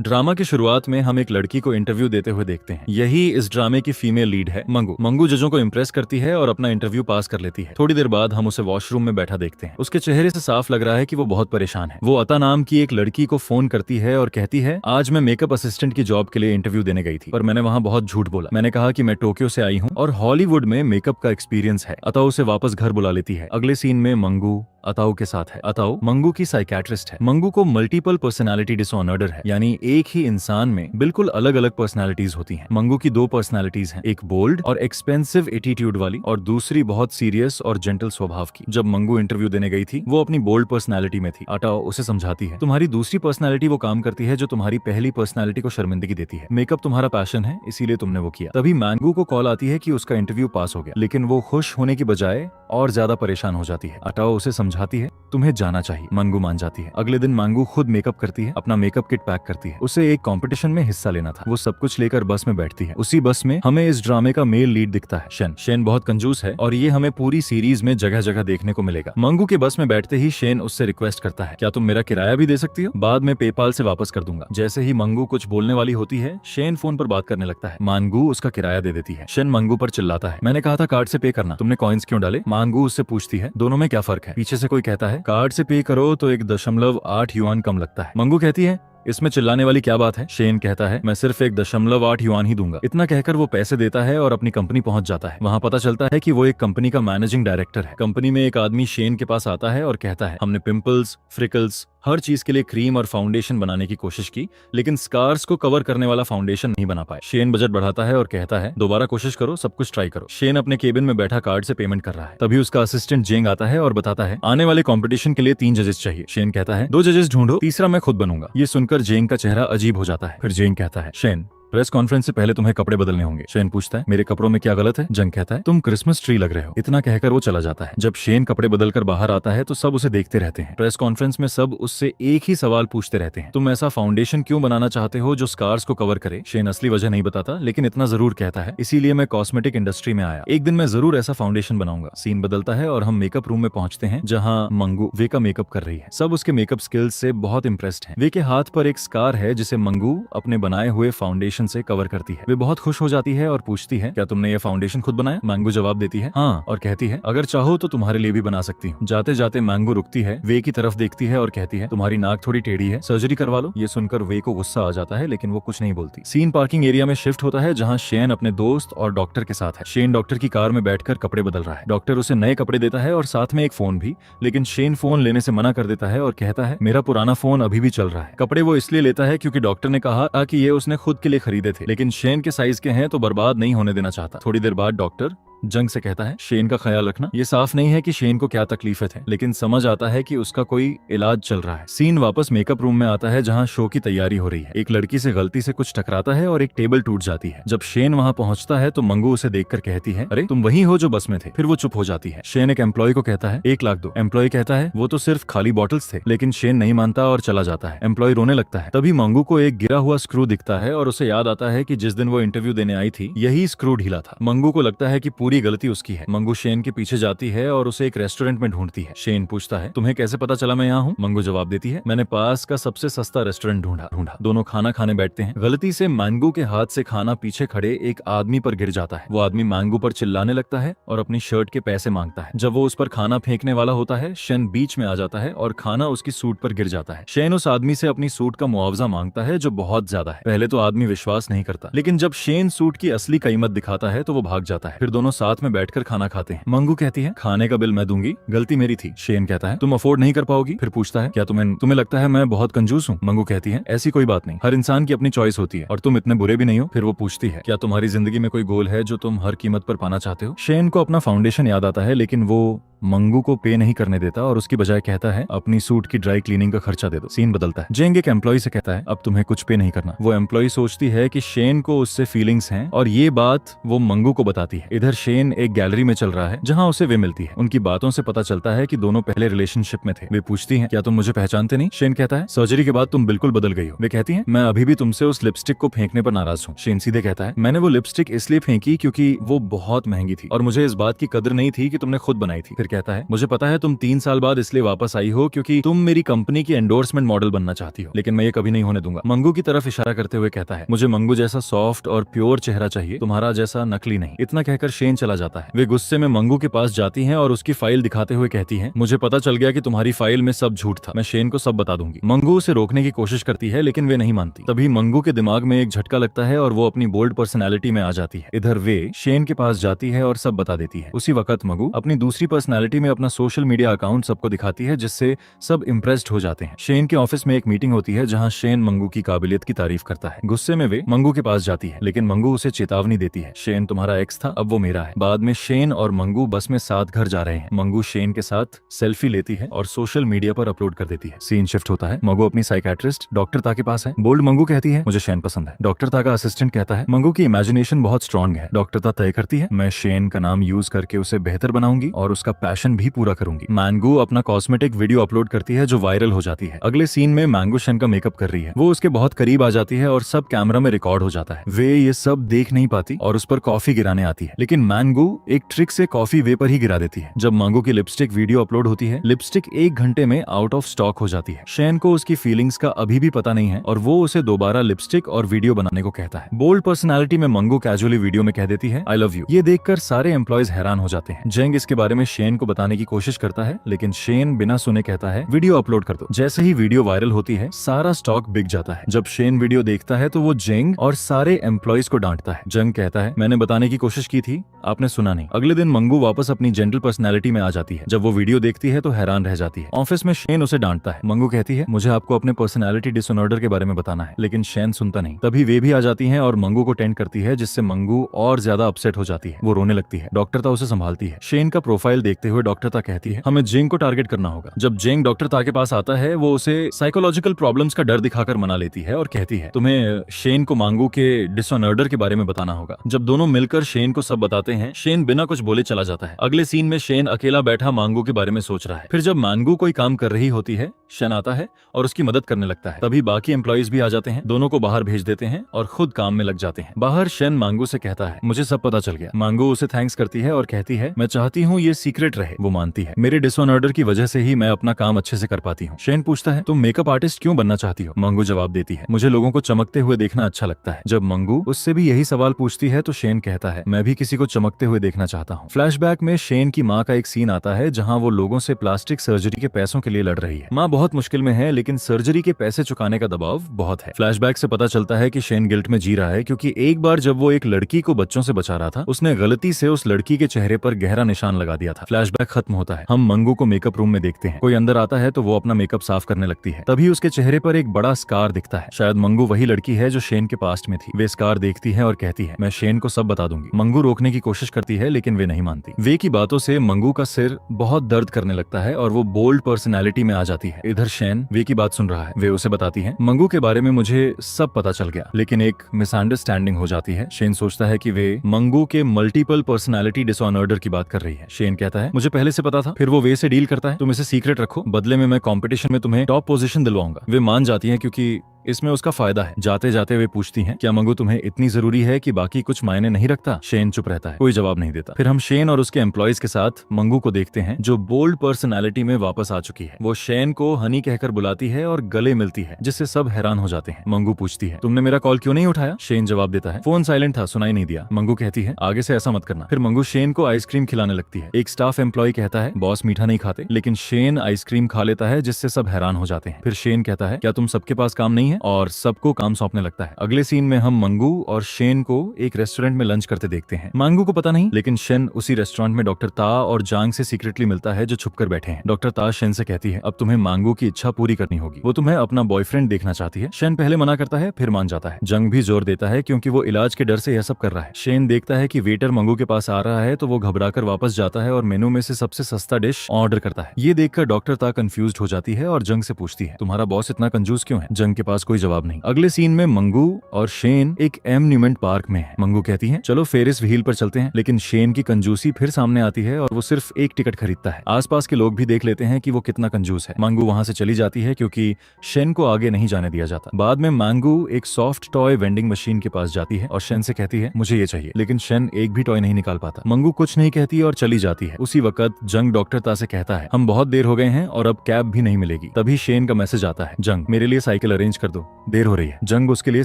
Drama की शुरुआत में हम एक लड़की को इंटरव्यू देते हुए देखते हैं। यही इस ड्रामे की फीमेल लीड है मंगू। मंगू जजों को इम्प्रेस करती है और अपना इंटरव्यू पास कर लेती है। थोड़ी देर बाद हम उसे वॉशरूम में बैठा देखते हैं। उसके चेहरे से साफ लग रहा है कि वो बहुत परेशान है। वो अता नाम की एक लड़की को फोन करती है और कहती है, आज मैं मेकअप असिस्टेंट की जॉब के लिए इंटरव्यू देने गई थी, पर मैंने वहाँ बहुत झूठ बोला। मैंने कहा कि मैं टोक्यो से आई हूँ और हॉलीवुड में मेकअप का एक्सपीरियंस है। अता उसे वापस घर बुला लेती है। अगले सीन में मंगू अताओ के साथ है। अताओ मंगू की साइकेट्रिस्ट है। मंगू को मल्टीपल पर्सनालिटी डिसऑर्डर है, यानी एक ही इंसान में बिल्कुल अलग अलग पर्सनालिटीज होती हैं। मंगू की दो पर्सनालिटीज हैं, एक बोल्ड और एक्सपेंसिव एटीट्यूड वाली और दूसरी बहुत सीरियस और जेंटल स्वभाव की। जब मंगू इंटरव्यू देने गई थी वो अपनी बोल्ड पर्सनालिटी में थी। अताओ उसे समझाती है, तुम्हारी दूसरी पर्सनालिटी वो काम करती है जो तुम्हारी पहली पर्सनालिटी को शर्मिंदगी देती है। मेकअप तुम्हारा पैशन है, इसीलिए तुमने वो किया। तभी मंगू को कॉल आती है कि उसका इंटरव्यू पास हो गया, लेकिन वो खुश होने की बजाय और ज्यादा परेशान हो जाती है। अताओ उसे समझाती है, तुम्हें जाना चाहिए। मंगू मान जाती है। अगले दिन मंगू खुद मेकअप करती है, अपना मेकअप किट पैक करती है। उसे एक कंपटीशन में हिस्सा लेना था। वो सब कुछ लेकर बस में बैठती है। उसी बस में हमें इस ड्रामे का मेल लीड दिखता है, शेन। शेन बहुत कंजूस है और ये हमें पूरी सीरीज में जगह जगह देखने को मिलेगा। मंगू के बस में बैठते ही शेन उससे रिक्वेस्ट करता है, क्या तुम मेरा किराया भी दे सकती हो? बाद में पेपाल से वापस कर दूंगा। जैसे ही मंगू कुछ बोलने वाली होती है, शेन फोन पर बात करने लगता है। मंगू उसका किराया दे देती है। शेन मंगू पर चिल्लाता है, मैंने कहा था कार्ड से पे करना, तुमने कॉइन्स क्यों डाले? मंगू उससे पूछती है, दोनों में क्या फर्क है? पीछे से कोई कहता है, कार्ड से पे करो तो 1.8 युआन कम लगता है। मंगू कहती है, इसमें चिल्लाने वाली क्या बात है? शेन कहता है, मैं सिर्फ 1.8 युआन ही दूंगा। इतना कहकर वो पैसे देता है और अपनी कंपनी पहुंच जाता है। वहाँ पता चलता है कि वो एक कंपनी का मैनेजिंग डायरेक्टर है। कंपनी में एक आदमी शेन के पास आता है और कहता है, हमने पिंपल्स, फ्रिकल्स, हर चीज के लिए क्रीम और फाउंडेशन बनाने की कोशिश की, लेकिन स्कार्स को कवर करने वाला फाउंडेशन नहीं बना पाए। शेन बजट बढ़ाता है और कहता है, दोबारा कोशिश करो, सब कुछ ट्राई करो। शेन अपने केबिन में बैठा कार्ड से पेमेंट कर रहा है। तभी उसका असिस्टेंट जेंग आता है और बताता है, आने वाले कंपटीशन के लिए 3 जजेस चाहिए। शेन कहता है, 2 जजेस ढूंढो, तीसरा मैं खुद बनूंगा। ये सुनकर जेंग का चेहरा अजीब हो जाता है। फिर जेंग कहता है, शेन, प्रेस कॉन्फ्रेंस से पहले तुम्हें कपड़े बदलने होंगे। शेन पूछता है, मेरे कपड़ों में क्या गलत है? जंग कहता है, तुम क्रिसमस ट्री लग रहे हो। इतना कहकर वो चला जाता है। जब शेन कपड़े बदलकर बाहर आता है तो सब उसे देखते रहते हैं। प्रेस कॉन्फ्रेंस में सब उससे एक ही सवाल पूछते रहते हैं, तुम ऐसा फाउंडेशन क्यों बनाना चाहते हो जो स्कार्स को कवर करे? शेन असली वजह नहीं बताता, लेकिन इतना जरूर कहता है, इसीलिए मैं कॉस्मेटिक इंडस्ट्री में आया, एक दिन मैं जरूर ऐसा फाउंडेशन बनाऊंगा। सीन बदलता है और हम मेकअप रूम में पहुंचते हैं जहाँ मंगू वे का मेकअप कर रही है। सब उसके मेकअप स्किल्स से बहुत इंप्रेस्ड हैं। वे के हाथ पर एक स्कार है जिसे मंगू अपने बनाए हुए फाउंडेशन से कवर करती है। वे बहुत खुश हो जाती है और पूछती है, क्या तुमने ये फाउंडेशन खुद बनाया? मंगू जवाब देती है, हाँ, और कहती है, अगर चाहो तो तुम्हारे लिए भी बना सकती हूँ। जाते जाते मंगू रुकती है, वे की तरफ देखती है और कहती है, तुम्हारी नाक थोड़ी टेढ़ी है, सर्जरी करवा लो। ये सुनकर वे को गुस्सा आ जाता है, लेकिन वो कुछ नहीं बोलती। सीन पार्किंग एरिया में शिफ्ट होता है जहाँ शेन अपने दोस्त और डॉक्टर के साथ है। शेन डॉक्टर की कार में बैठकर कपड़े बदल रहा है। डॉक्टर उसे नए कपड़े देता है और साथ में एक फोन भी, लेकिन शेन फोन लेने से मना कर देता है और कहता है, मेरा पुराना फोन अभी भी चल रहा है। कपड़े वो इसलिए लेता है क्योंकि डॉक्टर ने कहा कि ये उसने खुद के लिए खरीदे थे, लेकिन शेन के साइज के हैं तो बर्बाद नहीं होने देना चाहता। थोड़ी देर बाद डॉक्टर जंग से कहता है, शेन का ख्याल रखना। ये साफ नहीं है कि शेन को क्या तकलीफें थे, लेकिन समझ आता है कि उसका कोई इलाज चल रहा है। सीन वापस मेकअप रूम में आता है जहाँ शो की तैयारी हो रही है। एक लड़की से गलती से कुछ टकराता है और एक टेबल टूट जाती है। जब शेन वहाँ पहुँचता है तो मंगू उसे देखकर कहती है, अरे तुम वही हो जो बस में थे। फिर वो चुप हो जाती है। शेन एक एम्प्लॉय को कहता है, 1 लाख दो। एम्प्लॉय कहता है, वो तो सिर्फ खाली बॉटल्स थे, लेकिन शेन नहीं मानता और चला जाता है। एम्प्लॉय रोने लगता है। तभी मंगू को एक गिरा हुआ स्क्रू दिखता है और उसे याद आता है कि जिस दिन वो इंटरव्यू देने आई थी यही स्क्रू ढीला था। मंगू को लगता है कि पूरी गलती उसकी है। मंगू शेन के पीछे जाती है और उसे एक रेस्टोरेंट में ढूंढती है। शेन पूछता है, तुम्हें कैसे पता चला मैं यहाँ हूँ? मंगू जवाब देती है, मैंने पास का सबसे सस्ता रेस्टोरेंट ढूंढा। दोनों खाना खाने बैठते हैं। गलती से मंगू के हाथ से खाना पीछे खड़े एक आदमी पर गिर जाता है। वो आदमी मंगू पर चिल्लाने लगता है और अपनी शर्ट के पैसे मांगता है। जब वो उस पर खाना फेंकने वाला होता है, शेन बीच में आ जाता है और खाना उसकी सूट पर गिर जाता है। शेन उस आदमी से अपनी सूट का मुआवजा मांगता है जो बहुत ज्यादा है। पहले तो आदमी विश्वास नहीं करता, लेकिन जब शेन सूट की असली कीमत दिखाता है तो वो भाग जाता है। फिर दोनों साथ में बैठकर खाना खाते हैं। मंगू कहती है, खाने का बिल मैं दूंगी, गलती मेरी थी। शेन कहता है, तुम अफोर्ड नहीं कर पाओगी। फिर पूछता है, क्या तुम्हें लगता है मैं बहुत कंजूस हूँ? मंगू कहती है, ऐसी कोई बात नहीं, हर इंसान की अपनी चॉइस होती है और तुम इतने बुरे भी नहीं हो। फिर वो पूछती है, क्या तुम्हारी जिंदगी में कोई गोल है जो तुम हर कीमत पर पाना चाहते हो? शेन को अपना फाउंडेशन याद आता है, लेकिन वो मंगू को पे नहीं करने देता और उसकी बजाय कहता है, अपनी सूट की ड्राई क्लीनिंग का खर्चा दे दो। सीन बदलता है। जेंग एक एम्प्लॉय से कहता है, अब तुम्हें कुछ पे नहीं करना। वो एम्प्लॉय सोचती है कि शेन को उससे फीलिंग्स हैं और ये बात वो मंगू को बताती है। इधर शेन एक गैलरी में चल रहा है जहाँ उसे वे मिलती है। उनकी बातों से पता चलता है कि दोनों पहले रिलेशनशिप में थे। वे पूछती हैं, क्या तुम मुझे पहचानते नहीं? शेन कहता है, सर्जरी के बाद तुम बिल्कुल बदल गई हो। वे कहती हैं, मैं अभी भी तुमसे उस लिपस्टिक को फेंकने पर नाराज हूँ। शेन सीधे कहता है, मैंने वो लिपस्टिक इसलिए फेंकी क्योंकि वो बहुत महंगी थी और मुझे इस बात की कदर नहीं थी कि तुमने खुद बनाई थी। फिर कहता है, मुझे पता है तुम 3 साल बाद इसलिए वापस आई हो क्योंकि तुम मेरी कंपनी की एंडोर्समेंट मॉडल बनना चाहती हो, लेकिन मैं ये कभी नहीं होने दूंगा। मंगू की तरफ इशारा करते हुए कहता है, मुझे मंगू जैसा सॉफ्ट और प्योर चेहरा चाहिए, तुम्हारा जैसा नकली नहीं। इतना कहकर शेन चला जाता है। वे गुस्से में मंगू के पास जाती हैं और उसकी फाइल दिखाते हुए कहती हैं, मुझे पता चल गया कि तुम्हारी फाइल में सब झूठ था, मैं शेन को सब बता दूंगी। मंगू उसे रोकने की कोशिश करती है लेकिन वे नहीं मानती। तभी मंगू के दिमाग में एक झटका लगता है और वो अपनी बोल्ड पर्सनैलिटी में आ जाती है। इधर वे शेन के पास जाती है और सब बता देती है। उसी वक्त मंगू अपनी दूसरी पर्सनैलिटी में अपना सोशल मीडिया अकाउंट सबको दिखाती है, जिससे सब इम्प्रेस्ड हो जाते हैं। शेन के ऑफिस में एक मीटिंग होती है जहां शेन मंगू की काबिलियत की तारीफ करता है। गुस्से में वे मंगू के पास जाती है लेकिन मंगू उसे चेतावनी देती है, शेन तुम्हारा एक्स था, अब वो मेरा है। बाद में शेन और मंगू बस में साथ घर जा रहे हैं। मंगू शेन के साथ सेल्फी लेती है और सोशल मीडिया पर अपलोड कर देती है। सीन शिफ्ट होता है। मंगू अपनी साइकियाट्रिस्ट डॉक्टर ता के पास है। बोल्ड मंगू कहती है, मुझे शेन पसंद है। डॉक्टर ता का असिस्टेंट कहता है, मंगू की इमेजिनेशन बहुत स्ट्रांग है। डॉक्टर ता तय करती है, मैं शेन का नाम यूज करके उसे बेहतर बनाऊंगी और उसका पैशन भी पूरा करूंगी। मैंगू अपना कॉस्मेटिक वीडियो अपलोड करती है जो वायरल हो जाती है। अगले सीन में मैंगू शेन का मेकअप कर रही है। वो उसके बहुत करीब आ जाती है और सब कैमरा में रिकॉर्ड हो जाता है। वे ये सब देख नहीं पाती और उस पर कॉफी गिराने आती है, लेकिन मैंगू एक ट्रिक से कॉफी वे पर ही गिरा देती है। जब मैंगू की लिपस्टिक वीडियो अपलोड होती है, लिपस्टिक 1 घंटे में आउट ऑफ स्टॉक हो जाती है। शेन को उसकी फीलिंग्स का अभी भी पता नहीं है और वो उसे दोबारा लिपस्टिक और वीडियो बनाने को कहता है। बोल्ड पर्सनालिटी में मंगू कैजुअली वीडियो में कह देती है, आई लव यू। ये देखकर सारे एम्प्लॉयज हैरान हो जाते हैं। जेंग इसके बारे में शेन को बताने की कोशिश करता है लेकिन शेन बिना सुने कहता है, वीडियो अपलोड कर दो। जैसे ही वीडियो वायरल होती है, सारा स्टॉक बिक जाता है। जब शेन वीडियो देखता है तो वो जेंग और सारे एम्प्लॉयज को डांटता है। जेंग कहता है, मैंने बताने की कोशिश की थी, आपने सुना नहीं। अगले दिन मंगू वापस अपनी जनरल पर्सनैलिटी में आ जाती है। जब वो वीडियो देखती है तो हैरान रह जाती है। ऑफिस में शेन उसे डांटता है। मंगू कहती है, मुझे आपको अपने पर्सनैलिटी डिसऑर्डर के बारे में बताना है, लेकिन शेन सुनता नहीं। तभी वे भी आ जाती हैं और मंगू को टेंट करती है, जिससे मंगू और ज्यादा अपसेट हो जाती है। वो रोने लगती है। डॉक्टर ता उसे संभालती है। शेन का प्रोफाइल देखते हुए डॉक्टर ता कहती है, हमें जेंग को टारगेट करना होगा। जब जेंग डॉक्टर ता के पास आता है, वो उसे साइकोलॉजिकल प्रॉब्लम्स का डर दिखाकर मना लेती है और कहती है, तुम्हें शेन को मंगू के डिसऑर्डर के बारे में बताना होगा। जब दोनों मिलकर शेन को सब बताते हैं, शेन बिना कुछ बोले चला जाता है। अगले सीन में शेन अकेला बैठा मंगू के बारे में सोच रहा है। फिर जब मंगू कोई काम कर रही होती है, शेन आता है और उसकी मदद करने लगता है। तभी बाकी एम्प्लॉयज भी आ जाते हैं। दोनों को बाहर भेज देते हैं और खुद काम में लग जाते हैं। बाहर शेन मंगू से कहता है, मुझे सब पता चल गया। मंगू उसे थैंक्स करती है और कहती है, मैं चाहती हूँ ये सीक्रेट रहे। वो मानती है, मेरे डिसऑर्डर की वजह से ही मैं अपना काम अच्छे से कर पाती हूँ। शेन पूछता है, तुम मेकअप आर्टिस्ट क्यों बनना चाहती हो? मंगू जवाब देती है, मुझे लोगों को चमकते हुए देखना अच्छा लगता है। जब मंगू उससे भी यही सवाल पूछती है तो शेन कहता है, मैं भी किसी को चमकते हुए देखना चाहता हूँ। फ्लैशबैक में शेन की माँ का एक सीन आता है जहाँ वो लोगों से प्लास्टिक सर्जरी के पैसों के लिए लड़ रही है। माँ बहुत मुश्किल में है लेकिन सर्जरी के पैसे चुकाने का दबाव बहुत है। फ्लैशबैक से पता चलता है कि शेन गिल्ट में जी रहा है क्योंकि एक बार जब वो एक लड़की को बच्चों से बचा रहा था, उसने गलती से उस लड़की के चेहरे पर गहरा निशान लगा दिया था। फ्लैशबैक खत्म होता है। हम मंगू को मेकअप रूम में देखते हैं। कोई अंदर आता है तो वो अपना मेकअप साफ करने लगती है। तभी उसके चेहरे पर एक बड़ा स्कार दिखता है। शायद मंगू वही लड़की है जो शेन के पास्ट में थी। वे स्कार देखती है और कहती है, मैं शेन को सब बता दूंगी। मंगू रोकने की कोशिश करती है लेकिन वे नहीं मानती। वे की बातों से मंगू का सिर बहुत दर्द करने लगता है और वो बोल्ड पर्सनैलिटी में आ जाती है। इधर शेन वे की बात सुन रहा है। वे उसे बताती है, मंगू के बारे में मुझे सब पता चल गया, लेकिन एक मिसअंडरस्टैंडिंग हो जाती है। शेन सोचता है कि वे मंगू के मल्टीपल पर्सनैलिटी डिसऑर्डर की बात कर रही है। शेन कहता है, मुझे पहले से पता था। फिर वो वे से डील करता है, तुम इसे सीक्रेट रखो, बदले में मैं कंपटीशन में तुम्हें टॉप पोजीशन दिलवाऊंगा। वे मान जाती हैं क्योंकि इसमें उसका फायदा है। जाते जाते वे पूछती हैं, क्या मंगू तुम्हें इतनी जरूरी है कि बाकी कुछ मायने नहीं रखता? शेन चुप रहता है, कोई जवाब नहीं देता। फिर हम शेन और उसके एम्प्लॉयज के साथ मंगू को देखते हैं जो बोल्ड पर्सनैलिटी में वापस आ चुकी है। वो शेन को हनी कहकर बुलाती है और गले मिलती है, जिससे सब हैरान हो जाते हैं। मंगू पूछती है, तुमने मेरा कॉल क्यों नहीं उठाया? शेन जवाब देता है, फोन साइलेंट था, सुनाई नहीं दिया। मंगू कहती है, आगे से ऐसा मत करना। फिर मंगू शेन को आइसक्रीम खिलाने लगती है। एक स्टाफ एम्प्लॉय कहता है, बॉस मीठा नहीं खाते, लेकिन शेन आइसक्रीम खा लेता है, जिससे सब हैरान हो जाते हैं। फिर शेन कहता है, क्या तुम सबके पास काम नहीं है? और सबको काम सौंपने लगता है। अगले सीन में हम मंगू और शेन को एक रेस्टोरेंट में लंच करते देखते हैं। मंगू को पता नहीं, लेकिन शेन उसी रेस्टोरेंट में डॉक्टर ता और जांग से सीक्रेटली मिलता है जो छुपकर बैठे हैं। डॉक्टर ता शेन से कहती है, अब तुम्हें मंगू की इच्छा पूरी करनी होगी। वो तुम्हें अपना बॉयफ्रेंड देखना चाहती है। शेन पहले मना करता है, फिर मान जाता है। जंग भी जोर देता है क्योंकि वो इलाज के डर से यह सब कर रहा है। शेन देखता है कि वेटर मंगू के पास आ रहा है तो वो घबराकर वापस जाता है और मेनू में से सबसे सस्ता डिश ऑर्डर करता है। ये देखकर डॉक्टर ता कंफ्यूज्ड हो जाती है और जंग से पूछती है, तुम्हारा बॉस इतना कंजूस क्यों है? जंग के पास पास कोई जवाब नहीं। अगले सीन में मंगू और शेन एक एम्यूजमेंट पार्क में है। मंगू कहती है चलो फेरिस व्हील पर चलते हैं, लेकिन शेन की कंजूसी फिर सामने आती है और वो सिर्फ एक टिकट खरीदता है। आसपास के लोग भी देख लेते हैं कि वो कितना कंजूस है। मंगू वहां से चली जाती है क्योंकि शेन को आगे नहीं जाने दिया जाता। बाद में मंगू एक सॉफ्ट टॉय वेंडिंग मशीन के पास जाती है और शेन से कहती है मुझे ये चाहिए, लेकिन शेन एक भी टॉय नहीं निकाल पाता। मंगू कुछ नहीं कहती और चली जाती है। उसी वक्त जंग डॉक्टर ता से कहता है हम बहुत देर हो गए हैं और अब कैब भी नहीं मिलेगी। तभी शेन का मैसेज आता है जंग मेरे लिए साइकिल अरेंज कर दो, देर हो रही है। जंग उसके लिए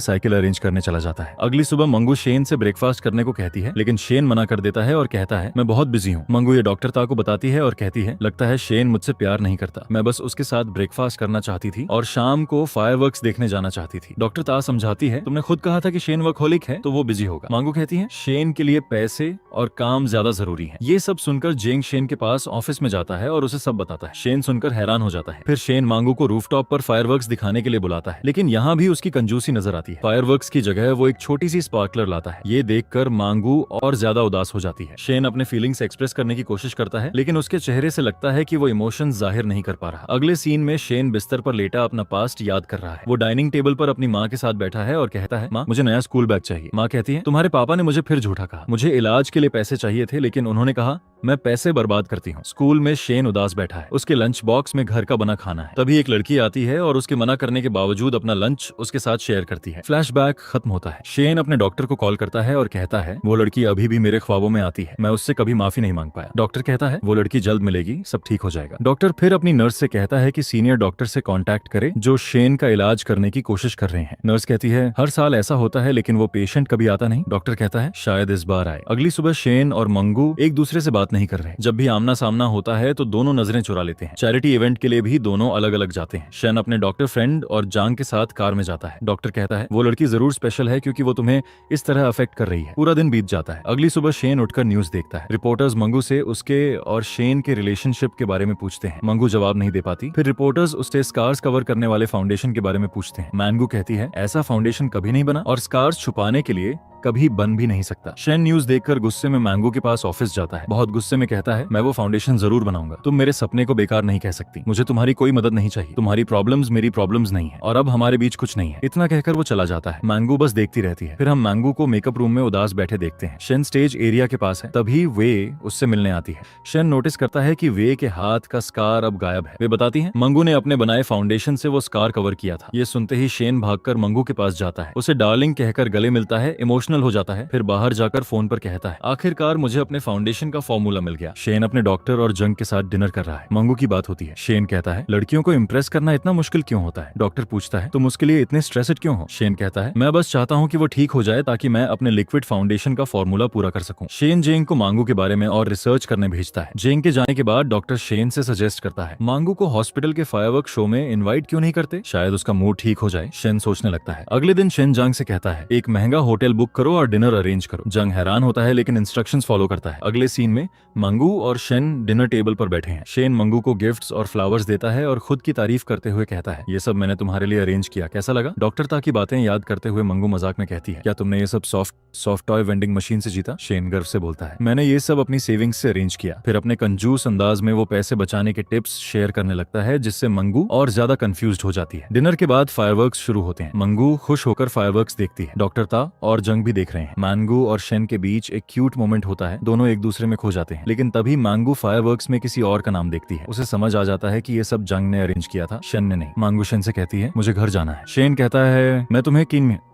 साइकिल अरेंज करने चला जाता है। अगली सुबह मंगू शेन से ब्रेकफास्ट करने को कहती है, लेकिन शेन मना कर देता है और कहता है मैं बहुत बिजी हूँ। मंगू ये डॉक्टर ता को बताती है और कहती है लगता है शेन मुझसे प्यार नहीं करता, मैं बस उसके साथ ब्रेकफास्ट करना चाहती थी और शाम को फायरवर्क्स देखने जाना चाहती थी। डॉक्टर ता समझाती है तुमने खुद कहा था कि शेन वर्कहोलिक है तो वो बिजी होगा। मंगू कहती है शेन के लिए पैसे और काम ज्यादा जरूरी है। ये सब सुनकर जेंग शेन के पास ऑफिस में जाता है और उसे सब बताता है। शेन सुनकर हैरान हो जाता है। फिर शेन मंगू को रूफटॉप पर फायरवर्क्स दिखाने के लिए बुलाता है, लेकिन यहाँ भी उसकी कंजूसी नजर आती है। फायरवर्क्स की जगह वो एक छोटी सी स्पार्कलर लाता है। ये देखकर मंगू और ज्यादा उदास हो जाती है। शेन अपने फीलिंग्स एक्सप्रेस करने की कोशिश करता है, लेकिन उसके चेहरे से लगता है कि वो इमोशन जाहिर नहीं कर पा रहा। अगले सीन में शेन बिस्तर पर लेटा अपना पास्ट याद कर रहा है। वो डाइनिंग टेबल पर अपनी माँ के साथ बैठा है और कहता है माँ मुझे नया स्कूल बैग चाहिए। माँ कहती है तुम्हारे पापा ने मुझे फिर झूठा कहा, मुझे इलाज के लिए पैसे चाहिए थे लेकिन उन्होंने कहा मैं पैसे बर्बाद करती हूँ। स्कूल में शेन उदास बैठा है। उसके लंच बॉक्स में घर का बना खाना है। तभी एक लड़की आती है और उसके मना करने के बावजूद अपना लंच उसके साथ शेयर करती है। फ्लैशबैक खत्म होता है। शेन अपने डॉक्टर को कॉल करता है और कहता है वो लड़की अभी भी मेरे ख्वाबों में आती है, मैं उससे कभी माफी नहीं मांग पाया। डॉक्टर कहता है वो लड़की जल्द मिलेगी, सब ठीक हो जाएगा। डॉक्टर फिर अपनी नर्स से कहता है कि सीनियर डॉक्टर से कांटेक्ट करे जो शेन का इलाज करने की कोशिश कर रहे हैं। नर्स कहती है हर साल ऐसा होता है लेकिन वो पेशेंट कभी आता नहीं। डॉक्टर कहता है शायद इस बार आए। अगली सुबह शेन और मंगू एक दूसरे से बात नहीं कर रहे। जब भी आमना सामना होता है तो दोनों नजरें चुरा लेते हैं। चैरिटी इवेंट के लिए भी दोनों अलग अलग जाते हैं। शेन अपने डॉक्टर फ्रेंड और जांग के साथ कार में जाता है। डॉक्टर कहता है वो लड़की जरूर स्पेशल है क्योंकि वो तुम्हें इस तरह अफेक्ट कर रही है। पूरा दिन बीत जाता है। अगली सुबह शेन उठकर न्यूज देखता है। रिपोर्टर्स मंगू से उसके और शेन के रिलेशनशिप के बारे में पूछते हैं। मंगू जवाब नहीं दे पाती। फिर रिपोर्टर्स उससे स्कार्स कवर करने वाले फाउंडेशन के बारे में पूछते हैं। मंगू कहती है ऐसा फाउंडेशन कभी नहीं बना और स्कार्स छुपाने के लिए कभी बन भी नहीं सकता। शेन न्यूज देखकर गुस्से में मंगू के पास ऑफिस जाता है। बहुत गुस्से में कहता है मैं वो फाउंडेशन जरूर बनाऊंगा, तुम मेरे सपने को बेकार नहीं कह सकती, मुझे तुम्हारी कोई मदद नहीं चाहिए, तुम्हारी प्रॉब्लम्स मेरी प्रॉब्लम्स नहीं है और अब हमारे बीच कुछ नहीं है। इतना कहकर वो चला जाता है। मंगू बस देखती रहती है। फिर हम मंगू को मेकअप रूम में उदास बैठे देखते हैं। शेन स्टेज एरिया के पास है। तभी वे उससे मिलने आती है। शेन नोटिस करता है कि वे के हाथ का स्कार अब गायब है। वे बताती है मंगू ने अपने बनाए फाउंडेशन से वो स्कार कवर किया था। ये सुनते ही शेन भागकर मंगू के पास जाता है, उसे डार्लिंग कहकर गले मिलता है, इमोशनल हो जाता है। फिर बाहर जाकर फोन पर कहता है आखिरकार मुझे अपने फाउंडेशन का फॉर्मूला मिल गया। शेन अपने डॉक्टर और जंग के साथ डिनर कर रहा है। मंगू की बात होती है। शेन कहता है लड़कियों को इम्प्रेस करना इतना मुश्किल क्यों होता है। डॉक्टर पूछता है तुम उसके लिए इतने स्ट्रेस्ड क्यों हो। शेन कहता है मैं बस चाहता हूँ कि वो ठीक हो जाए ताकि मैं अपने लिक्विड फाउंडेशन का फॉर्मूला पूरा कर सकूं। शेन जेंग को मंगू के बारे में और रिसर्च करने भेजता है। जेंग के जाने के बाद डॉक्टर शेन से सजेस्ट करता है मंगू को हॉस्पिटल के फायरवर्क शो में इनवाइट क्यों नहीं करते, शायद उसका मूड ठीक हो जाए। शेन सोचने लगता है। अगले दिन शेन जंग से कहता है एक महंगा होटल बुक करो और डिनर अरेंज करो। जंग हैरान होता है लेकिन इंस्ट्रक्शंस फॉलो करता है। अगले सीन में मंगू और शेन डिनर टेबल पर बैठे हैं। शेन मंगू को गिफ्ट्स और फ्लावर्स देता है और खुद की तारीफ करते हुए कहता है ये सब मैंने तुम्हारे लिए अरेंज किया, कैसा लगा। डॉक्टर ता की बातें याद करते हुए मंगू मजाक में कहती है क्या तुमने ये सब सॉफ्ट टॉय वेंडिंग मशीन से जीता। शेन गर्व से बोलता है मैंने ये सब अपनी सेविंग्स से अरेंज किया। फिर अपने कंजूस अंदाज में वो पैसे बचाने के टिप्स शेयर करने लगता है जिससे मंगू और ज्यादा कंफ्यूज्ड हो जाती है। डिनर के बाद फायरवर्क्स शुरू होते हैं। मंगू खुश होकर फायरवर्क्स देखती है। डॉक्टर ता और जंग भी देख रहे हैं। मंगू और शेन के बीच एक क्यूट मोमेंट होता है। दोनों एक दूसरे में खो जाते हैं, लेकिन तभी मंगू फायरवर्क्स में किसी और का नाम देखती है। उसे समझ आ जाता है कि ये सब जंग ने अरेंज किया था, शेन ने नहीं। मंगू शेन से कहती है मुझे घर जाना है। शेन कहता है मैं तुम्हें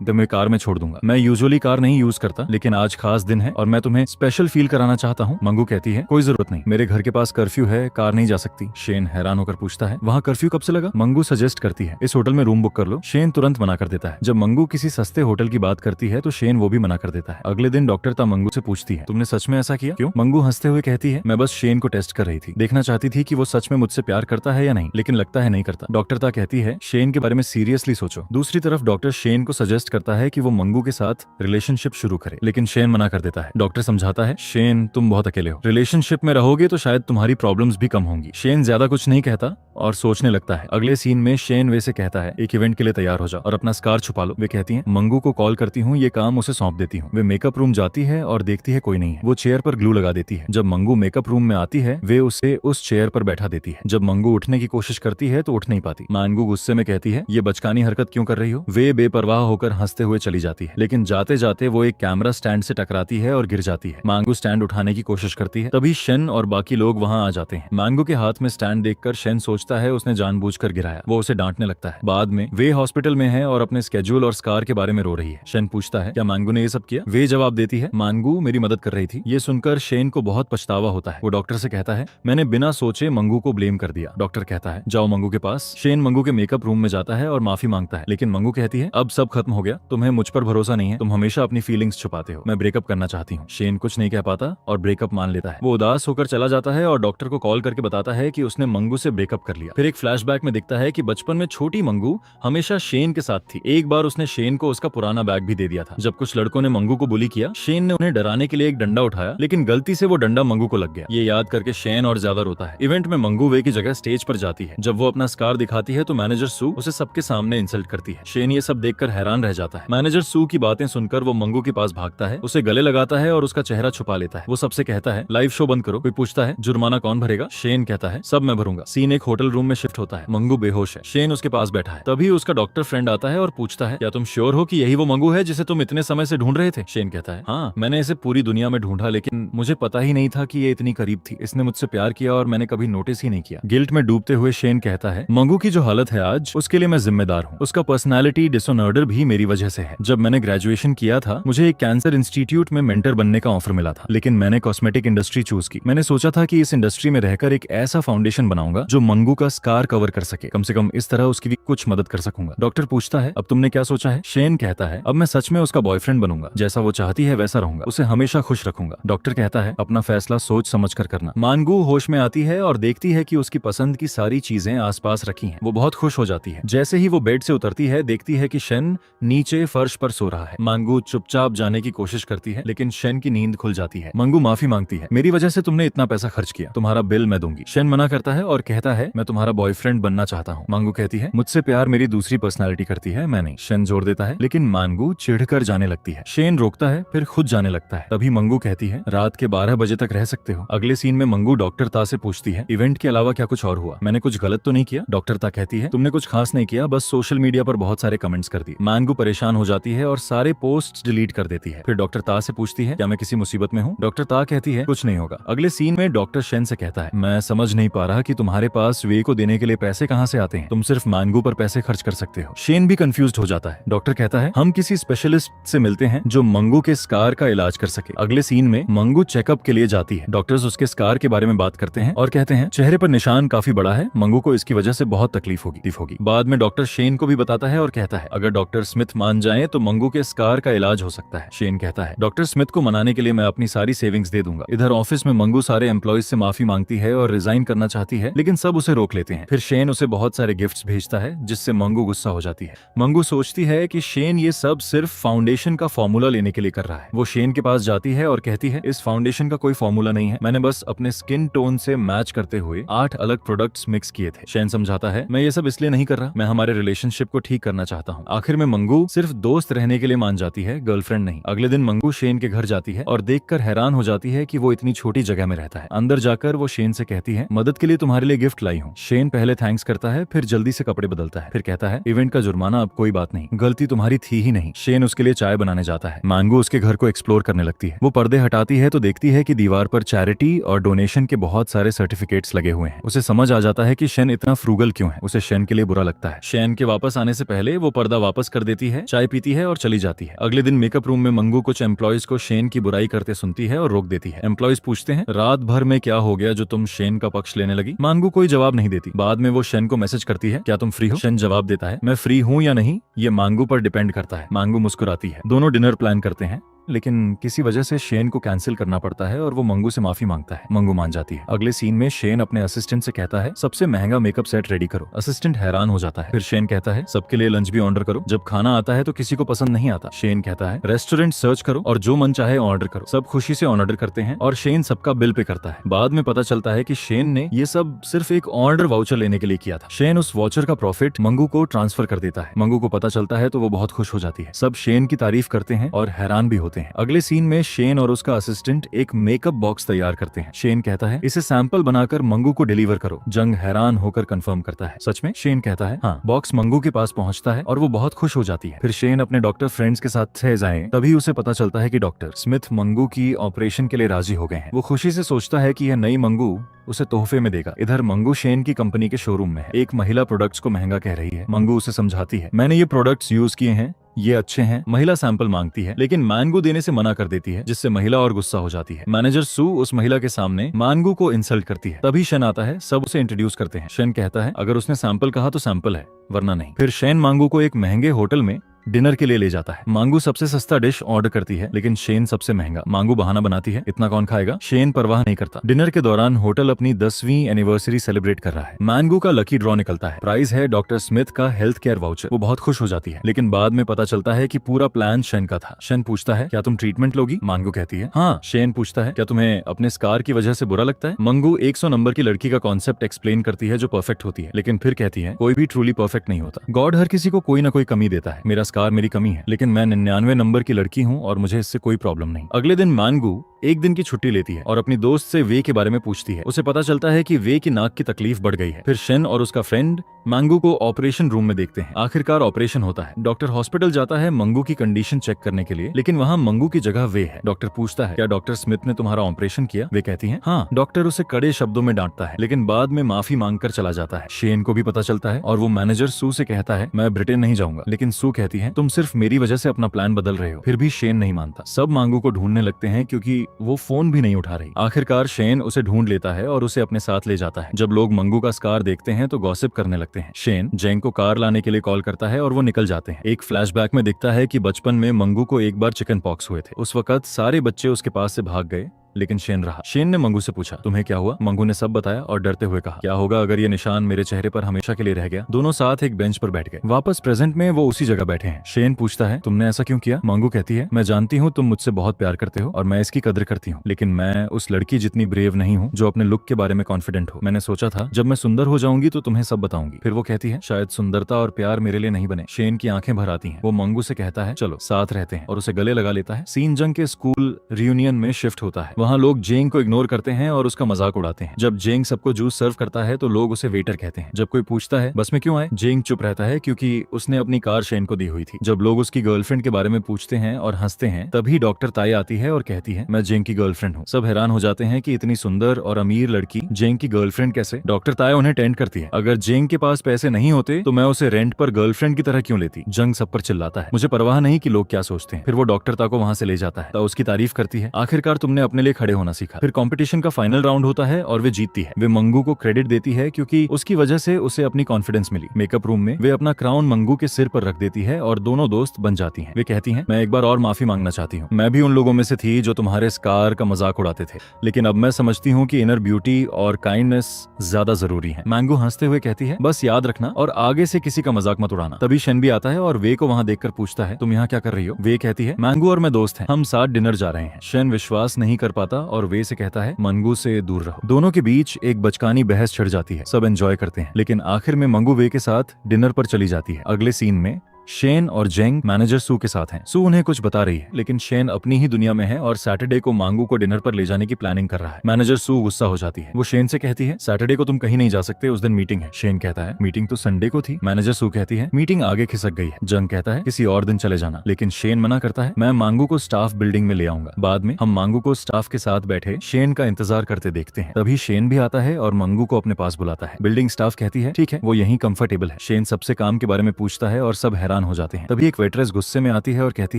तुम्हें कार में छोड़ दूंगा। मैं यूजुअली कार नहीं यूज करता लेकिन आज खास दिन है और मैं तुम्हें स्पेशल फील कराना चाहता हूँ। मंगू कहती है कोई जरूरत नहीं, मेरे घर के पास कर्फ्यू है, कार नहीं जा सकती। शेन हैरान होकर पूछता है वहाँ कर्फ्यू कब से लगा। मंगू सजेस्ट करती है इस होटल में रूम बुक कर लो। शेन तुरंत मना कर देता है। जब मंगू किसी सस्ते होटल की बात करती है तो शेन वो भी मना कर देता है। अगले दिन डॉक्टर ता मंगू से पूछती है तुमने सच में ऐसा किया क्यों। मंगू हंसते हुए कहती है मैं बस शेन को टेस्ट कर रही थी, देखना चाहती थी कि वो सच में मुझसे प्यार करता है या नहीं, लेकिन लगता है नहीं करता। डॉक्टर ता कहती है शेन के बारे में सीरियसली सोचो। दूसरी तरफ डॉक्टर शेन को सजेस्ट करता है कि वो मंगू के साथ रिलेशनशिप शुरू करे, लेकिन शेन मना कर देता है। डॉक्टर समझाता है शेन तुम बहुत अकेले हो, रिलेशनशिप में रहोगे तो शायद तुम्हारी प्रॉब्लम्स भी कम होंगी। शेन ज्यादा कुछ नहीं कहता और सोचने लगता है। अगले सीन में शेन वे से कहता है एक इवेंट के लिए तैयार हो जाओ और अपना स्कार छुपा लो। वे कहती है मंगू को कॉल करती हूँ, ये काम उसे सौंप देती हूँ। वे मेकअप रूम जाती है और देखती है कोई नहीं है। वो चेयर पर ग्लू लगा देती है। जब मंगू मेकअप रूम में आती है वे उसे उस चेयर पर बैठा देती है। जब मंगू उठने की कोशिश करती है तो उठ नहीं पाती। मांगू गुस्से में कहती है ये बचकानी हरकत क्यों कर रही हो। वे बेपरवाह होकर हंसते हुए चली जाती है, लेकिन जाते जाते वो एक कैमरा स्टैंड से टकराती है और गिर जाती है। मांगू स्टैंड उठाने की कोशिश करती है, तभी शेन और बाकी लोग वहां आ जाते हैं। मांगू के हाथ में स्टैंड देखकर शेन सोचता है उसने जानबूझकर गिराया। वो उसे डांटने लगता है। बाद में वे हॉस्पिटल में है और अपने स्केड्यूल और स्कार के बारे में रो रही है। शेन पूछता है क्या मांगू ने ये सब किया। वे जवाब देती है मांगू मेरी मदद कर रही थी। ये सुनकर शेन को बहुत पछतावा होता है। वो डॉक्टर से कहता है मैंने बिना सोचे मंगू को ब्लेम कर दिया। डॉक्टर कहता है जाओ मंगू के पास। शेन मंगू के मेकअप रूम में जाता है और माफी मांगता है, लेकिन मंगू कहती है अब सब खत्म हो गया, तुम्हें मुझ पर भरोसा नहीं है, तुम हमेशा अपनी फीलिंग्स छुपाते हो, मैं ब्रेकअप करना चाहती हूँ। शेन कुछ नहीं कह पाता और ब्रेकअप मान लेता है। वो उदास होकर चला जाता है और डॉक्टर को कॉल करके बताता है कि उसने मंगू से ब्रेकअप कर लिया। फिर एक फ्लैशबैक में दिखता है कि बचपन में छोटी मंगू हमेशा शेन के साथ थी। एक बार उसने शेन को उसका पुराना बैग भी दे दिया था। जब कुछ लड़कों ने मंगू को बुली किया, शेन ने उन्हें डराने के लिए एक डंडा उठाया, लेकिन गलती से वो डंडा मंगू को लग गया। ये याद करके शेन और ज्यादा रोता है। इवेंट में मंगू वे की जगह स्टेज पर जाती है। जब वो अपना स्कार दिखाती है तो मैनेजर सू उसे सबके सामने इंसल्ट करती है। शेन ये सब देखकर हैरान रह जाता है। मैनेजर सू की बातें सुनकर वो मंगू के पास भागता है, उसे गले लगाता है और उसका चेहरा छुपा लेता है। वो सबसे कहता है लाइव शो बंद करो। कोई पूछता है जुर्माना कौन भरेगा। शेन कहता है सब मैं भरूंगा। सीन एक होटल रूम में शिफ्ट होता है। मंगू बेहोश है। शेन उसके पास बैठा है। तभी उसका डॉक्टर फ्रेंड आता है और पूछता है क्या तुम श्योर हो कि यही वो मंगू है जिसे तुम इतने समय से ढूंढ रहे थे। शेन कहता है हाँ, मैंने इसे पूरी दुनिया में ढूंढा, लेकिन मुझे पता ही नहीं था कि ये इतनी करीब थी। इसने मुझसे प्यार किया और मैंने कभी नोटिस ही नहीं किया। गिल्ट में डूबते हुए शेन कहता है मंगू की जो हालत है आज, उसके लिए मैं जिम्मेदार हूँ। उसका पर्सनैलिटी डिसऑर्डर भी मेरी वजह से है। जब मैंने ग्रेजुएशन किया था मुझे एक कैंसर इंस्टीट्यूट में मेंटर बनने का ऑफर मिला था, लेकिन मैंने कॉस्मेटिक इंडस्ट्री चूज की। मैंने सोचा था कि इस इंडस्ट्री में रहकर एक ऐसा फाउंडेशन बनाऊंगा जो मंगू का स्कार कवर कर सके, कम से कम इस तरह उसकी भी कुछ मदद कर सकूंगा। डॉक्टर पूछता है अब तुमने क्या सोचा है। शेन कहता है अब मैं सच में उसका बॉयफ्रेंड बनूंगा, जैसा वो चाहती है वैसा रहूंगा, उसे हमेशा खुश रखूंगा। डॉक्टर कहता है अपना फैसला सोच समझ कर करना। मांगू होश में आती है और देखती है कि उसकी पसंद की सारी चीजें आसपास रखी हैं। वो बहुत खुश हो जाती है। जैसे ही वो बेड से उतरती है देखती है कि शेन नीचे फर्श पर सो रहा है। मांगू चुपचाप जाने की कोशिश करती है, लेकिन शेन की नींद खुल जाती है। मंगू माफी मांगती है, मेरी वजह से तुमने इतना पैसा खर्च किया, तुम्हारा बिल मैं दूंगी। शेन मना करता है और कहता है मैं तुम्हारा बॉयफ्रेंड बनना चाहता हूँ। मांगू कहती है मुझसे प्यार मेरी दूसरी पर्सनालिटी करती है, मैं नहीं। शेन जोर देता है, लेकिन मांगू चिढ़कर जाने लगती है। शेन रोकता है, फिर खुद जाने लगता है। तभी मंगू कहती है रात के 12 बजे तक रह सकते हो। अगले सीन में मंगू डॉक्टर ता से पूछती है इवेंट के अलावा क्या कुछ और हुआ, मैंने कुछ गलत तो नहीं किया। डॉक्टर ता कहती है तुमने कुछ खास नहीं किया, बस सोशल मीडिया पर बहुत सारे कमेंट्स कर दिए। मांगू परेशान हो जाती है और सारे पोस्ट डिलीट कर देती है। फिर डॉक्टर ता से पूछती है क्या मैं किसी मुसीबत में हूँ। डॉक्टर ता कहती है कुछ नहीं होगा। अगले सीन में डॉक्टर शेन से कहता है मैं समझ नहीं पा रहा कि तुम्हारे पास वे को देने के लिए पैसे कहाँ से आते हैं, तुम सिर्फ मांगू पर पैसे खर्च कर सकते हो। शेन भी कंफ्यूज्ड हो जाता है। डॉक्टर कहता है हम किसी स्पेशलिस्ट से मिलते हैं जो मंगू के स्कार का इलाज कर सके। अगले सीन में मंगू चेकअप के लिए जाती है। डॉक्टर्स उसके स्कार के बारे में बात करते हैं और कहते हैं चेहरे पर निशान काफी बड़ा है, मंगू को इसकी वजह से बहुत तकलीफ होगी। बाद में डॉक्टर शेन को भी बताता है और कहता है अगर डॉक्टर स्मिथ मान जाए तो मंगू के स्कार का इलाज हो सकता है। शेन कहता है डॉक्टर स्मिथ को मनाने के लिए मैं अपनी सारी सेविंग्स दे दूंगा। इधर ऑफिस में मंगू सारे एम्प्लॉइज से माफी मांगती है और रिजाइन करना चाहती है, लेकिन सब उसे रोक लेते हैं। फिर शेन उसे बहुत सारे गिफ्ट्स भेजता है जिससे मंगू गुस्सा हो जाती है। मंगू सोचती है कि शेन ये सब सिर्फ फाउंडेशन का फॉर्मूला लेने के लिए कर रहा है। वो शेन के पास जाती है और कहती है इस फाउंडेशन का कोई फॉर्मूला नहीं है, मैंने बस अपने स्किन टोन से मैच करते हुए 8 अलग प्रोडक्ट्स मिक्स किए थे। शेन समझाता है मैं ये सब इसलिए नहीं कर रहा, मैं हमारे रिलेशनशिप को ठीक करना चाहता हूँ। आखिर में मंगू सिर्फ दोस्त रहने के लिए मान जाती है, गर्लफ्रेंड नहीं। अगले दिन मंगू शेन के घर जाती है और देखकर हैरान हो जाती है कि वो इतनी छोटी जगह में रहता है। अंदर जाकर वो शेन से कहती है मदद के लिए तुम्हारे लिए गिफ्ट लाई हूँ। शेन पहले थैंक्स करता है, फिर जल्दी से कपड़े बदलता है, फिर कहता है इवेंट का जुर्माना अब कोई बात नहीं, गलती तुम्हारी थी ही नहीं। शेन उसके लिए चाय बनाने जाता है। मांगू उसके घर को एक्सप्लोर करने लगती है। वो पर्दे हटाती है तो देखती है कि दीवार पर चैरिटी और डोनेशन के बहुत सारे सर्टिफिकेट्स लगे हुए हैं। उसे समझ आ जाता है कि शेन इतना फ्रूगल क्यों है। उसे शेन के लिए बुरा लगता है। शेन के वापस आने से पहले वो पर्दा वापस कर देती है, चाय पीती है और चली जाती है। अगले दिन मेकअप रूम में मंगू कुछ एम्प्लॉइज को शेन की बुराई करते सुनती है और रोक देती है। एम्प्लॉइज पूछते हैं रात भर में क्या हो गया जो तुम शेन का पक्ष लेने लगी। मांगू कोई जवाब नहीं देती। बाद में वो शेन को मैसेज करती है क्या तुम फ्री हो। शेन जवाब देता है मैं फ्री हूँ या नहीं ये मांगू पर डिपेंड करता है। मांगू मुस्कुराती है। दोनों डिनर प्लान करते हैं। लेकिन किसी वजह से शेन को कैंसिल करना पड़ता है और वो मंगू से माफी मांगता है। मंगू मान जाती है। अगले सीन में शेन अपने असिस्टेंट से कहता है सबसे महंगा मेकअप सेट रेडी करो। असिस्टेंट हैरान हो जाता है। फिर शेन कहता है सबके लिए लंच भी ऑर्डर करो। जब खाना आता है तो किसी को पसंद नहीं आता। शेन कहता है रेस्टोरेंट सर्च करो और जो मन चाहे ऑर्डर करो। सब खुशी से ऑर्डर करते हैं और शेन सबका बिल पे करता है। बाद में पता चलता है कि शेन ने ये सब सिर्फ एक ऑर्डर वाउचर लेने के लिए किया था। शेन उस वाउचर का प्रॉफिट मंगू को ट्रांसफर कर देता है। मंगू को पता चलता है तो वो बहुत खुश हो जाती है। सब शेन की तारीफ करते हैं और हैरान भी होते हैं। अगले सीन में शेन और उसका असिस्टेंट एक मेकअप बॉक्स तैयार करते हैं। शेन कहता है इसे सैंपल बनाकर मंगू को डिलीवर करो। जंग हैरान होकर कंफर्म करता है सच में। शेन कहता है हाँ। बॉक्स मंगू के पास पहुंचता है और वो बहुत खुश हो जाती है। फिर शेन अपने डॉक्टर फ्रेंड्स के साथ थे जाए, तभी उसे पता चलता है कि डॉक्टर स्मिथ मंगू की ऑपरेशन के लिए राजी हो गए हैं। वो खुशी से सोचता है कि यह नई मंगू उसे तोहफे में देगा। इधर मंगू शेन की कंपनी के शोरूम में है। एक महिला प्रोडक्ट्स को महंगा कह रही है। मंगू उसे समझाती है मैंने ये प्रोडक्ट्स यूज किए हैं, ये अच्छे हैं। महिला सैंपल मांगती है लेकिन मैंगो देने से मना कर देती है, जिससे महिला और गुस्सा हो जाती है। मैनेजर सू उस महिला के सामने मैंगो को इंसल्ट करती है। तभी शेन आता है। सब उसे इंट्रोड्यूस करते हैं। शेन कहता है अगर उसने सैंपल कहा तो सैंपल है वरना नहीं। फिर शेन मैंगो को एक महंगे होटल में डिनर के लिए ले जाता है। मांगू सबसे सस्ता डिश ऑर्डर करती है लेकिन शेन सबसे महंगा। मांगू बहाना बनाती है इतना कौन खाएगा। शेन परवाह नहीं करता। डिनर के दौरान होटल अपनी 10वीं एनिवर्सरी सेलिब्रेट कर रहा है। मांगू का लकी ड्रॉ निकलता है। प्राइज है डॉक्टर स्मिथ का हेल्थ केयर वाउचर। वो बहुत खुश हो जाती है लेकिन बाद में पता चलता है कि पूरा प्लान शेन का था। शेन पूछता है क्या तुम ट्रीटमेंट लोगी। मांगू कहती है हाँ। शेन पूछता है क्या तुम्हें अपने स्कार की वजह से बुरा लगता है। मंगू 100 नंबर की लड़की का कॉन्सेप्ट एक्सप्लेन करती है जो परफेक्ट होती है, लेकिन फिर कहती है कोई भी ट्रूली परफेक्ट नहीं होता। गॉड हर किसी को कोई ना कोई कमी देता है। मेरा स्कार मेरी कमी है लेकिन मैं 99 नंबर की लड़की हूँ और मुझे इससे कोई प्रॉब्लम नहीं। अगले दिन मांगू एक दिन की छुट्टी लेती है और अपनी दोस्त से वे के बारे में पूछती है। उसे पता चलता है कि वे की नाक की तकलीफ बढ़ गई है। फिर शेन और उसका फ्रेंड मांगू को ऑपरेशन रूम में देखते हैं। आखिरकार ऑपरेशन होता है। डॉक्टर हॉस्पिटल जाता है मंगू की कंडीशन चेक करने के लिए, लेकिन वहाँ मंगू की जगह वे है। डॉक्टर पूछता है क्या डॉक्टर स्मिथ ने तुम्हारा ऑपरेशन किया। वे कहती है हाँ। डॉक्टर उसे कड़े शब्दों में डांटता है लेकिन बाद में माफी मांगकर चला जाता है। शेन को भी पता चलता है और वो मैनेजर सू से कहता है मैं ब्रिटेन नहीं जाऊंगा, लेकिन सू कहती है तुम सिर्फ मेरी वजह से अपना प्लान बदल रहे हो। फिर भी शेन नहीं मानता। सब मांगू को ढूंढने लगते हैं क्योंकि वो फोन भी नहीं उठा रही। आखिरकार शेन उसे ढूंढ लेता है और उसे अपने साथ ले जाता है। जब लोग मंगू का स्कार देखते हैं तो गॉसिप करने लगते हैं। शेन जेंग को कार लाने के लिए कॉल करता है और वो निकल जाते हैं। एक फ्लैशबैक में दिखता है कि बचपन में मंगू को एक बार चिकन पॉक्स हुए थे। उस वक्त सारे बच्चे उसके पास से भाग गए लेकिन शेन रहा। शेन ने मंगू से पूछा तुम्हें क्या हुआ। मंगू ने सब बताया और डरते हुए कहा क्या होगा अगर ये निशान मेरे चेहरे पर हमेशा के लिए रह गया। दोनों साथ एक बेंच पर बैठ गए। वापस प्रेजेंट में वो उसी जगह बैठे हैं। शेन पूछता है तुमने ऐसा क्यों किया। मंगू कहती है मैं जानती हूँ तुम मुझसे बहुत प्यार करते हो और मैं इसकी कदर करती हूँ, लेकिन मैं उस लड़की जितनी ब्रेव नहीं हूँ जो अपने लुक के बारे में कॉन्फिडेंट हो। मैंने सोचा था जब मैं सुंदर हो जाऊंगी तो तुम्हें सब बताऊंगी। फिर वो कहती है शायद सुंदरता और प्यार मेरे लिए नहीं बने। शेन की आंखें भर आती हैं। वो मंगू से कहता है चलो साथ रहते हैं और उसे गले लगा लेता है। सीन जंग के स्कूल रियूनियन में शिफ्ट होता है। वहाँ लोग जेंग को इग्नोर करते हैं और उसका मजाक उड़ाते हैं। जब जेंग सबको जूस सर्व करता है तो लोग उसे वेटर कहते हैं। जब कोई पूछता है बस में क्यों आए, जेंग चुप रहता है क्योंकि उसने अपनी कार शेन को दी हुई थी। जब लोग उसकी गर्लफ्रेंड के बारे में पूछते हैं और हंसते हैं तभी डॉक्टर ताई आती है और कहती है मैं जेंग की गर्लफ्रेंड हूँ। सब हैरान हो जाते हैं कि इतनी सुंदर और अमीर लड़की जेंग की गर्लफ्रेंड कैसे। डॉक्टर ताई उन्हें टेंट करती है अगर जेंग के पास पैसे नहीं होते तो मैं उसे रेंट पर गर्लफ्रेंड की तरह क्यों लेती। जंग सब पर चिल्लाता है मुझे परवाह नहीं कि लोग क्या सोचते हैं। फिर वो डॉक्टर ता को वहाँ से ले जाता है। ता उसकी तारीफ करती है आखिरकार तुमने अपने लिए खड़े होना सीखा। फिर कंपटीशन का फाइनल राउंड होता है और वे जीतती है। वे मंगू को क्रेडिट देती है क्योंकि उसकी वजह से उसे अपनी कॉन्फिडेंस मिली। मेकअप रूम में वे अपना क्राउन मंगू के सिर पर रख देती है और दोनों दोस्त बन जाती हैं। वे कहती हैं मैं एक बार और माफी मांगना चाहती हूँ। मैं भी उन लोगों में से थी जो तुम्हारे स्कार का मजाक उड़ाते थे, लेकिन अब मैं समझती हूँ कि इनर ब्यूटी और काइंडनेस ज्यादा जरूरी है। मंगू हंसते हुए कहती है बस याद रखना और आगे से किसी का मजाक मत उड़ाना। तभी शेन भी आता है और वे को वहाँ देखकर पूछता है तुम यहाँ क्या कर रही हो। वे कहती है मंगू और मैं दोस्त हैं, हम साथ डिनर जा रहे हैं। शेन विश्वास नहीं कर पाता और वे से कहता है मंगू से दूर रहो। दोनों के बीच एक बचकानी बहस छिड़ जाती है। सब एंजॉय करते हैं लेकिन आखिर में मंगू वे के साथ डिनर पर चली जाती है। अगले सीन में शेन और जेंग मैनेजर सू के साथ हैं। सू उन्हें कुछ बता रही है लेकिन शेन अपनी ही दुनिया में है और सैटरडे को मंगू को डिनर पर ले जाने की प्लानिंग कर रहा है। मैनेजर सू गुस्सा हो जाती है। वो शेन से कहती है सैटरडे को तुम कहीं नहीं जा सकते, उस दिन मीटिंग है। शेन कहता है मीटिंग तो संडे को थी। मैनेजर सू कहती है मीटिंग आगे खिसक गई है। जंग कहता है किसी और दिन चले जाना, लेकिन शेन मना करता है मैं मंगू को स्टाफ बिल्डिंग में ले आऊंगा। बाद में हम मंगू को स्टाफ के साथ बैठे शेन का इंतजार करते देखते हैं। तभी शेन भी आता है और मंगू को अपने पास बुलाता है। बिल्डिंग स्टाफ कहती है ठीक है वो यहीं कंफर्टेबल है। शेन सबसे काम के बारे में पूछता है और सब हैरान हो जाते हैं। तभी एक वेट्रेस गुस्से में आती है और कहती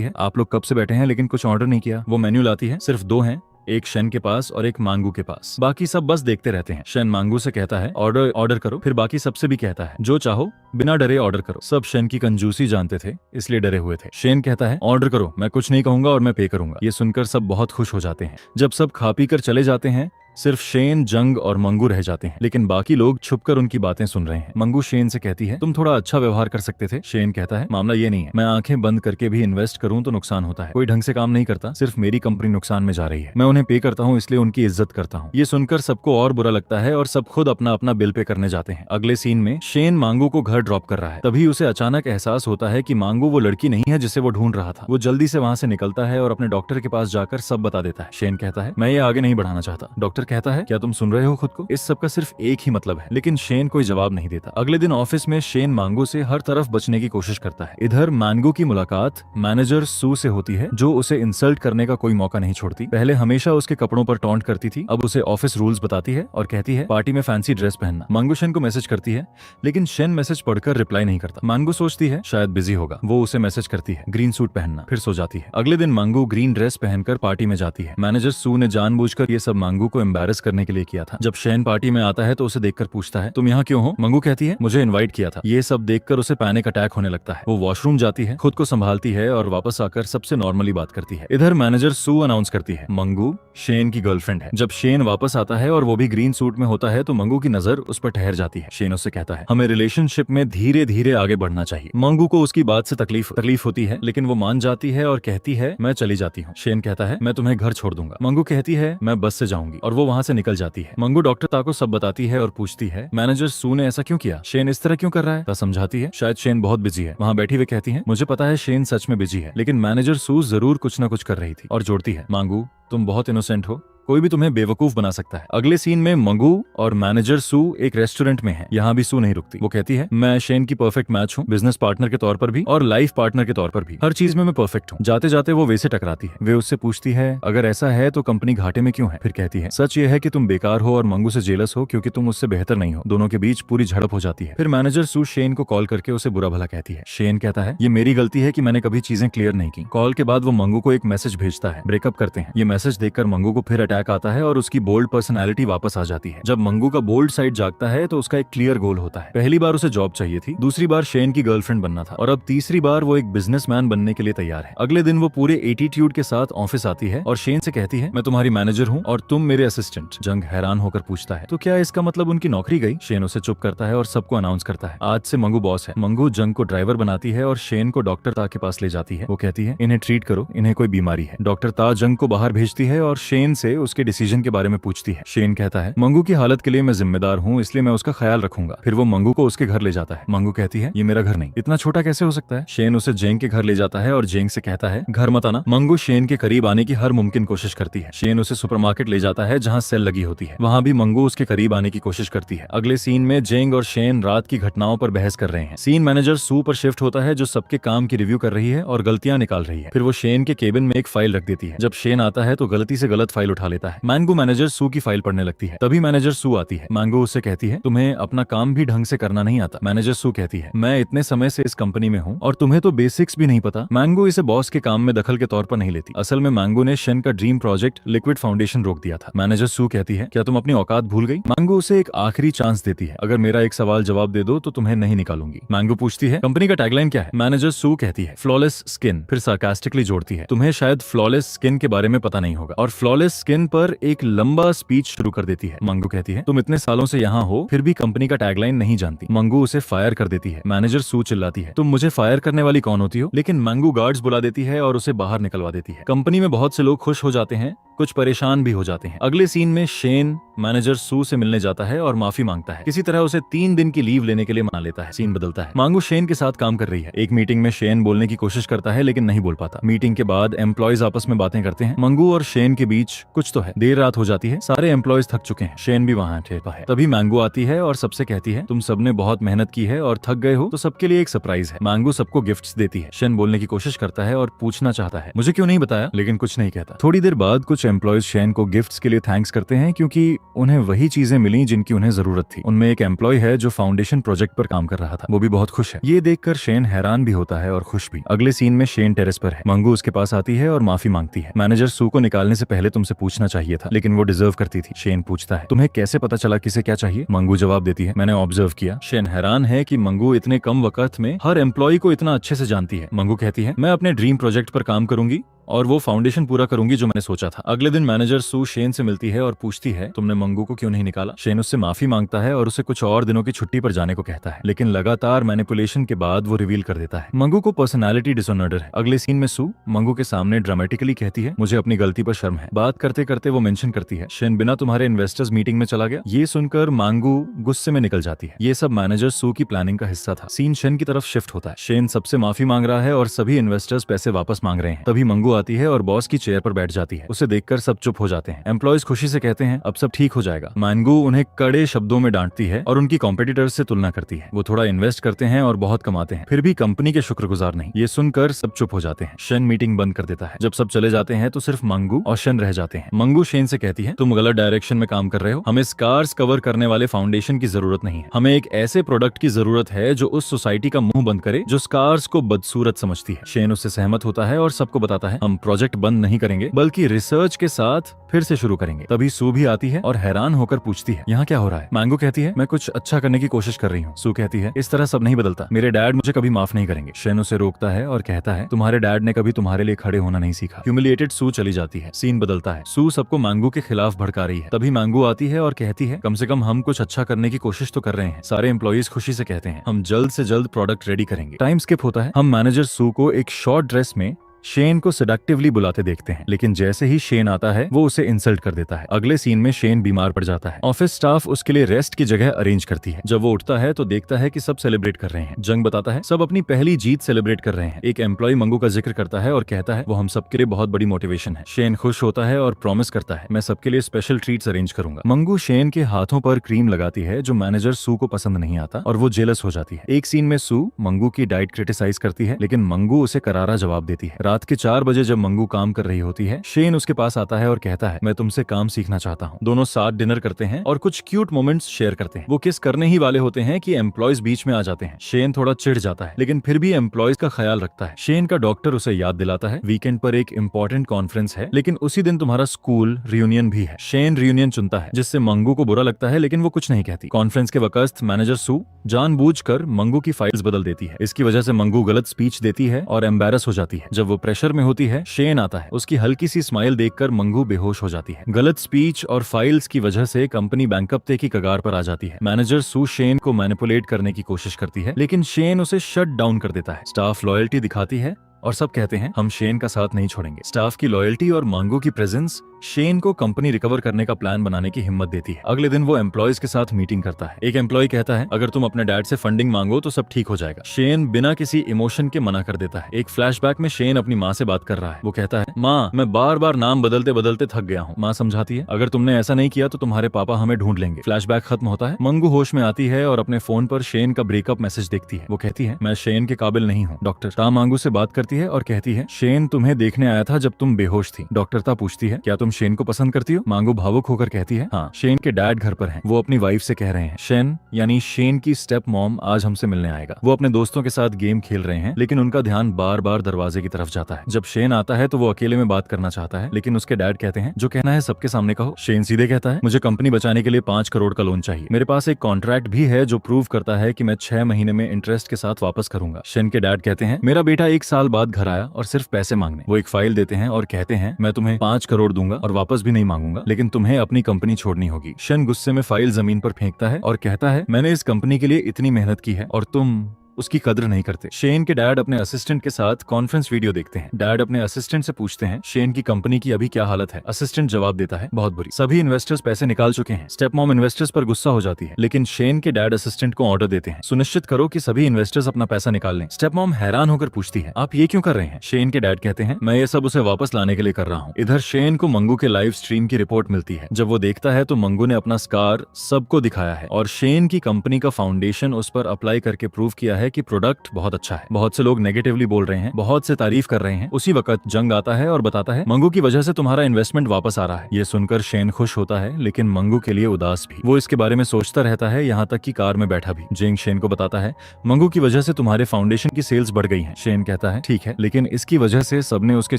है आप लोग कब से बैठे हैं लेकिन कुछ ऑर्डर नहीं किया। वो मेन्यू लाती है, सिर्फ 2 हैं एक शेन के पास और एक मांगू के पास। बाकी सब बस देखते रहते हैं। शेन मांगू से कहता है ऑर्डर ऑर्डर करो, फिर बाकी सबसे भी कहता है जो चाहो बिना डरे ऑर्डर करो। सब शेन की कंजूसी जानते थे इसलिए डरे हुए थे। शेन कहता है ऑर्डर करो, मैं कुछ नहीं कहूंगा और मैं पे करूंगा। ये सुनकर सब बहुत खुश हो जाते हैं। जब सब खा पी कर चले जाते हैं सिर्फ शेन, जंग और मंगू रह जाते हैं, लेकिन बाकी लोग छुपकर उनकी बातें सुन रहे हैं। मंगू शेन से कहती है तुम थोड़ा अच्छा व्यवहार कर सकते थे। शेन कहता है मामला ये नहीं है, मैं आंखें बंद करके भी इन्वेस्ट करूं तो नुकसान होता है। कोई ढंग से काम नहीं करता, सिर्फ मेरी कंपनी नुकसान में जा रही है। मैं उन्हें पे करता हूं इसलिए उनकी इज्जत करता हूं। ये सुनकर सबको और बुरा लगता है और सब खुद अपना अपना बिल पे करने जाते हैं। अगले सीन में शेन मांगू को घर ड्रॉप कर रहा है। तभी उसे अचानक एहसास होता है कि मांगू वो लड़की नहीं है जिसे वो ढूंढ रहा था। वो जल्दी से वहां से निकलता है और अपने डॉक्टर के पास जाकर सब बता देता है। शेन कहता है मैं ये आगे नहीं बढ़ाना चाहता। डॉक्टर कहता है क्या तुम सुन रहे हो खुद को? इस सब का सिर्फ एक ही मतलब है, लेकिन शेन कोई जवाब नहीं देता। अगले दिन ऑफिस में शेन मांगू से हर तरफ बचने की कोशिश करता है। इधर मांगू की मुलाकात मैनेजर सू से होती है जो उसे इंसल्ट करने का कोई मौका नहीं छोड़ती। पहले हमेशा उसके कपड़ों पर टॉन्ट करती थी, अब उसे ऑफिस रूल्स बताती है और कहती है पार्टी में फैंसी ड्रेस पहनना। मांगू शेन को मैसेज करती है लेकिन शेन मैसेज पढ़कर रिप्लाई नहीं करता। मांगू सोचती है शायद बिजी होगा, वो उसे मैसेज करती है ग्रीन सूट पहनना, फिर सो जाती है। अगले दिन मांगू ग्रीन ड्रेस पहनकर पार्टी में जाती है। मैनेजर सू ने जानबूझकर ये सब मांगू को एम्बैरस करने के लिए किया था। जब शेन पार्टी में आता है तो उसे देखकर पूछता है तुम यहाँ क्यों हो? मांगू कहती है मुझे इनवाइट किया था। ये सब देखकर उसे पैनिक अटैक होने लगता है। वो वॉशरूम जाती है, खुद को संभालती है और वापस आकर सबसे नॉर्मली बात करती है। इधर मैनेजर सू अनाउंस करती है मंगू शेन की गर्लफ्रेंड है। जब शेन वापस आता है और वो भी ग्रीन सूट में होता है तो मंगू की नजर उस पर ठहर जाती है। शेन उससे कहता है हमें रिलेशनशिप में धीरे धीरे आगे बढ़ना चाहिए। मंगू को उसकी बात से तकलीफ होती है लेकिन वो मान जाती है और कहती है मैं चली जाती हूँ। शेन कहता है मैं तुम्हें घर छोड़ दूंगा। मंगू कहती है मैं बस से जाऊंगी और वो वहाँ से निकल जाती है। मंगू डॉक्टर ता को सब बताती है और पूछती है मैनेजर सू ने ऐसा क्यों किया? शेन इस तरह क्यों कर रहा है? ता समझाती है शायद शेन बहुत बिजी है। वहाँ बैठी हुई कहती है मुझे पता है शेन सच में बिजी है, लेकिन मैनेजर सू जरूर कुछ न कुछ कर रही थी। और जोड़ती है मांगू तुम बहुत इनोसेंट हो, कोई भी तुम्हें बेवकूफ बना सकता है। अगले सीन में मंगू और मैनेजर सू एक रेस्टोरेंट में है। यहाँ भी सू नहीं रुकती। वो कहती है मैं शेन की परफेक्ट मैच हूँ, बिजनेस पार्टनर के तौर पर भी और लाइफ पार्टनर के तौर पर भी। हर चीज में मैं परफेक्ट हूँ। जाते जाते वो वे से टकराती है। वे उससे पूछती है अगर ऐसा है तो कंपनी घाटे में क्यों है? फिर कहती है सच ये है कि तुम बेकार हो और मंगू से जेलस हो क्योंकि तुम उससे बेहतर नहीं हो। दोनों के बीच पूरी झड़प हो जाती है। फिर मैनेजर सू शेन को कॉल करके उसे बुरा भला कहती है। शेन कहता है ये मेरी गलती है कि मैंने कभी चीजें क्लियर नहीं की। कॉल के बाद वो मंगू को एक मैसेज भेजता है, ब्रेकअप करते हैं। ये मैसेज देखकर मंगू को फिर अटैक आता है और उसकी बोल्ड पर्सनालिटी वापस आ जाती है। जब मंगू का बोल्ड साइड जागता है तो उसका एक क्लियर गोल होता है। पहली बार उसे जॉब चाहिए थी, दूसरी बार शेन की गर्लफ्रेंड बनना था और अब तीसरी बार वो एक बिजनेसमैन बनने के लिए तैयार है। अगले दिन वो पूरे एटीट्यूड के साथ ऑफिस आती है और शेन से कहती है मैं तुम्हारी मैनेजर हूँ और तुम मेरे असिस्टेंट। जंग हैरान होकर पूछता है तो क्या इसका मतलब उनकी नौकरी गई? शेन उसे चुप करता है और सबको अनाउंस करता है आज से मंगू बॉस है। मंगू जंग को ड्राइवर बनाती है और शेन को डॉक्टर ता के पास ले जाती है। वो कहती है इन्हें ट्रीट करो, इन्हें कोई बीमारी है। डॉक्टर ता जंग को बाहर भेजती है और शेन से उसके डिसीजन के बारे में पूछती है। शेन कहता है मंगू की हालत के लिए मैं जिम्मेदार हूँ इसलिए मैं उसका ख्याल रखूंगा। फिर वो मंगू को उसके घर ले जाता है। मंगू कहती है ये मेरा घर नहीं, इतना छोटा कैसे हो सकता है? शेन उसे जेंग के घर ले जाता है और जेंग से कहता है घर मत आना। मंगू शेन के करीब आने की हर मुमकिन कोशिश करती है। शेन उसे सुपरमार्केट ले जाता है जहाँ सेल लगी होती है। वहाँ भी मंगू उसके करीब आने की कोशिश करती है। अगले सीन में जेंग और शेन रात की घटनाओं पर बहस कर रहे हैं। सीन मैनेजर सू पर शिफ्ट होता है जो सबके काम की रिव्यू कर रही है और गलतियां निकाल रही है। फिर वो शेन के केबिन में एक फाइल रख देती है। जब शेन आता है तो गलती से गलत फाइल उठा लेता है। मैंगो मैनेजर सू की फाइल पढ़ने लगती है। तभी मैनेजर सू आती है। मैंगो उससे कहती है तुम्हें अपना काम भी ढंग से करना नहीं आता। मैनेजर सू कहती है मैं इतने समय से इस कंपनी में हूँ और तुम्हें तो बेसिक्स भी नहीं पता। मैंगो इसे बॉस के काम में दखल के तौर पर नहीं लेती। असल में मैंगो ने शेन का ड्रीम प्रोजेक्ट लिक्विड फाउंडेशन रोक दिया था। मैनेजर सू कहती है क्या तुम अपनी औकात भूल गई? मैंगो उसे एक आखिरी चांस देती है, अगर मेरा एक सवाल जवाब दे दो तो तुम्हें नहीं निकालूंगी। मैंगो पूछती है कंपनी का टैगलाइन क्या है? मैनेजर सू कहती है फ्लॉलेस स्किन। फिर सार्कास्टिकली जोड़ती है तुम्हें शायद फ्लॉलेस स्किन के बारे में पता नहीं होगा और फ्लॉलेस स्किन पर एक लंबा स्पीच शुरू कर देती है। मैंगो कहती है तुम इतने सालों से यहाँ हो फिर भी कंपनी का टैगलाइन नहीं जानती। मैंगो उसे फायर कर देती है। मैनेजर सू चिल्लाती है तुम मुझे फायर करने वाली कौन होती हो? लेकिन मैंगो गार्ड्स बुला देती है और उसे बाहर निकलवा देती है। कंपनी में बहुत से लोग खुश हो जाते हैं, कुछ परेशान भी हो जाते हैं। अगले सीन में शेन मैनेजर सू से मिलने जाता है और माफी मांगता है। किसी तरह उसे 3 दिन की लीव लेने के लिए मना लेता है। सीन बदलता है। मैंगो शेन के साथ काम कर रही है। एक मीटिंग में शेन बोलने की कोशिश करता है लेकिन नहीं बोल पाता। मीटिंग के बाद एम्प्लॉयज आपस में बातें करते हैं। मैंगो और शेन के बीच कुछ तो है। देर रात हो जाती है, सारे एम्प्लॉयज थक चुके हैं। शेन भी वहाँ ठहरा है। तभी मैंगो आती है और सबसे कहती है तुम सबने बहुत मेहनत की है और थक गए हो तो सबके लिए एक सरप्राइज है। मैंगो सबको गिफ्ट्स देती है। शेन बोलने की कोशिश करता है और पूछना चाहता है मुझे क्यों नहीं बताया, लेकिन कुछ नहीं कहता। थोड़ी देर बाद कुछ एम्प्लॉयज शेन को गिफ्ट्स के लिए थैंक्स करते हैं क्योंकि उन्हें वही चीजें मिली जिनकी उन्हें जरूरत थी। उनमें एक एम्प्लॉय है जो फाउंडेशन प्रोजेक्ट पर काम कर रहा था, वो भी बहुत खुश है। ये देखकर शेन हैरान भी होता है और खुश भी। अगले सीन में शेन टेरेस पर है। मैंगो उसके पास आती है और माफी मांगती है। मैनेजर सू को निकालने से पहले तुमसे पूछना पूछना चाहिए था, लेकिन वो डिजर्व करती थी। शेन पूछता है, तुम्हें कैसे पता चला किसे क्या चाहिए? मंगू जवाब देती है, मैंने ऑब्जर्व किया। शेन हैरान है कि मंगू इतने कम वक्त में हर एम्प्लॉय को इतना अच्छे से जानती है। मंगू कहती है, मैं अपने ड्रीम प्रोजेक्ट पर काम करूंगी और वो फाउंडेशन पूरा करूंगी जो मैंने सोचा था। अगले दिन मैनेजर सू शेन से मिलती है और पूछती है, तुमने मंगू को क्यों नहीं निकाला? शेन उससे माफी मांगता है और उसे कुछ और दिनों की छुट्टी पर जाने को कहता है, लेकिन लगातार मैनिपुलेशन के बाद वो रिवील कर देता है मंगू को पर्सनालिटी डिसऑर्डर है। अगले सीन में सू मंगू के सामने ड्रामेटिकली कहती है, मुझे अपनी गलती पर शर्म है। बात करते करते वो मेंशन करती है, शेन बिना तुम्हारे इन्वेस्टर्स मीटिंग में चला गया। ये सुनकर मंगू गुस्से में निकल जाती है। ये सब मैनेजर सू की प्लानिंग का हिस्सा था। सीन शेन की तरफ शिफ्ट होता है। शेन सबसे माफी मांग रहा है और सभी इन्वेस्टर्स पैसे वापस मांग रहे हैं। तभी मंगू आती है और बॉस की चेयर पर बैठ जाती है। उसे देखकर सब चुप हो जाते हैं। एम्प्लॉयज खुशी से कहते हैं, अब सब ठीक हो जाएगा। मंगू उन्हें कड़े शब्दों में डांटती है और उनकी कॉम्पिटिटर्स से तुलना करती है। वो थोड़ा इन्वेस्ट करते हैं और बहुत कमाते हैं, फिर भी कंपनी के शुक्रगुजार नहीं। ये सुनकर सब चुप हो जाते हैं। शेन मीटिंग बंद कर देता है। जब सब चले जाते हैं तो सिर्फ मंगू और शेन रह जाते हैं। मंगू शेन से कहती है, तुम गलत डायरेक्शन में काम कर रहे हो। हमें स्कार्स कवर करने वाले फाउंडेशन की जरूरत नहीं है। हमें एक ऐसे प्रोडक्ट की जरूरत है जो उस सोसाइटी का मुंह बंद करे जो स्कार्स को बदसूरत समझती है। शेन उससे सहमत होता है और सबको बताता है, हम प्रोजेक्ट बंद नहीं करेंगे बल्कि रिसर्च के साथ फिर से शुरू करेंगे। तभी सू भी आती है और हैरान होकर पूछती है, यहाँ क्या हो रहा है? मंगू कहती है, मैं कुछ अच्छा करने की कोशिश कर रही हूँ। सू कहती है, इस तरह सब नहीं बदलता। मेरे डैड मुझे कभी माफ नहीं करेंगे। शेन उसे रोकता है और कहता है, तुम्हारे डैड ने कभी तुम्हारे लिए खड़े होना नहीं सीखा। ह्यूमिलिएटेड सू चली जाती है। सीन बदलता है। सू सबको मंगू के खिलाफ भड़का रही है। तभी मंगू आती है और कहती है, कम से कम हम कुछ अच्छा करने की कोशिश तो कर रहे हैं। सारे एम्प्लॉइज खुशी से कहते हैं, हम जल्द से जल्द प्रोडक्ट रेडी करेंगे। टाइम स्किप होता है। हम मैनेजर सू को एक शॉर्ट ड्रेस में शेन को सेडक्टिवली बुलाते देखते हैं, लेकिन जैसे ही शेन आता है वो उसे इंसल्ट कर देता है। अगले सीन में शेन बीमार पड़ जाता है। ऑफिस स्टाफ उसके लिए रेस्ट की जगह अरेंज करती है। जब वो उठता है तो देखता है कि सब सेलिब्रेट कर रहे हैं। जंग बताता है सब अपनी पहली जीत सेलिब्रेट कर रहे हैं। एक एम्प्लॉय मंगू का जिक्र करता है और कहता है, वो हम सबके लिए बहुत बड़ी मोटिवेशन है। शेन खुश होता है और प्रॉमिस करता है, मैं सबके लिए स्पेशल ट्रीट्स अरेंज करूंगा। मंगू शेन के हाथों पर क्रीम लगाती है जो मैनेजर सू को पसंद नहीं आता और वो जेलस हो जाती है। एक सीन में सू मंगू की डाइट क्रिटिसाइज करती है, लेकिन मंगू उसे करारा जवाब देती है। रात के 4 बजे जब मंगू काम कर रही होती है, शेन उसके पास आता है और कहता है, मैं तुमसे काम सीखना चाहता हूँ। दोनों साथ डिनर करते हैं और कुछ क्यूट मोमेंट्स शेयर करते हैं। वो किस करने ही वाले होते हैं कि एम्प्लॉयज बीच में आ जाते हैं। शेन थोड़ा चिढ़ जाता है, लेकिन फिर भी एम्प्लॉयज का ख्याल रखता है। शेन का डॉक्टर उसे याद दिलाता है, वीकेंड पर एक इम्पोर्टेंट कॉन्फ्रेंस है, लेकिन उसी दिन तुम्हारा स्कूल रियूनियन भी है। शेन रियूनियन चुनता है, जिससे मंगू को बुरा लगता है, लेकिन वो कुछ नहीं कहती। कॉन्फ्रेंस के वक्त मैनेजर सू जानबूझकर मंगू की फाइल्स बदल देती है। इसकी वजह से मंगू गलत स्पीच देती है और एम्बेरस हो जाती है। जब वो प्रेशर में होती है, शेन आता है। उसकी हल्की सी स्माइल देखकर मंगू बेहोश हो जाती है। गलत स्पीच और फाइल्स की वजह से कंपनी बैंकरप्सी की कगार पर आ जाती है। मैनेजर सू शेन को मैनिपुलेट करने की कोशिश करती है, लेकिन शेन उसे शट डाउन कर देता है। स्टाफ लॉयल्टी दिखाती है और सब कहते हैं, हम शेन का साथ नहीं छोड़ेंगे। स्टाफ की लॉयल्टी और मंगू की प्रेजेंस शेन को कंपनी रिकवर करने का प्लान बनाने की हिम्मत देती है। अगले दिन वो एम्प्लॉयज के साथ मीटिंग करता है। एक एम्प्लॉय कहता है, अगर तुम अपने डैड से फंडिंग मांगो तो सब ठीक हो जाएगा। शेन बिना किसी इमोशन के मना कर देता है। एक फ्लैशबैक में शेन अपनी माँ से बात कर रहा है। वो कहता है, माँ, मैं बार बार नाम बदलते बदलते थक गया हूँ। माँ समझाती है, अगर तुमने ऐसा नहीं किया तो तुम्हारे पापा हमें ढूंढ लेंगे। फ्लैशबैक खत्म होता है। मंगू होश में आती है और अपने फोन पर शेन का ब्रेकअप मैसेज देखती है। वो कहती है, मैं शेन के काबिल नहीं हूँ। डॉक्टर ता मंगू से बात करती है और कहती है, शेन तुम्हें देखने आया था जब तुम बेहोश थी। डॉक्टर ता पूछती है, क्या तुम शेन को पसंद करती हो? मंगू भावुक होकर कहती है, हाँ, शेन के डैड घर पर हैं। वो अपनी वाइफ से कह रहे हैं, शेन यानी शेन की स्टेप मॉम आज हमसे मिलने आएगा। वो अपने दोस्तों के साथ गेम खेल रहे हैं, लेकिन उनका ध्यान बार बार दरवाजे की तरफ जाता है। जब शेन आता है तो वो अकेले में बात करना चाहता है, लेकिन उसके डैड कहते हैं, जो कहना है सबके सामने कहो। शेन सीधे कहता है, मुझे कंपनी बचाने के लिए 5 करोड़ का लोन चाहिए। मेरे पास एक कॉन्ट्रैक्ट भी है जो प्रूव करता है कि मैं 6 महीने में इंटरेस्ट के साथ वापस करूंगा। शेन के डैड कहते हैं, मेरा बेटा 1 साल बाद घर आया और सिर्फ पैसे मांगने। वो एक फाइल देते हैं और कहते हैं, मैं तुम्हें 5 करोड़ दूंगा और वापस भी नहीं मांगूंगा, लेकिन तुम्हें अपनी कंपनी छोड़नी होगी। शेन गुस्से में फाइल जमीन पर फेंकता है और कहता है, मैंने इस कंपनी के लिए इतनी मेहनत की है और तुम उसकी कद्र नहीं करते। शेन के डैड अपने असिस्टेंट के साथ कॉन्फ्रेंस वीडियो देखते हैं। डैड अपने असिस्टेंट से पूछते हैं, शेन की कंपनी की अभी क्या हालत है? असिस्टेंट जवाब देता है, बहुत बुरी। सभी इन्वेस्टर्स पैसे निकाल चुके हैं। स्टेप मॉम इन्वेस्टर्स पर गुस्सा हो जाती है, लेकिन शेन के डैड असिस्टेंट को ऑर्डर देते हैं, सुनिश्चित करो कि सभी इन्वेस्टर्स अपना पैसा निकाल लें। स्टेप मॉम हैरान होकर पूछती है, आप ये क्यों कर रहे हैं? शेन के डैड कहते हैं, मैं ये सब उसे वापस लाने के लिए कर रहा हूँ। इधर शेन को मंगू के लाइव स्ट्रीम की रिपोर्ट मिलती है। जब वो देखता है तो मंगू ने अपना स्कार सबको दिखाया है और शेन की कंपनी का फाउंडेशन उस पर अप्लाई करके प्रूव किया है है कि प्रोडक्ट बहुत अच्छा है, बहुत से लोग नेगेटिवली बोल रहे हैं, बहुत से तारीफ कर रहे हैं। उसी वक्त जंग आता है और बताता है मंगू की वजह से तुम्हारा इन्वेस्टमेंट वापस आ रहा है। ये सुनकर शेन खुश होता है लेकिन मंगू के लिए उदास भी। वो इसके बारे में सोचता रहता है, यहाँ तक कि कार में बैठा भी। जेंग शेन को बताता है मंगू की वजह से तुम्हारे फाउंडेशन की सेल्स बढ़ गई है। शेन कहता है ठीक है, लेकिन इसकी वजह से सबने उसके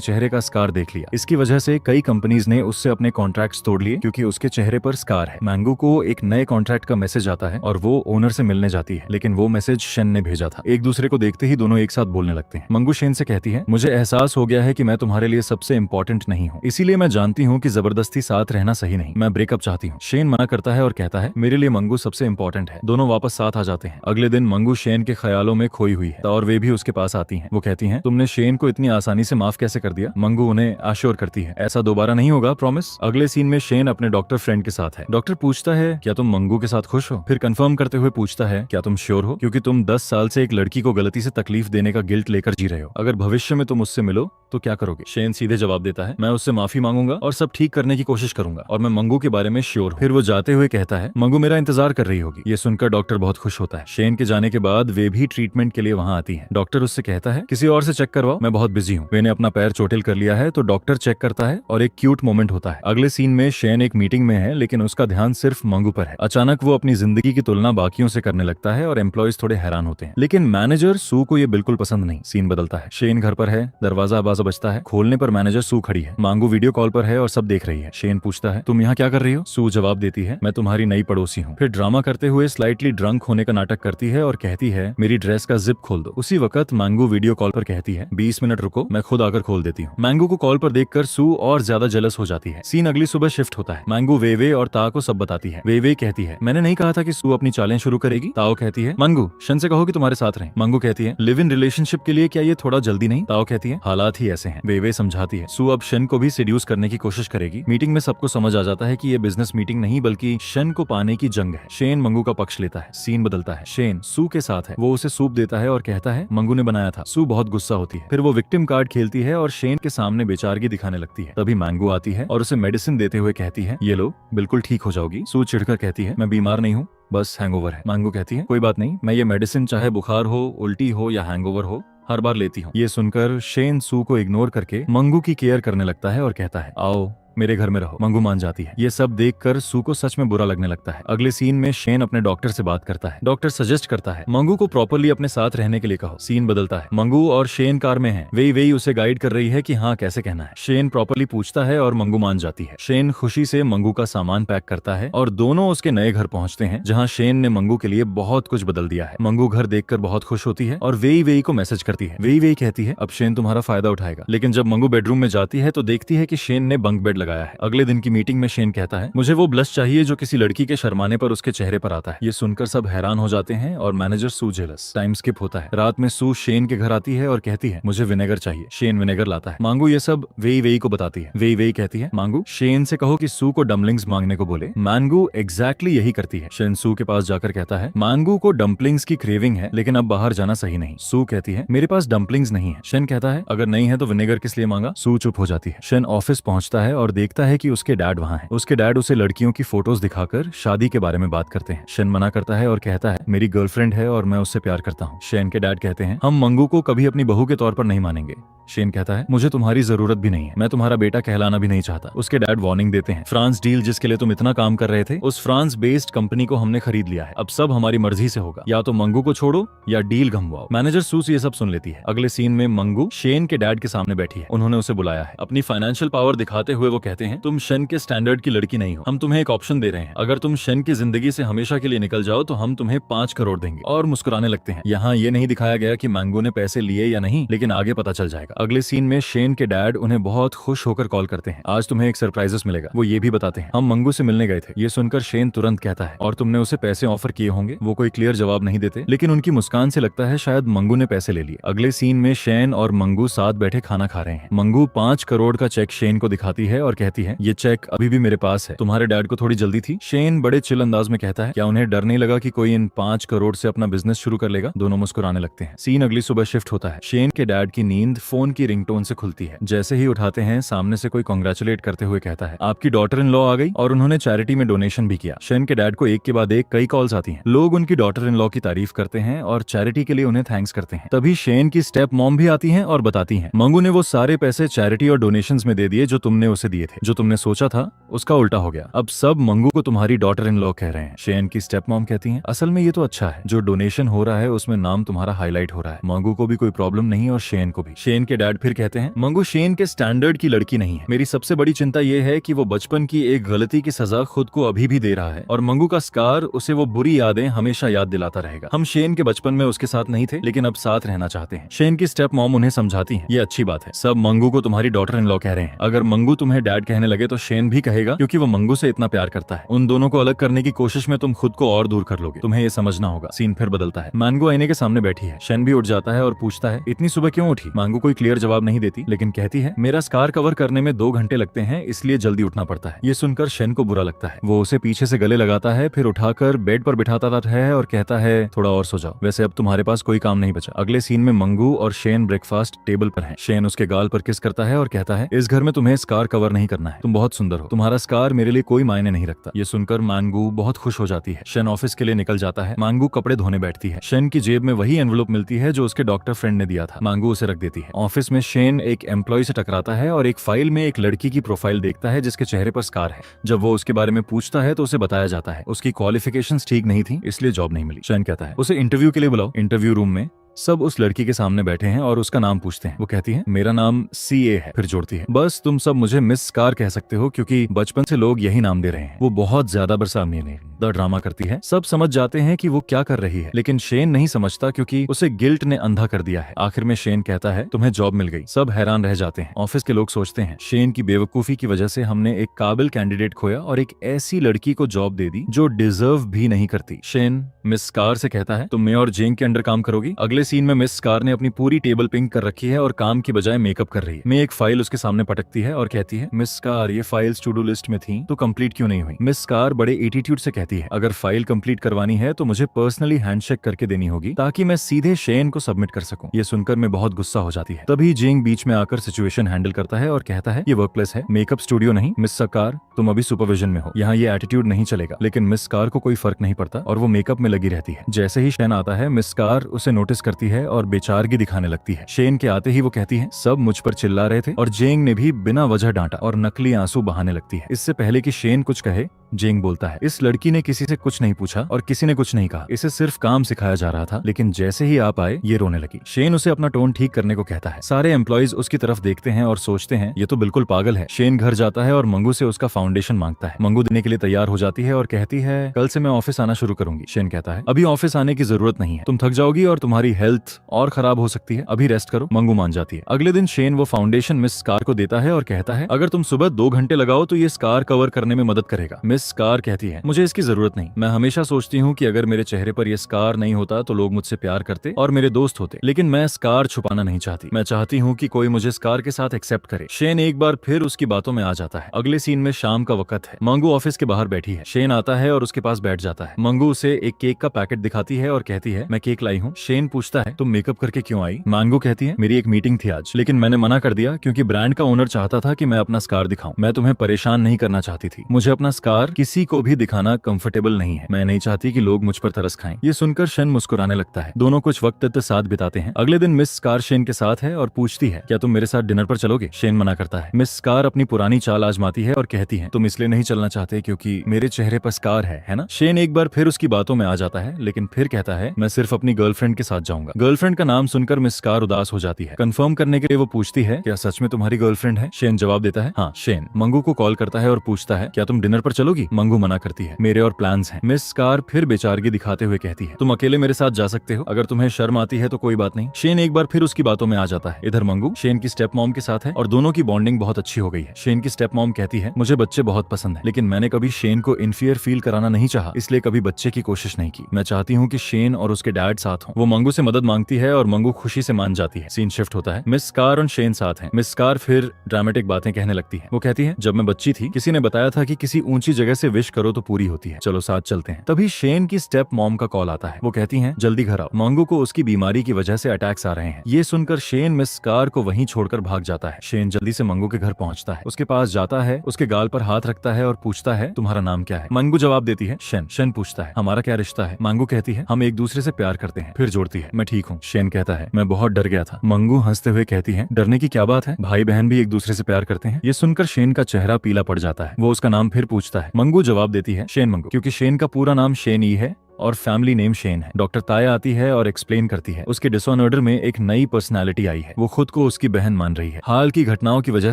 चेहरे का स्कार देख लिया। इसकी वजह से कई कंपनीज ने उससे अपने कॉन्ट्रैक्ट्स तोड़ लिए क्योंकि उसके चेहरे पर स्कार है। मंगू को एक नए कॉन्ट्रैक्ट का मैसेज आता है और वो ओनर से मिलने जाती है, लेकिन वो मैसेज शेन ने भेजा था। एक दूसरे को देखते ही दोनों एक साथ बोलने लगते हैं। मंगू शेन से कहती है मुझे एहसास हो गया है कि मैं तुम्हारे लिए सबसे इंपॉर्टेंट नहीं हूँ, इसीलिए मैं जानती हूँ कि जबरदस्ती साथ रहना सही नहीं, मैं ब्रेकअप चाहती हूँ। शेन मना करता है और कहता है मेरे लिए मंगू सबसे इंपॉर्टेंट है। दोनों वापस साथ आ जाते हैं। अगले दिन मंगू शेन के ख्यालों में खोई हुई है और वे भी उसके पास आती हैं। वो कहती हैं तुमने शेन को इतनी आसानी से माफ कैसे कर दिया? मंगू उन्हें आश्योर करती है ऐसा दोबारा नहीं होगा, प्रॉमिस। अगले सीन में शेन अपने डॉक्टर फ्रेंड के साथ है। डॉक्टर पूछता है क्या तुम मंगू के साथ खुश हो? फिर कंफर्म करते हुए पूछता है क्या तुम श्योर हो, क्योंकि तुम 10 साल से एक लड़की को गलती से तकलीफ देने का गिल्ट लेकर जी रहे हो। अगर भविष्य में तुम उससे मिलो तो क्या करोगे? शेन सीधे जवाब देता है मैं उससे माफी मांगूंगा और सब ठीक करने की कोशिश करूंगा और मैं मंगू के बारे में श्योर हूँ। फिर वो जाते हुए कहता है मंगू मेरा इंतजार कर रही होगी। ये सुनकर डॉक्टर बहुत खुश होता है। शेन के जाने के बाद वे भी ट्रीटमेंट के लिए वहाँ आती है। डॉक्टर उससे कहता है किसी और से चेक करवाओ, मैं बहुत बिजी हूँ। मैंने अपना पैर चोटिल कर लिया है तो डॉक्टर चेक करता है और एक क्यूट मोमेंट होता है। अगले सीन में शेन एक मीटिंग में है लेकिन उसका ध्यान सिर्फ मंगू पर है। अचानक वो अपनी जिंदगी की तुलना बाकियों से करने लगता है और एम्प्लॉयज थोड़े हैरान होते हैं, लेकिन मैनेजर सू को ये बिल्कुल पसंद नहीं। सीन बदलता है। शेन घर पर है, दरवाजा आवाज बजता है। खोलने पर मैनेजर सू खड़ी है। मंगू वीडियो कॉल पर है और सब देख रही है। शेन पूछता है तुम यहाँ क्या कर रही हो? सू जवाब देती है मैं तुम्हारी नई पड़ोसी हूँ। फिर ड्रामा करते हुए स्लाइटली ड्रंक होने का नाटक करती है और कहती है मेरी ड्रेस का जिप खोल दो। उसी वक्त मंगू वीडियो कॉल पर कहती है 20 मिनट रुको, मैं खुद आकर खोल देती हूँ। मंगू को कॉल पर देखकर सू और ज्यादा जेलस हो जाती है। सीन अगली सुबह शिफ्ट होता है। मंगू वेवे और ता को सब बताती है। वेवे कहती है मैंने नहीं कहा था कि सू अपनी चालें शुरू करेगी। ताओ कहती है मंगू शन से कहो कि तुम्हारे साथ रहे। मंगू कहती है लिव इन रिलेशनशिप के लिए क्या ये थोड़ा जल्दी नहीं? ताओ कहती है हालात ही ऐसे हैं। वेवे समझाती है सू अब शन को भी सीड्यूस करने की कोशिश करेगी। मीटिंग में सबको समझ आ जाता है कि ये बिजनेस मीटिंग नहीं बल्कि शन को पाने की जंग है। शेन मंगू का पक्ष लेता है। सीन बदलता है। शेन सू के साथ है। वो उसे सूप देता है और कहता है मंगू ने बनाया था। सू बहुत गुस्सा होती है। फिर वो विक्टिम कार्ड खेलती है और शेन के सामने बेचारगी दिखाने लगती है। तभी मंगू आती है और उसे मेडिसिन देते हुए कहती है ये लो, बिल्कुल ठीक हो जाओगी। सू चिढ़कर कहती है मैं बीमार नहीं हूँ, बस हैंगओवर है। मंगू कहती है कोई बात नहीं, मैं ये मेडिसिन चाहे बुखार हो, उल्टी हो या हैंगओवर हो, हर बार लेती हूँ। ये सुनकर शेन सू को इग्नोर करके मंगू की केयर करने लगता है और कहता है आओ मेरे घर में रहो। मंगू मान जाती है। ये सब देखकर सू को सच में बुरा लगने लगता है। अगले सीन में शेन अपने डॉक्टर से बात करता है। डॉक्टर सजेस्ट करता है मंगू को प्रॉपर्ली अपने साथ रहने के लिए कहो। सीन बदलता है। मंगू और शेन कार में हैं। वे उसे गाइड कर रही है कि हाँ कैसे कहना है। शेन प्रॉपर्ली पूछता है और मंगू मान जाती है। शेन खुशी से मंगू का सामान पैक करता है और दोनों उसके नए घर पहुंचते हैं जहाँ शेन ने मंगू के लिए बहुत कुछ बदल दिया है। मंगू घर देखकर बहुत खुश होती है और वे को मैसेज करती है। वे कहती है अब शेन तुम्हारा फायदा उठाएगा, लेकिन जब मंगू बेडरूम में जाती है तो देखती है कि शेन ने बंक बेड लगाया है। अगले दिन की मीटिंग में शेन कहता है मुझे वो ब्लश चाहिए जो किसी लड़की के शर्माने पर उसके चेहरे पर आता है। ये सुनकर सब हैरान हो जाते हैं और मैनेजर सू जेलस। टाइम स्किप होता है। रात में सू शेन के घर आती है और कहती है मुझे विनेगर चाहिए। शेन विनेगर लाता है। मंगू ये सब वे को बताती है। वे कहती है मंगू शेन से कहो कि सू को डम्पलिंग्स मांगने को बोले। मंगू एग्जैक्टली यही करती है। शेन सू के पास जाकर कहता है मंगू को डम्पलिंग्स की क्रेविंग है लेकिन अब बाहर जाना सही नहीं। सू कहती है मेरे पास डम्पलिंग्स नहीं है। शेन कहता है अगर नहीं है तो विनेगर किस लिए मांगा? सू चुप हो जाती है। शेन ऑफिस पहुंचता है और देखता है कि उसके डैड वहाँ है। उसके डैड उसे लड़कियों की फोटोज दिखाकर शादी के बारे में बात करते हैं। शेन मना करता है और कहता है मेरी गर्लफ्रेंड है और मैं उससे प्यार करता हूँ। शेन के डैड कहते हैं हम मंगू को कभी अपनी बहू के तौर पर नहीं मानेंगे। शेन कहता है मुझे तुम्हारी जरूरत भी नहीं है, मैं तुम्हारा बेटा कहलाना भी नहीं चाहता। उसके डैड वार्निंग देते हैं फ्रांस डील जिसके लिए तुम इतना काम कर रहे थे उस फ्रांस बेस्ड कंपनी को हमने खरीद लिया है। अब सब हमारी मर्जी से होगा, या तो मंगू को छोड़ो या डील घमवाओ। मैनेजर सूस ये सब सुन लेती है। अगले सीन में मंगू शेन के डैड के सामने बैठी है। उन्होंने उसे बुलाया है। अपनी फाइनेंशियल पावर दिखाते हुए वो कहते हैं तुम शेन के स्टैंडर्ड की लड़की नहीं हो, हम तुम्हें एक ऑप्शन दे रहे हैं। अगर तुम शेन की जिंदगी से हमेशा के लिए निकल जाओ तो हम तुम्हें 5 करोड़ देंगे। और मुस्कुराने लगते हैं। यहाँ ये नहीं दिखाया गया कि मंगू ने पैसे लिए या नहीं, लेकिन आगे पता चल जाएगा। अगले सीन में शेन के डैड उन्हें बहुत खुश होकर कॉल करते हैं। आज तुम्हें एक सरप्राइजेस मिलेगा। वो ये भी बताते हैं हम मंगू से मिलने गए थे। ये सुनकर शेन तुरंत कहता है और तुमने उसे पैसे ऑफर किए होंगे। वो कोई क्लियर जवाब नहीं देते, लेकिन उनकी मुस्कान से लगता है शायद मंगू ने पैसे ले लिए। अगले सीन में शेन और मंगू साथ बैठे खाना खा रहे हैं। मंगू 5 करोड़ का चेक शेन को दिखाती है और कहती है ये चेक अभी भी मेरे पास है, तुम्हारे डैड को थोड़ी जल्दी थी। शेन बड़े चिल अंदाज में कहता है क्या उन्हें डर नहीं लगा कि कोई इन 5 करोड़ से अपना बिजनेस शुरू कर लेगा। दोनों मुस्कुराने लगते हैं। सीन अगली सुबह शिफ्ट होता है। शेन के डैड की नींद फोन की रिंगटोन से खुलती है। जैसे ही उठाते हैं सामने से कोई कांग्रेचुलेट करते हुए कहता है आपकी डॉटर इन लॉ आ गई और उन्होंने चैरिटी में डोनेशन भी किया। शेन के डैड को एक के बाद एक कई कॉल्स आती हैं। लोग उनकी डॉटर इन लॉ की तारीफ करते हैं और चैरिटी के लिए उन्हें थैंक्स करते हैं। तभी शेन की स्टेप मॉम भी आती हैं और बताती हैं मंगू ने वो सारे पैसे चैरिटी और डोनेशंस में दे दिए जो तुमने उसे दिए थे। जो तुमने सोचा था उसका उल्टा हो गया। अब सब मंगू को तुम्हारी डॉटर इन लॉ कह रहे हैं। शेन की स्टेप मॉम कहती हैं असल में ये तो अच्छा है, जो डोनेशन हो रहा है उसमें नाम तुम्हारा हाईलाइट हो रहा है। मंगू को भी कोई प्रॉब्लम नहीं और शेन को भी। शेन के डैड फिर कहते हैं मंगू शेन के स्टैंडर्ड की लड़की नहीं है। मेरी सबसे बड़ी चिंता ये है कि वो बचपन की एक गलती की सजा खुद को अभी भी दे रहा है और मंगू का स्कार उसे वो बुरी यादें हमेशा याद दिलाता रहेगा। हम शेन के बचपन में उसके साथ नहीं थे लेकिन अब साथ रहना चाहते हैं। शेन की स्टेप मॉम उन्हें समझाती है ये अच्छी बात है, सब मंगू को तुम्हारी डॉटर इन लॉ कह रहे हैं। अगर मंगू तुम्हें डैड कहने लगे तो शेन भी कहेगा क्योंकि वो मंगू से इतना प्यार करता है। उन दोनों को अलग करने की कोशिश में तुम खुद को और दूर कर लोगे, तुम्हें ये समझना होगा। सीन फिर बदलता है। मैंगो आईने के सामने बैठी है। शेन भी उठ जाता है और पूछता है इतनी सुबह क्यों उठी। मैंगो कोई क्लियर जवाब नहीं देती लेकिन कहती है मेरा स्कार कवर करने में 2 घंटे लगते हैं इसलिए जल्दी उठना पड़ता है। ये सुनकर शेन को बुरा लगता है। वो उसे पीछे से गले लगाता है फिर उठाकर बेड पर बिठाता है और कहता है थोड़ा और सो जाओ, वैसे अब तुम्हारे पास कोई काम नहीं बचा। अगले सीन में मंगू और शेन ब्रेकफास्ट टेबल पर हैं। शेन उसके गाल पर किस करता है और कहता है इस घर में तुम्हें स्कार कवर नहीं करना है, तुम बहुत सुंदर हो, तुम्हारा स्कार मेरे लिए कोई मायने नहीं रखता। ये सुनकर मैंगू बहुत खुश हो जाती है। शेन ऑफिस के लिए निकल जाता है। मैंगू कपड़े धोने बैठती है। शेन की जेब में वही एनवलप मिलती है जो उसके डॉक्टर फ्रेंड ने दिया था। मैंगू उसे रख देती है। ऑफिस में शेन एक एम्प्लॉय से टकराता है और एक फाइल में एक लड़की की प्रोफाइल देखता है जिसके चेहरे पर स्कार है। जब वो उसके बारे में पूछता है तो उसे बताया जाता है उसकी क्वालिफिकेशंस ठीक नहीं थी इसलिए जॉब नहीं मिली। शेन कहता है उसे इंटरव्यू के लिए बुलाओ। इंटरव्यू रूम में सब उस लड़की के सामने बैठे हैं और उसका नाम पूछते हैं। वो कहती है मेरा नाम CA है। फिर जोड़ती है बस तुम सब मुझे मिस स्कार कह सकते हो क्योंकि बचपन से लोग यही नाम दे रहे हैं। वो बहुत ज्यादा बरसाने ने ड्रामा करती है। सब समझ जाते हैं कि वो क्या कर रही है लेकिन शेन नहीं समझता क्योंकि उसे गिल्ट ने अंधा कर दिया है। आखिर में शेन कहता है तुम्हें जॉब मिल गई। सब हैरान रह जाते हैं। ऑफिस के लोग सोचते हैं शेन की बेवकूफी की वजह से हमने एक काबिल कैंडिडेट खोया और एक ऐसी लड़की को जॉब दे दी जो डिजर्व भी नहीं करती। शेन मिस स्कार से कहता है तुम मैं और जेंग के अंडर काम करोगी। अगले सीन में मिस स्कार ने अपनी पूरी टेबल पिंक कर रखी है और काम की बजाय मेकअप कर रही है। मैं एक फाइल उसके सामने पटकती है और कहती है मिस स्कार ये फाइल्स टू डू लिस्ट में थी तो कंप्लीट क्यों नहीं हुई। मिस स्कार बड़े एटीट्यूड से कहती है अगर फाइल कंप्लीट करवानी है तो मुझे पर्सनली हैंडशेक करके देनी होगी ताकि मैं सीधे शेन को सबमिट कर सकूं। ये सुनकर मैं बहुत गुस्सा हो जाती है। तभी जेंग बीच में आकर सिचुएशन हैंडल करता है और कहता है ये वर्कप्लेस है, मेकअप स्टूडियो नहीं। मिस स्कार तुम अभी सुपरविजन में हो, यहाँ ये एटीट्यूड नहीं चलेगा। लेकिन मिस स्कार को कोई फर्क नहीं पड़ता और वो मेकअप में लगी रहती है। जैसे ही शेन आता है मिस स्कार उसे नोटिस करती है और बेचारगी दिखाने लगती है। शेन के आते ही वो कहती है सब मुझ पर चिल्ला रहे थे और जेंग ने भी बिना वजह डांटा और नकली आंसू बहाने लगती है। इससे पहले कि शेन कुछ कहे जेंग बोलता है इस लड़की ने किसी से कुछ नहीं पूछा और किसी ने कुछ नहीं कहा, इसे सिर्फ काम सिखाया जा रहा था लेकिन जैसे ही आप आए ये रोने लगी। शेन उसे अपना टोन ठीक करने को कहता है। सारे एम्प्लॉइज उसकी तरफ देखते हैं और सोचते हैं ये तो बिल्कुल पागल है। शेन घर जाता है और मंगू से उसका फाउंडेशन मांगता है। मंगू देने के लिए तैयार हो जाती है और कहती है कल से मैं ऑफिस आना शुरू करूंगी। शेन कहता है अभी ऑफिस आने की जरूरत नहीं है, तुम थक जाओगी और तुम्हारी हेल्थ और खराब हो सकती है, अभी रेस्ट करो। मंगू मान जाती है। अगले दिन शेन वो फाउंडेशन मिस स्कार को देता है और कहता है अगर तुम सुबह 2 घंटे लगाओ तो ये स्कार कवर करने में मदद करेगा। मिस स्कार कहती है मुझे इसकी जरूरत नहीं, मैं हमेशा सोचती हूँ कि अगर मेरे चेहरे पर यह स्कार नहीं होता तो लोग मुझसे प्यार करते और मेरे दोस्त होते, लेकिन मैं स्कार छुपाना नहीं चाहती। मैं चाहती हूँ कि कोई मुझे स्कार के साथ एक्सेप्ट करे। शेन एक बार फिर उसकी बातों में आ जाता है। अगले सीन में शाम का वक्त है। मंगू ऑफिस के बाहर बैठी है। शेन आता है और उसके पास बैठ जाता है। मंगू उसे एक केक का पैकेट दिखाती है और कहती है मैं केक लाई हूँ। शेन पूछता है तुम मेकअप करके क्यों आई। मंगू कहती है मेरी एक मीटिंग थी आज लेकिन मैंने मना कर दिया क्योंकि ब्रांड का ओनर चाहता था कि मैं अपना स्कार दिखाऊं। मैं तुम्हें परेशान नहीं करना चाहती थी। मुझे अपना स्कार किसी को भी दिखाना कंफर्टेबल नहीं है। मैं नहीं चाहती कि लोग मुझ पर तरस खाएं। ये सुनकर शेन मुस्कुराने लगता है। दोनों कुछ वक्त साथ बिताते हैं। अगले दिन मिस स्कार शेन के साथ है और पूछती है क्या तुम मेरे साथ डिनर पर चलोगे। शेन मना करता है। मिस स्कार अपनी पुरानी चाल आजमाती है और कहती है तुम इसलिए नहीं चलना चाहते क्योंकि मेरे चेहरे पर स्कार है ना। शेन एक बार फिर उसकी बातों में आ जाता है लेकिन फिर कहता है मैं सिर्फ अपनी गर्लफ्रेंड के साथ जाऊंगा। गर्लफ्रेंड का नाम सुनकर मिस स्कार उदास हो जाती है। कंफर्म करने के लिए वो पूछती है क्या सच में तुम्हारी गर्लफ्रेंड है। शेन जवाब देता है हाँ। शेन मंगू को कॉल करता है और पूछता है क्या तुम डिनर पर चलोगी। मंगू मना करती है। मेरे और प्लान्स हैं। मिस कार फिर बेचारगी दिखाते हुए कहती है, तुम अकेले मेरे साथ जा सकते हो, अगर तुम्हें शर्म आती है तो कोई बात नहीं। शेन एक बार फिर उसकी बातों में आ जाता है। इधर मंगू शेन की स्टेप मॉम के साथ है और दोनों की बॉन्डिंग बहुत अच्छी हो गई है। शेन की स्टेप मॉम कहती है, मुझे बच्चे बहुत पसंद है, लेकिन मैंने कभी शेन को इन्फियर फील कराना नहीं चाहा, इसलिए कभी बच्चे की कोशिश नहीं की। मैं चाहती हूँ कि शेन और उसके डैड साथ हों। वो मंगू से मदद मांगती है और मंगू खुशी से मान जाती है। सीन शिफ्ट होता है। मिस कार और शेन साथ हैं। मिस कार फिर ड्रामेटिक बातें कहने लगती है। वो कहती है, जब मैं बच्ची थी किसी ने बताया था कि किसी ऊंची जगह से विश करो तो पूरी होती है, चलो साथ चलते हैं। तभी शेन की स्टेप मॉम का कॉल आता है। वो कहती हैं, जल्दी घर आओ, मंगू को उसकी बीमारी की वजह से अटैक्स आ रहे हैं। ये सुनकर शेन मिस कार को वहीं छोड़कर भाग जाता है। शेन जल्दी से मंगू के घर पहुंचता है, उसके पास जाता है, उसके गाल पर हाथ रखता है और पूछता है, तुम्हारा नाम क्या है? मंगू जवाब देती है, शेन। शेन पूछता है, हमारा क्या रिश्ता है? मंगू कहती है, हम एक दूसरे से प्यार करते हैं। फिर जोड़ती है, मैं ठीक हूँ। शेन कहता है, मैं बहुत डर गया था। मंगू हंसते हुए कहती है, डरने की क्या बात है, भाई बहन भी एक दूसरे से प्यार करते हैं। ये सुनकर शेन का चेहरा पीला पड़ जाता है। वो उसका नाम फिर पूछता है। मंगू जवाब देती है, शेन मंगू, क्योंकि शेन का पूरा नाम शेन ही है और फैमिली नेम शेन है। डॉक्टर ताया आती है और एक्सप्लेन करती है, उसके डिसऑर्डर में एक नई पर्सनालिटी आई है। वो खुद को उसकी बहन मान रही है। हाल की घटनाओं की वजह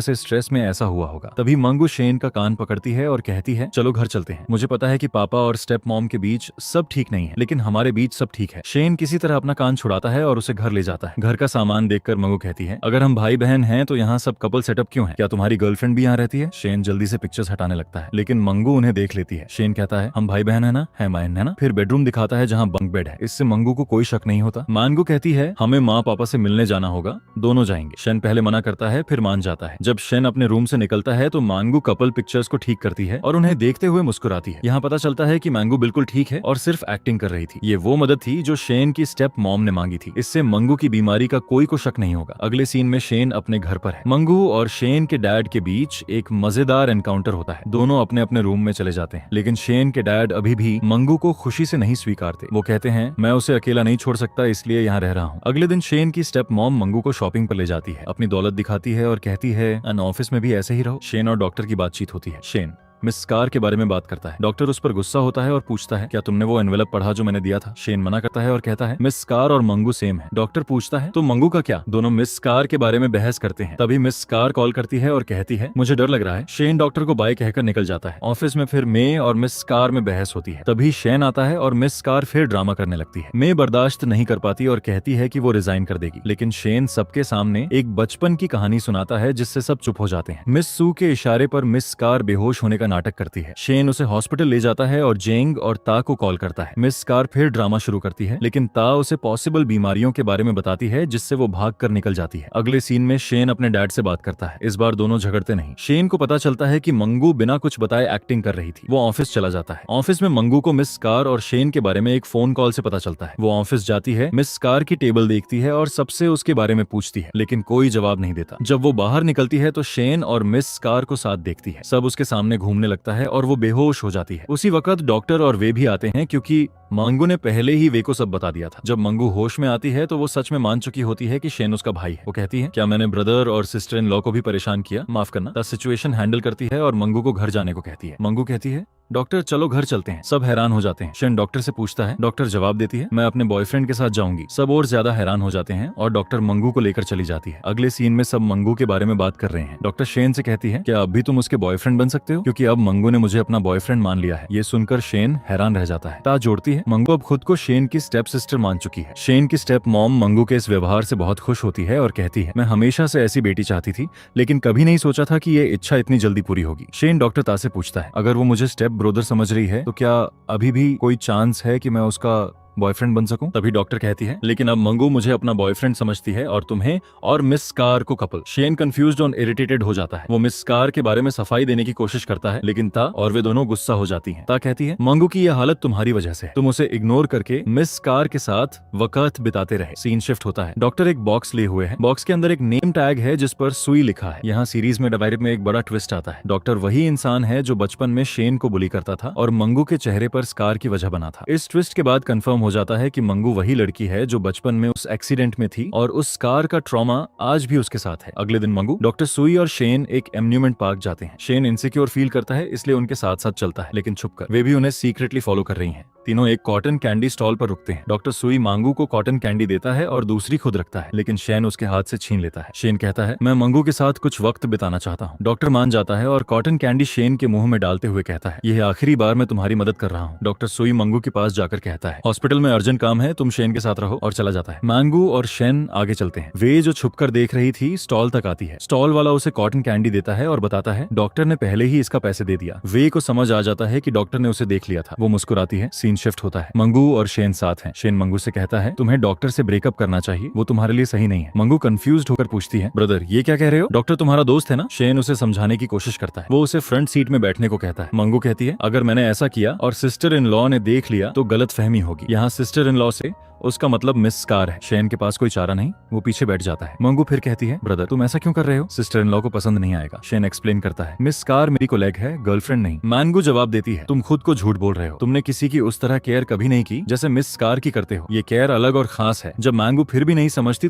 से स्ट्रेस में ऐसा हुआ होगा। तभी मंगू शेन का कान पकड़ती है और कहती है, चलो घर चलते हैं। मुझे पता है कि पापा और स्टेप मॉम के बीच सब ठीक नहीं है, लेकिन हमारे बीच सब ठीक है। शेन किसी तरह अपना कान छुड़ाता है और उसे घर ले जाता है। घर का सामान देखकर मंगू कहती है, अगर हम भाई बहन हैं तो यहाँ सब कपल सेटअप क्यों है? क्या तुम्हारी गर्लफ्रेंड भी यहाँ रहती है? शेन जल्दी से पिक्चर्स हटाने लगता है, लेकिन मंगू उन्हें देख लेती है। शेन कहता है, हम भाई बहन है ना? है मायन है ना? फिर बेडरूम दिखाता है जहाँ बंक बेड है। इससे मंगू को कोई शक नहीं होता। मानगू कहती है, हमें माँ पापा से मिलने जाना होगा, दोनों जाएंगे। शेन पहले मना करता है, फिर मान जाता है। जब शेन अपने रूम से निकलता है तो मानगू कपल पिक्चर्स को ठीक करती है और उन्हें देखते हुए मुस्कुराती है। यहाँ पता चलता है कि मांगू बिल्कुल ठीक है और सिर्फ एक्टिंग कर रही थी। ये वो मदद थी जो शेन की स्टेप मॉम ने मांगी थी। इससे मंगू की बीमारी का कोई को शक नहीं होगा। अगले सीन में शेन अपने घर पर है। मंगू और शेन के डैड के बीच एक मजेदार एनकाउंटर होता है। दोनों अपने अपने रूम में चले जाते हैं, लेकिन शेन के डैड अभी भी मंगू को खुशी से नहीं स्वीकारते। वो कहते हैं, मैं उसे अकेला नहीं छोड़ सकता, इसलिए यहाँ रह रहा हूँ। अगले दिन शेन की स्टेप मॉम मंगू को शॉपिंग पर ले जाती है, अपनी दौलत दिखाती है और कहती है, ऑफिस में भी ऐसे ही रहो। शेन और डॉक्टर की बातचीत होती है। शेन मिस कार के बारे में बात करता है। डॉक्टर उस पर गुस्सा होता है और पूछता है, क्या तुमने वो एनवेलप पढ़ा जो मैंने दिया था? शेन मना करता है और कहता है, मिस कार और मंगू सेम है। डॉक्टर पूछता है, तो मंगू का क्या? दोनों मिस कार के बारे में बहस करते हैं। तभी मिस कार कॉल करती है और कहती है, मुझे डर लग रहा है। शेन डॉक्टर को बाय कहकर निकल जाता है। ऑफिस में फिर मे और मिस कार में बहस होती है। तभी शेन आता है और मिस कार फिर ड्रामा करने लगती है। मे बर्दाश्त नहीं कर पाती और कहती है कि वो रिजाइन कर देगी, लेकिन शेन सबके सामने एक बचपन की कहानी सुनाता है जिससे सब चुप हो जाते हैं। मिस सू के इशारे पर मिस कार बेहोश होने का नाटक करती है। शेन उसे हॉस्पिटल ले जाता है और जेंग और ता को कॉल करता है। मिस कार फिर ड्रामा शुरू करती है, लेकिन ता उसे पॉसिबल बीमारियों के बारे में बताती है जिससे वो भाग कर निकल जाती है। अगले सीन में शेन अपने डैड से बात करता है। इस बार दोनों झगड़ते नहीं। शेन को पता चलता है कि मंगू बिना कुछ बताए एक्टिंग कर रही थी। वो ऑफिस चला जाता है। ऑफिस में मंगू को मिस कार और शेन के बारे में एक फोन कॉल से पता चलता है। वो ऑफिस जाती है, मिस कार की टेबल देखती है और सबसे उसके बारे में पूछती है, लेकिन कोई जवाब नहीं देता। जब वो बाहर निकलती है तो शेन और मिस कार को साथ देखती है। सब उसके सामने घूमने लगता है और वो बेहोश हो जाती है। उसी वक्त डॉक्टर और वे भी आते हैं, क्योंकि मंगू ने पहले ही वे को सब बता दिया था। जब मंगू होश में आती है तो वो सच में मान चुकी होती है कि शेन उसका भाई है। वो कहती है, क्या मैंने ब्रदर और सिस्टर इन लॉ को भी परेशान किया? माफ करना। द सिचुएशन हैंडल करती है और मंगू को घर जाने को कहती है। मंगू कहती है, डॉक्टर चलो घर चलते हैं। सब हैरान हो जाते हैं। शेन डॉक्टर से पूछता है। डॉक्टर जवाब देती है, मैं अपने बॉयफ्रेंड के साथ जाऊंगी। सब और ज्यादा हैरान हो जाते हैं और डॉक्टर मंगू को लेकर चली जाती है। अगले सीन में सब मंगू के बारे में बात कर रहे हैं। डॉक्टर शेन से कहती है, क्या अब भी तुम उसके बॉयफ्रेंड बन सकते हो? क्योंकि अब मंगू ने मुझे अपना बॉयफ्रेंड मान लिया है। ये सुनकर शेन हैरान रह जाता है। ता जोड़ती है, मंगू अब खुद को शेन की स्टेप सिस्टर मान चुकी है। शेन की स्टेप मॉम मंगू के इस व्यवहार से बहुत खुश होती है और कहती है, मैं हमेशा से ऐसी बेटी चाहती थी, लेकिन कभी नहीं सोचा था कि ये इच्छा इतनी जल्दी पूरी होगी। शेन डॉक्टर ता से पूछता है, अगर वो मुझे स्टेप ब्रदर समझ रही है तो क्या अभी भी कोई चांस है कि मैं उसका बॉयफ्रेंड बन सकूं? तभी डॉक्टर कहती है, लेकिन अब मंगू मुझे अपना बॉयफ्रेंड समझती है और तुम्हें और मिस कार को कपल। शेन कंफ्यूज्ड और इरिटेटेड हो जाता है। वो मिस कार के बारे में सफाई देने की कोशिश करता है, लेकिन ता और वे दोनों गुस्सा हो जाती हैं। ता कहती है, मंगू की यह हालत तुम्हारी वजह से है। तुम उसे इग्नोर करके मिस कार के साथ वक्त बिताते रहे। सीन शिफ्ट होता है। डॉक्टर एक बॉक्स लिए हुए है। बॉक्स के अंदर एक नेम टैग है जिस पर सुई लिखा है। यहाँ सीरीज में डायरेक्ट में एक बड़ा ट्विस्ट आता है। डॉक्टर वही इंसान है जो बचपन में शेन को बुली करता था और मंगू के चेहरे पर स्कार की वजह बना था। इस ट्विस्ट के बाद कंफर्म हो जाता है कि मंगू वही लड़की है जो बचपन में उस एक्सीडेंट में थी और उस कार का ट्रॉमा आज भी उसके साथ है। अगले दिन मंगू, डॉक्टर सुई और शेन एक एम्यूजमेंट पार्क जाते हैं। शेन इनसिक्योर फील करता है इसलिए उनके साथ साथ चलता है, लेकिन छुपकर। वे भी उन्हें सीक्रेटली फॉलो कर रही हैं। तीनों एक कॉटन कैंडी स्टॉल पर रुकते हैं। डॉक्टर सुई मंगू को कॉटन कैंडी देता है और दूसरी खुद रखता है, लेकिन शेन उसके हाथ से छीन लेता है। शेन कहता है, मैं मंगू के साथ कुछ वक्त बिताना चाहता हूँ। डॉक्टर मान जाता है और कॉटन कैंडी शेन के मुंह में डालते हुए कहता है, यह आखिरी बार मैं तुम्हारी मदद कर रहा हूँ। डॉक्टर सुई मंगू के पास जाकर कहता है, हॉस्पिटल में अर्जेंट काम है, तुम शेन के साथ रहो, और चला जाता है। मंगू और शेन आगे चलते हैं। वे जो छुपकर देख रही थी स्टॉल तक आती है। स्टॉल वाला उसे कॉटन कैंडी देता है और बताता है, डॉक्टर ने पहले ही इसका पैसे दे दिया। वे को समझ आ जाता है कि डॉक्टर ने उसे देख लिया था। वो मुस्कुराती है। सीन शिफ्ट होता है। मंगू और शेन साथ हैं। शेन मंगू से कहता है, तुम्हें डॉक्टर से ब्रेकअप करना चाहिए, वो तुम्हारे लिए सही नहीं है। मंगू कंफ्यूज्ड होकर पूछती है, ब्रदर ये क्या कह रहे हो? डॉक्टर तुम्हारा दोस्त है ना? शेन उसे समझाने की कोशिश करता है। वो उसे फ्रंट सीट में बैठने को कहता है। मंगू कहती है, अगर मैंने ऐसा किया और सिस्टर इन लॉ ने देख लिया तो गलत फहमी होगी। यहाँ सिस्टर इन लॉ से उसका मतलब मिस स्कार है। शेन के पास कोई चारा नहीं, वो पीछे बैठ जाता है। मंगू फिर कहती है, ब्रदर तुम ऐसा क्यों कर रहे हो? सिस्टर इन लॉ को पसंद नहीं आएगा। शेन एक्सप्लेन करता है, मिस स्कार मेरी कोलैग है, गर्लफ्रेंड नहीं। मंगू जवाब देती है, तुम खुद को झूठ बोल रहे हो। तुमने किसी की उस तरह केयर कभी नहीं की जैसे मिस स्कार की करते हो। ये केयर अलग और खास है। जब मंगू फिर भी नहीं समझती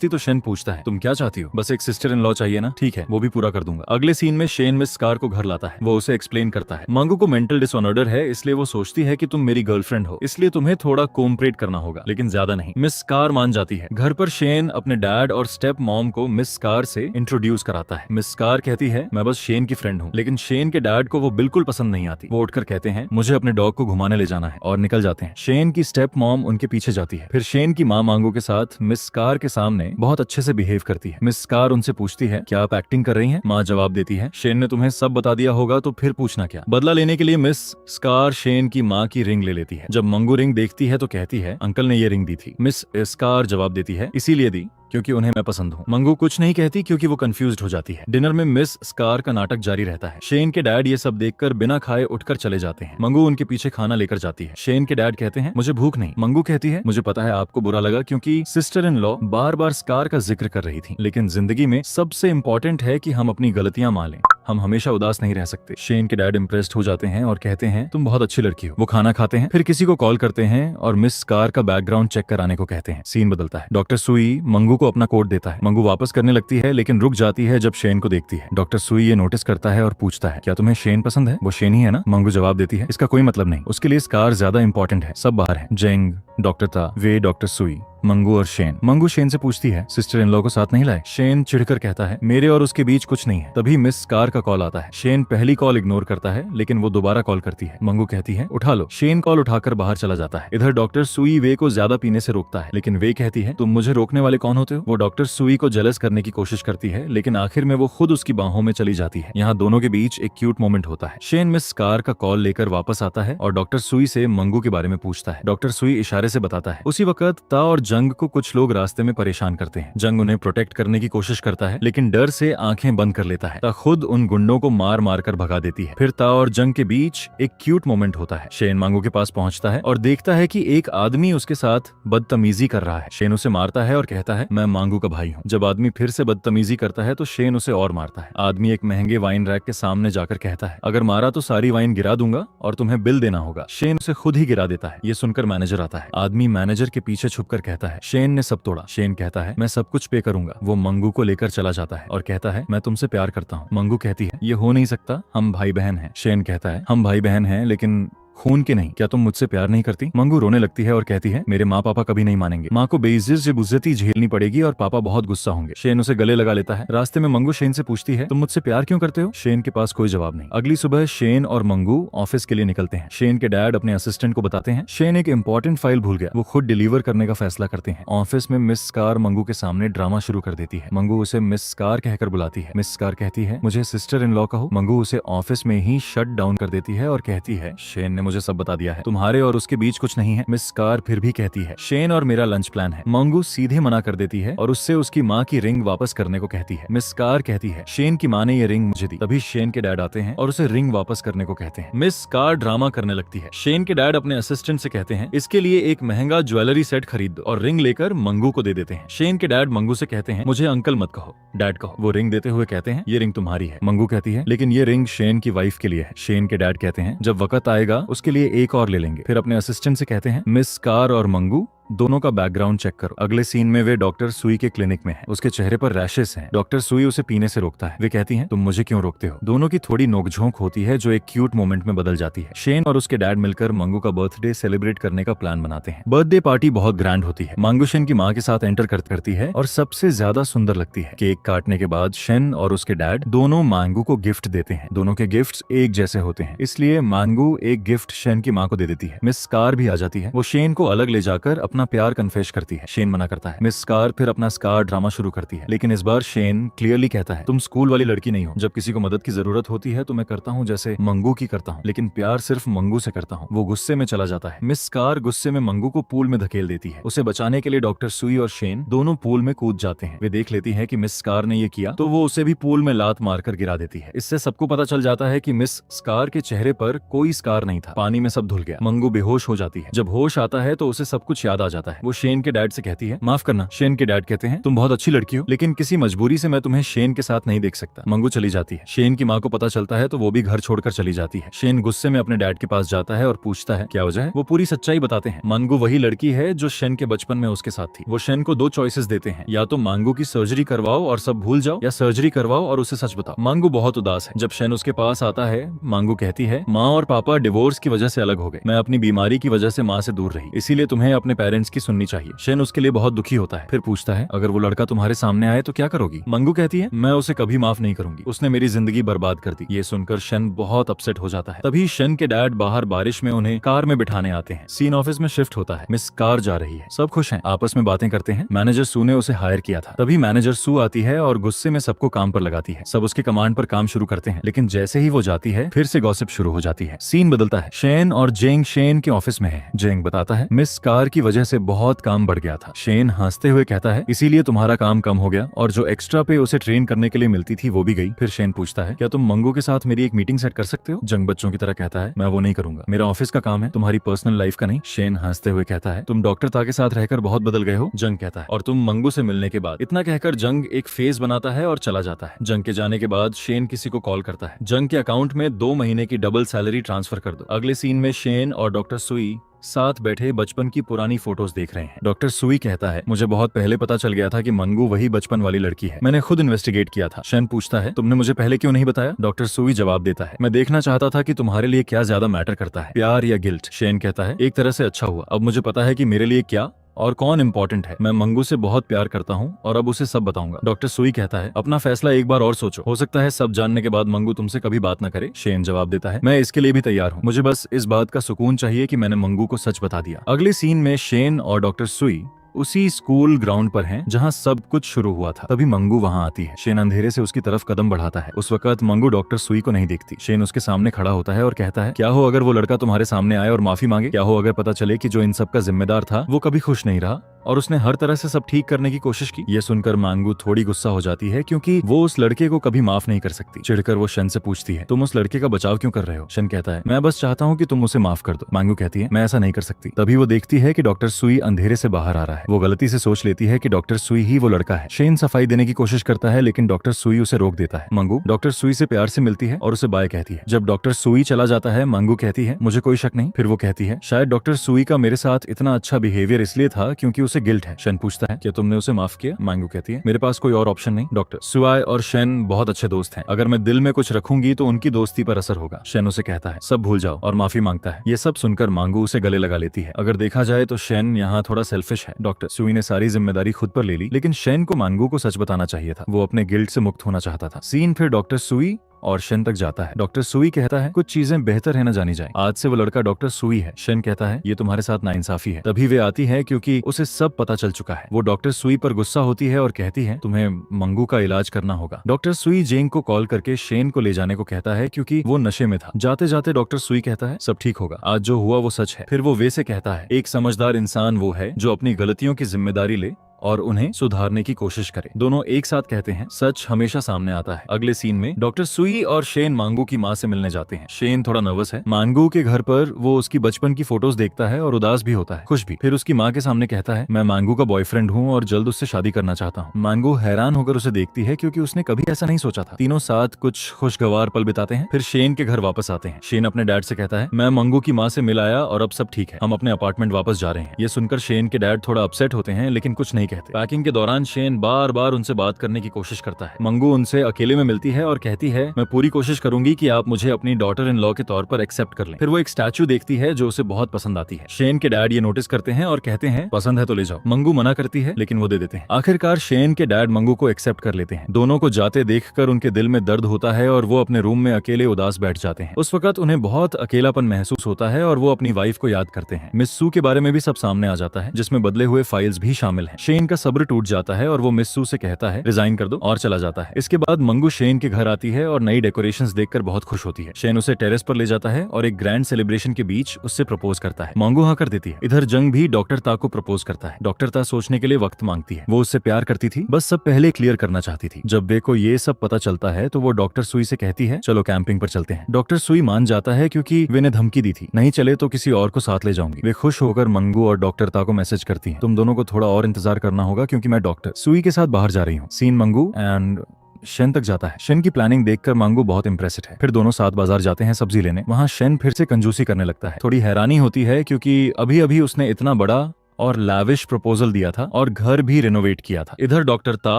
तो शेन पूछता है, तुम क्या चाहती हो? बस एक सिस्टर इन लॉ चाहिए ना? ठीक है, वो भी पूरा कर दूंगा। अगले सीन में शेन मिस स्कार को घर लाता है। वो उसे एक्सप्लेन करता है, मंगू को मेंटल डिसऑर्डर है, इसलिए वो सोचती है कि तुम मेरी गर्लफ्रेंड हो, इसलिए तुम्हें थोड़ा कोऑपरेट करना होगा, लेकिन ज्यादा नहीं। मिस स्कार मान जाती है। घर पर शेन अपने डैड और स्टेप मॉम को मिस स्कार से इंट्रोड्यूस कराता है। मिस स्कार कहती है, मैं बस शेन की फ्रेंड हूँ, लेकिन शेन के डैड को वो बिल्कुल पसंद नहीं आती। वो उठकर कहते हैं, मुझे अपने डॉग को घुमाने ले जाना है, और निकल जाते हैं। शेन की स्टेप मॉम उनके पीछे जाती है। फिर शेन की माँ मंगू के साथ मिस स्कार के सामने बहुत अच्छे से बिहेव करती है। मिस स्कार उनसे पूछती है, क्या आप एक्टिंग कर रही हैं? माँ जवाब देती है, शेन ने तुम्हें सब बता दिया होगा तो फिर पूछना क्या? बदला लेने के लिए मिस स्कार शेन की माँ की रिंग ले लेती है। जब मंगू रिंग देखती है तो कहती है, अंकल ने ये रिंग दी थी। मिस स्कार जवाब देती है, इसीलिए दी क्योंकि उन्हें मैं पसंद हूँ। मंगू कुछ नहीं कहती क्योंकि वो कंफ्यूज्ड हो जाती है। डिनर में मिस स्कार का नाटक जारी रहता है। शेन के डैड ये सब देखकर बिना खाए उठकर चले जाते हैं। मंगू उनके पीछे खाना लेकर जाती है। शेन के डैड कहते हैं, मुझे भूख नहीं। मंगू कहती है, मुझे पता है आपको बुरा लगा क्योंकि sister in law bar bar scar का जिक्र कर रही थी, लेकिन जिंदगी में सबसे इम्पोर्टेंट है कि हम अपनी गलतियां मान लें। हम हमेशा उदास नहीं रह सकते। शेन के डैड इम्प्रेस्ड हो जाते हैं और कहते हैं, तुम बहुत अच्छी लड़की हो। वो खाना खाते हैं, फिर किसी को कॉल करते हैं और मिस स्कार का बैकग्राउंड चेक कराने को कहते हैं। सीन बदलता है। डॉक्टर सुई मंगू को अपना कोट देता है। मंगू वापस करने लगती है, लेकिन रुक जाती है जब शेन को देखती है। डॉक्टर सुई ये नोटिस करता है और पूछता है, क्या तुम्हें शेन पसंद है? वो शेन ही है ना? मंगू जवाब देती है, इसका कोई मतलब नहीं, उसके लिए स्कार ज्यादा इंपॉर्टेंट है। सब बाहर है, जेंग, डॉक्टर ता, वे, डॉक्टर सुई, मंगू और शेन। मंगू शेन से पूछती है, सिस्टर इन लॉ को साथ नहीं लाए? शेन चिढ़कर कहता है, मेरे और उसके बीच कुछ नहीं है। तभी मिस स्कार का कॉल आता है। शेन पहली कॉल इग्नोर करता है, लेकिन वो दोबारा कॉल करती है। मंगू कहती है, उठा लो। शेन कॉल उठाकर बाहर चला जाता है। इधर डॉक्टर सुई वे को ज्यादा पीने से रोकता है, लेकिन वे कहती है, तुम मुझे रोकने वाले कौन होते हो? वो डॉक्टर सुई को जेलस करने की कोशिश करती है, लेकिन आखिर में वो खुद उसकी बाहों में चली जाती है। यहाँ दोनों के बीच एक क्यूट मोमेंट होता है। शेन मिस स्कार का कॉल लेकर वापस आता है और डॉक्टर सुई से मंगू के बारे में पूछता है। डॉक्टर सुई इशारे से बताता है। उसी वक्त ता और जंग को कुछ लोग रास्ते में परेशान करते हैं। जंग उन्हें प्रोटेक्ट करने की कोशिश करता है, लेकिन डर से आंखें बंद कर लेता है। ता खुद उन गुंडों को मार मार कर भगा देती है। फिर ता और जंग के बीच एक क्यूट मोमेंट होता है। शेन मंगू के पास पहुंचता है और देखता है कि एक आदमी उसके साथ बदतमीजी कर रहा है। शेन उसे मारता है और कहता है, मैं मंगू का भाई हूँ। जब आदमी फिर से बदतमीजी करता है तो शेन उसे और मारता है। आदमी एक महंगे वाइन रैक के सामने जाकर कहता है, अगर मारा तो सारी वाइन गिरा दूंगा और तुम्हें बिल देना होगा। शेन उसे खुद ही गिरा देता है। ये सुनकर मैनेजर आता है। आदमी मैनेजर के पीछे छुपकर कहता है, शेन ने सब तोड़ा। शेन कहता है, मैं सब कुछ पे करूंगा। वो मंगू को लेकर चला जाता है और कहता है, मैं तुमसे प्यार करता हूँ। मंगू कहती है, ये हो नहीं सकता, हम भाई बहन हैं। शेन कहता है, हम भाई बहन हैं लेकिन खून के नहीं। क्या तुम मुझसे प्यार नहीं करती? मंगू रोने लगती है और कहती है, मेरे माँ पापा कभी नहीं मानेंगे। माँ को बेइज्जती झेलनी पड़ेगी और पापा बहुत गुस्सा होंगे। शेन उसे गले लगा लेता है। रास्ते में मंगू शेन से पूछती है, तुम मुझसे प्यार क्यों करते हो? शेन के पास कोई जवाब नहीं। अगली सुबह शेन और मंगू ऑफिस के लिए निकलते हैं। शेन के डैड अपने असिस्टेंट को बताते हैं, शेन एक इंपॉर्टेंट फाइल भूल गया। वो खुद डिलीवर करने का फैसला करते हैं। ऑफिस में मिस स्कार मंगू के सामने ड्रामा शुरू कर देती है। मंगू उसे मिस स्कार कहकर बुलाती है। मिस स्कार कहती है, मुझे सिस्टर इन लॉ कहो। मंगू उसे ऑफिस में ही शट डाउन कर देती है और कहती है, शेन ने मुझे सब बता दिया है, तुम्हारे और उसके बीच कुछ नहीं है। मिस स्कार फिर भी कहती है, शेन और मेरा लंच प्लान है। मंगू सीधे मना कर देती है और उससे उसकी माँ की रिंग वापस करने को कहती है। मिस स्कार कहती है, शेन की माँ ने ये रिंग मुझे दी। तभी शेन के डैड आते हैं और उसे रिंग वापस करने को कहते हैं। मिस स्कार ड्रामा करने लगती है। शेन के डैड अपने असिस्टेंट से कहते हैं, इसके लिए एक महंगा ज्वेलरी सेट खरीद दो, और रिंग लेकर मंगू को दे देते हैं। शेन के डैड मंगू से कहते हैं, मुझे अंकल मत कहो। डैड कहो। वो रिंग देते हुए कहते हैं ये रिंग तुम्हारी है। मंगू कहती है लेकिन ये रिंग शेन की वाइफ के लिए है। शेन के डैड कहते हैं जब वक्त आएगा उसके लिए एक और ले लेंगे। फिर अपने असिस्टेंट से कहते हैं मिस कार और मंगू दोनों का बैकग्राउंड चेक करो। अगले सीन में वे डॉक्टर सुई के क्लिनिक में है। उसके चेहरे पर रैशेस हैं। डॉक्टर सुई उसे पीने से रोकता है। वे कहती हैं तुम मुझे क्यों रोकते हो। दोनों की थोड़ी नोकझोंक होती है जो एक क्यूट मोमेंट में बदल जाती है। शेन और उसके डैड मिलकर मंगू का बर्थडे सेलिब्रेट करने का प्लान बनाते हैं। बर्थडे पार्टी बहुत ग्रैंड होती है। मंगू शेन की माँ के साथ एंटर करती है और सबसे ज्यादा सुंदर लगती है। केक काटने के बाद शेन और उसके डैड दोनों मंगू को गिफ्ट देते हैं। दोनों के गिफ्ट्स एक जैसे होते हैं, इसलिए मंगू एक गिफ्ट शेन की माँ को दे देती है। मिस कार भी आ जाती है। वो शेन को अलग ले जाकर अपना प्यार कन्फेस करती है। शेन मना करता है। मिस स्कार फिर अपना स्कार ड्रामा शुरू करती है, लेकिन इस बार शेन क्लियरली कहता है तुम स्कूल वाली लड़की नहीं हो। जब किसी को मदद की जरूरत होती है तो मैं करता हूँ जैसे मंगू की करता हूँ, लेकिन प्यार सिर्फ मंगू से करता हूँ। वो गुस्से में चला जाता है। मिस स्कार गुस्से में मंगू को पूल में धकेल देती है। उसे बचाने के लिए डॉक्टर सुई और शेन दोनों पूल में कूद जाते हैं। वे देख लेती है कि मिस स्कार ने ये किया तो वो उसे भी पूल में लात मारकर गिरा देती है। इससे सबको पता चल जाता है कि मिस स्कार के चेहरे पर कोई स्कार नहीं था। पानी में सब धुल गया। मंगू बेहोश हो जाती है। जब होश आता है तो उसे सब कुछ याद आ जाता है। वो शेन के डैड से कहती है माफ करना। शेन के डैड कहते हैं तुम बहुत अच्छी लड़की हो, लेकिन किसी मजबूरी से मैं तुम्हें शेन के साथ नहीं देख सकता। मंगू चली जाती है। शेन की माँ को पता चलता है तो वो भी घर छोड़कर चली जाती है। शेन गुस्से में अपने डैड के पास जाता है और पूछता है क्या वजह है। वो पूरी सच्चाई बताते हैं। मंगू वही लड़की है जो शेन के बचपन में उसके साथ थी। वो शेन को दो चॉइसेस देते हैं, या तो मंगू की सर्जरी करवाओ और सब भूल जाओ, या सर्जरी करवाओ और उसे सच बताओ। मंगू बहुत उदास है। जब शेन उसके पास आता है मंगू कहती है माँ और पापा डिवोर्स की वजह से अलग हो गए। मैं अपनी बीमारी की वजह से माँ से दूर रही, इसीलिए तुम्हें अपने पेरेंट्स की सुननी चाहिए। शेन उसके लिए बहुत दुखी होता है। फिर पूछता है अगर वो लड़का तुम्हारे सामने आए तो क्या करोगी। मंगू कहती है मैं उसे कभी माफ नहीं करूंगी, उसने मेरी जिंदगी बर्बाद कर दी। ये सुनकर शेन बहुत अपसेट हो जाता है। तभी शेन के डैड बाहर बारिश में उन्हें कार में बिठाने आते हैं। सीन ऑफिस में शिफ्ट होता है। मिस कार जा रही है। सब खुश हैं, आपस में बातें करते हैं। मैनेजर सू ने उसे हायर किया था। तभी मैनेजर सू आती है और गुस्से में सबको काम पर लगाती है। सब उसके कमांड पर काम शुरू करते हैं, लेकिन जैसे ही वो जाती है फिर से गॉसिप शुरू हो जाती है। सीन बदलता है। शेन और जेंग शेन के ऑफिस में है। जेंग बताता है मिस कार की वजह से बहुत काम बढ़ गया था। शेन हंसते हुए कहता है इसीलिए तुम्हारा काम कम हो गया और जो एक्स्ट्रा पे उसे ट्रेन करने के लिए मिलती थी वो भी गई। फिर शेन पूछता है क्या तुम मंगू के साथ मेरी एक मीटिंग सेट कर सकते हो। जंग बच्चों की तरह कहता है मैं वो नहीं करूंगा, मेरा ऑफिस का काम है, तुम्हारी पर्सनल लाइफ का नहीं। शेन हंसते हुए कहता है तुम डॉक्टर ता के साथ रहकर बहुत बदल गए हो। जंग कहता है और तुम मंगू से मिलने के बाद। इतना कहकर जंग एक फेस बनाता है और चला जाता है। जंग के जाने के बाद शेन किसी को कॉल करता है। जंग के अकाउंट में 2 महीने की डबल सैलरी ट्रांसफर कर दो। अगले सीन में शेन और डॉक्टर सुई साथ बैठे बचपन की पुरानी फोटोज देख रहे हैं। डॉक्टर सुई कहता है मुझे बहुत पहले पता चल गया था कि मंगू वही बचपन वाली लड़की है, मैंने खुद इन्वेस्टिगेट किया था। शेन पूछता है तुमने मुझे पहले क्यों नहीं बताया। डॉक्टर सुई जवाब देता है मैं देखना चाहता था कि तुम्हारे लिए क्या ज्यादा मैटर करता है, प्यार या गिल्ट। शेन कहता है एक तरह से अच्छा हुआ, अब मुझे पता है कि मेरे लिए क्या और कौन इम्पोर्टेंट है। मैं मंगू से बहुत प्यार करता हूँ और अब उसे सब बताऊंगा। डॉक्टर सुई कहता है अपना फैसला एक बार और सोचो, हो सकता है सब जानने के बाद मंगू तुमसे कभी बात न करे। शेन जवाब देता है मैं इसके लिए भी तैयार हूँ, मुझे बस इस बात का सुकून चाहिए कि मैंने मंगू को सच बता दिया। अगले सीन में शेन और डॉक्टर सुई उसी स्कूल ग्राउंड पर हैं जहां सब कुछ शुरू हुआ था। तभी मंगू वहां आती है। शेन अंधेरे से उसकी तरफ कदम बढ़ाता है। उस वक्त मंगू डॉक्टर सुई को नहीं देखती। शेन उसके सामने खड़ा होता है और कहता है क्या हो अगर वो लड़का तुम्हारे सामने आए और माफी मांगे। क्या हो अगर पता चले कि जो इन सब का जिम्मेदार था वो कभी खुश नहीं रहा और उसने हर तरह से सब ठीक करने की कोशिश की। ये सुनकर मंगू थोड़ी गुस्सा हो जाती है क्योंकि वो उस लड़के को कभी माफ नहीं कर सकती। चिढ़कर वो शन से पूछती है तुम उस लड़के का बचाव क्यों कर रहे हो। शन कहता है मैं बस चाहता हूँ कि तुम उसे माफ कर दो। मंगू कहती है मैं ऐसा नहीं कर सकती। तभी वो देखती है कि डॉक्टर सुई अंधेरे से बाहर आ रहा है। वो गलती से सोच लेती है कि डॉक्टर सुई ही वो लड़का है। शेन सफाई देने की कोशिश करता है लेकिन डॉक्टर सुई उसे रोक देता है। मंगू डॉक्टर सुई से प्यार से मिलती है और उसे बाय कहती है। जब डॉक्टर सुई चला जाता है मंगू कहती है मुझे कोई शक नहीं। फिर वो कहती है शायद डॉक्टर सुई का मेरे साथ इतना अच्छा बिहेवियर इसलिए था क्योंकि उसे गिल्ट है। शन पूछता है क्या तुमने उसे माफ किया। मंगू कहती है मेरे पास कोई और ऑप्शन नहीं। डॉक्टर सुई और शेन बहुत अच्छे दोस्त हैं, अगर मैं दिल में कुछ रखूंगी तो उनकी दोस्ती पर असर होगा। शेन उसे कहता है सब भूल जाओ और माफी मांगता है। ये सब सुनकर मंगू उसे गले लगा लेती है। अगर देखा जाए तो शेन यहाँ थोड़ा सेल्फिश है। डॉक्टर सुई ने सारी जिम्मेदारी खुद पर ले ली, लेकिन शेन को मंगू को सच बताना चाहिए था। वो अपने गिल्ट से मुक्त होना चाहता था। सीन फिर डॉक्टर सुई और शेन तक जाता है। डॉक्टर सुई कहता है कुछ चीजें बेहतर है न जानी जाए, आज से वो लड़का डॉक्टर सुई है। शेन कहता है ये तुम्हारे साथ नाइंसाफी है। तभी वे आती है क्योंकि उसे सब पता चल चुका है। वो डॉक्टर सुई पर गुस्सा होती है और कहती है तुम्हें मंगू का इलाज करना होगा। डॉक्टर सुई जेंग को कॉल करके शेन को ले जाने को कहता है क्योंकि वो नशे में था। जाते जाते डॉक्टर सुई कहता है सब ठीक होगा, आज जो हुआ वो सच है। फिर वो वे से कहता है एक समझदार इंसान वो है जो अपनी गलतियों की जिम्मेदारी ले और उन्हें सुधारने की कोशिश करे। दोनों एक साथ कहते हैं सच हमेशा सामने आता है। अगले सीन में डॉक्टर सुई और शेन मांगू की माँ से मिलने जाते हैं। शेन थोड़ा नर्वस है। मांगू के घर पर वो उसकी बचपन की फोटोज देखता है और उदास भी होता है, खुश भी। फिर उसकी माँ के सामने कहता है मैं मांगू का बॉयफ्रेंड हूँ और जल्द उससे शादी करना चाहता हूँ। मांगू हैरान होकर उसे देखती है क्योंकि उसने कभी ऐसा नहीं सोचा था। तीनों साथ कुछ खुशगवार पल बिताते हैं। फिर शेन के घर वापस आते हैं। शेन अपने डैड से कहता है मैं मंगू की माँ से मिल आया और अब सब ठीक है, हम अपने अपार्टमेंट वापस जा रहे हैं। ये सुनकर शेन के डैड थोड़ा अपसेट होते हैं लेकिन कुछ नहीं कहते। पैकिंग के दौरान शेन बार बार उनसे बात करने की कोशिश करता है। मंगू उनसे अकेले में मिलती है और कहती है मैं पूरी कोशिश करूंगी कि आप मुझे अपनी डॉटर इन लॉ के तौर पर एक्सेप्ट कर लें। फिर वो एक स्टैचू देखती है जो उसे बहुत पसंद आती है। शेन के डैड ये नोटिस करते हैं और कहते हैं पसंद है तो ले जाओ। मंगू मना करती है लेकिन वो दे देते हैं। आखिरकार शेन के डैड मंगू को एक्सेप्ट कर लेते हैं। दोनों को जाते देखकर उनके दिल में दर्द होता है और वो अपने रूम में अकेले उदास बैठ जाते हैं। उस वक्त उन्हें बहुत अकेलापन महसूस होता है और वो अपनी वाइफ को याद करते हैं। मिस सू के बारे में भी सब सामने आ जाता है जिसमें बदले हुए फाइल्स भी शामिल हैं। शेन का सब्र टूट जाता है और वो मिस सू से कहता है रिजाइन कर दो और चला जाता है। इसके बाद मंगू शेन के घर आती है और नई डेकोरेशंस देखकर बहुत खुश होती है। शेन उसे टेरेस पर ले जाता है और एक ग्रैंड सेलिब्रेशन के बीच उससे प्रपोज करता है। मंगू हाँ कर देती है। इधर जंग भी डॉक्टर ता को प्रपोज करता है। डॉक्टर ता सोचने के लिए वक्त मांगती है। वो उससे प्यार करती थी, बस सब पहले क्लियर करना चाहती थी। जब वे को ये सब पता चलता है तो वो डॉक्टर सुई से कहती है चलो कैंपिंग पर चलते हैं। डॉक्टर सुई मान जाता है क्योंकि वे ने धमकी दी थी नहीं चले तो किसी और को साथ ले जाऊंगी। वे खुश होकर मंगू और डॉक्टर ता को मैसेज करती है तुम दोनों को थोड़ा और इंतजार करना होगा क्योंकि मैं डॉक्टर सुई के साथ बाहर जा रही हूँ। सीन मंगू एंड शेन तक जाता है। शेन की प्लानिंग देखकर मांगू बहुत इंप्रेसिड है। फिर दोनों साथ बाजार जाते हैं सब्जी लेने। वहाँ शेन फिर से कंजूसी करने लगता है। थोड़ी हैरानी होती है क्योंकि अभी अभी उसने इतना बड़ा और लैविश प्रपोजल दिया था और घर भी रिनोवेट किया था। इधर डॉक्टर ता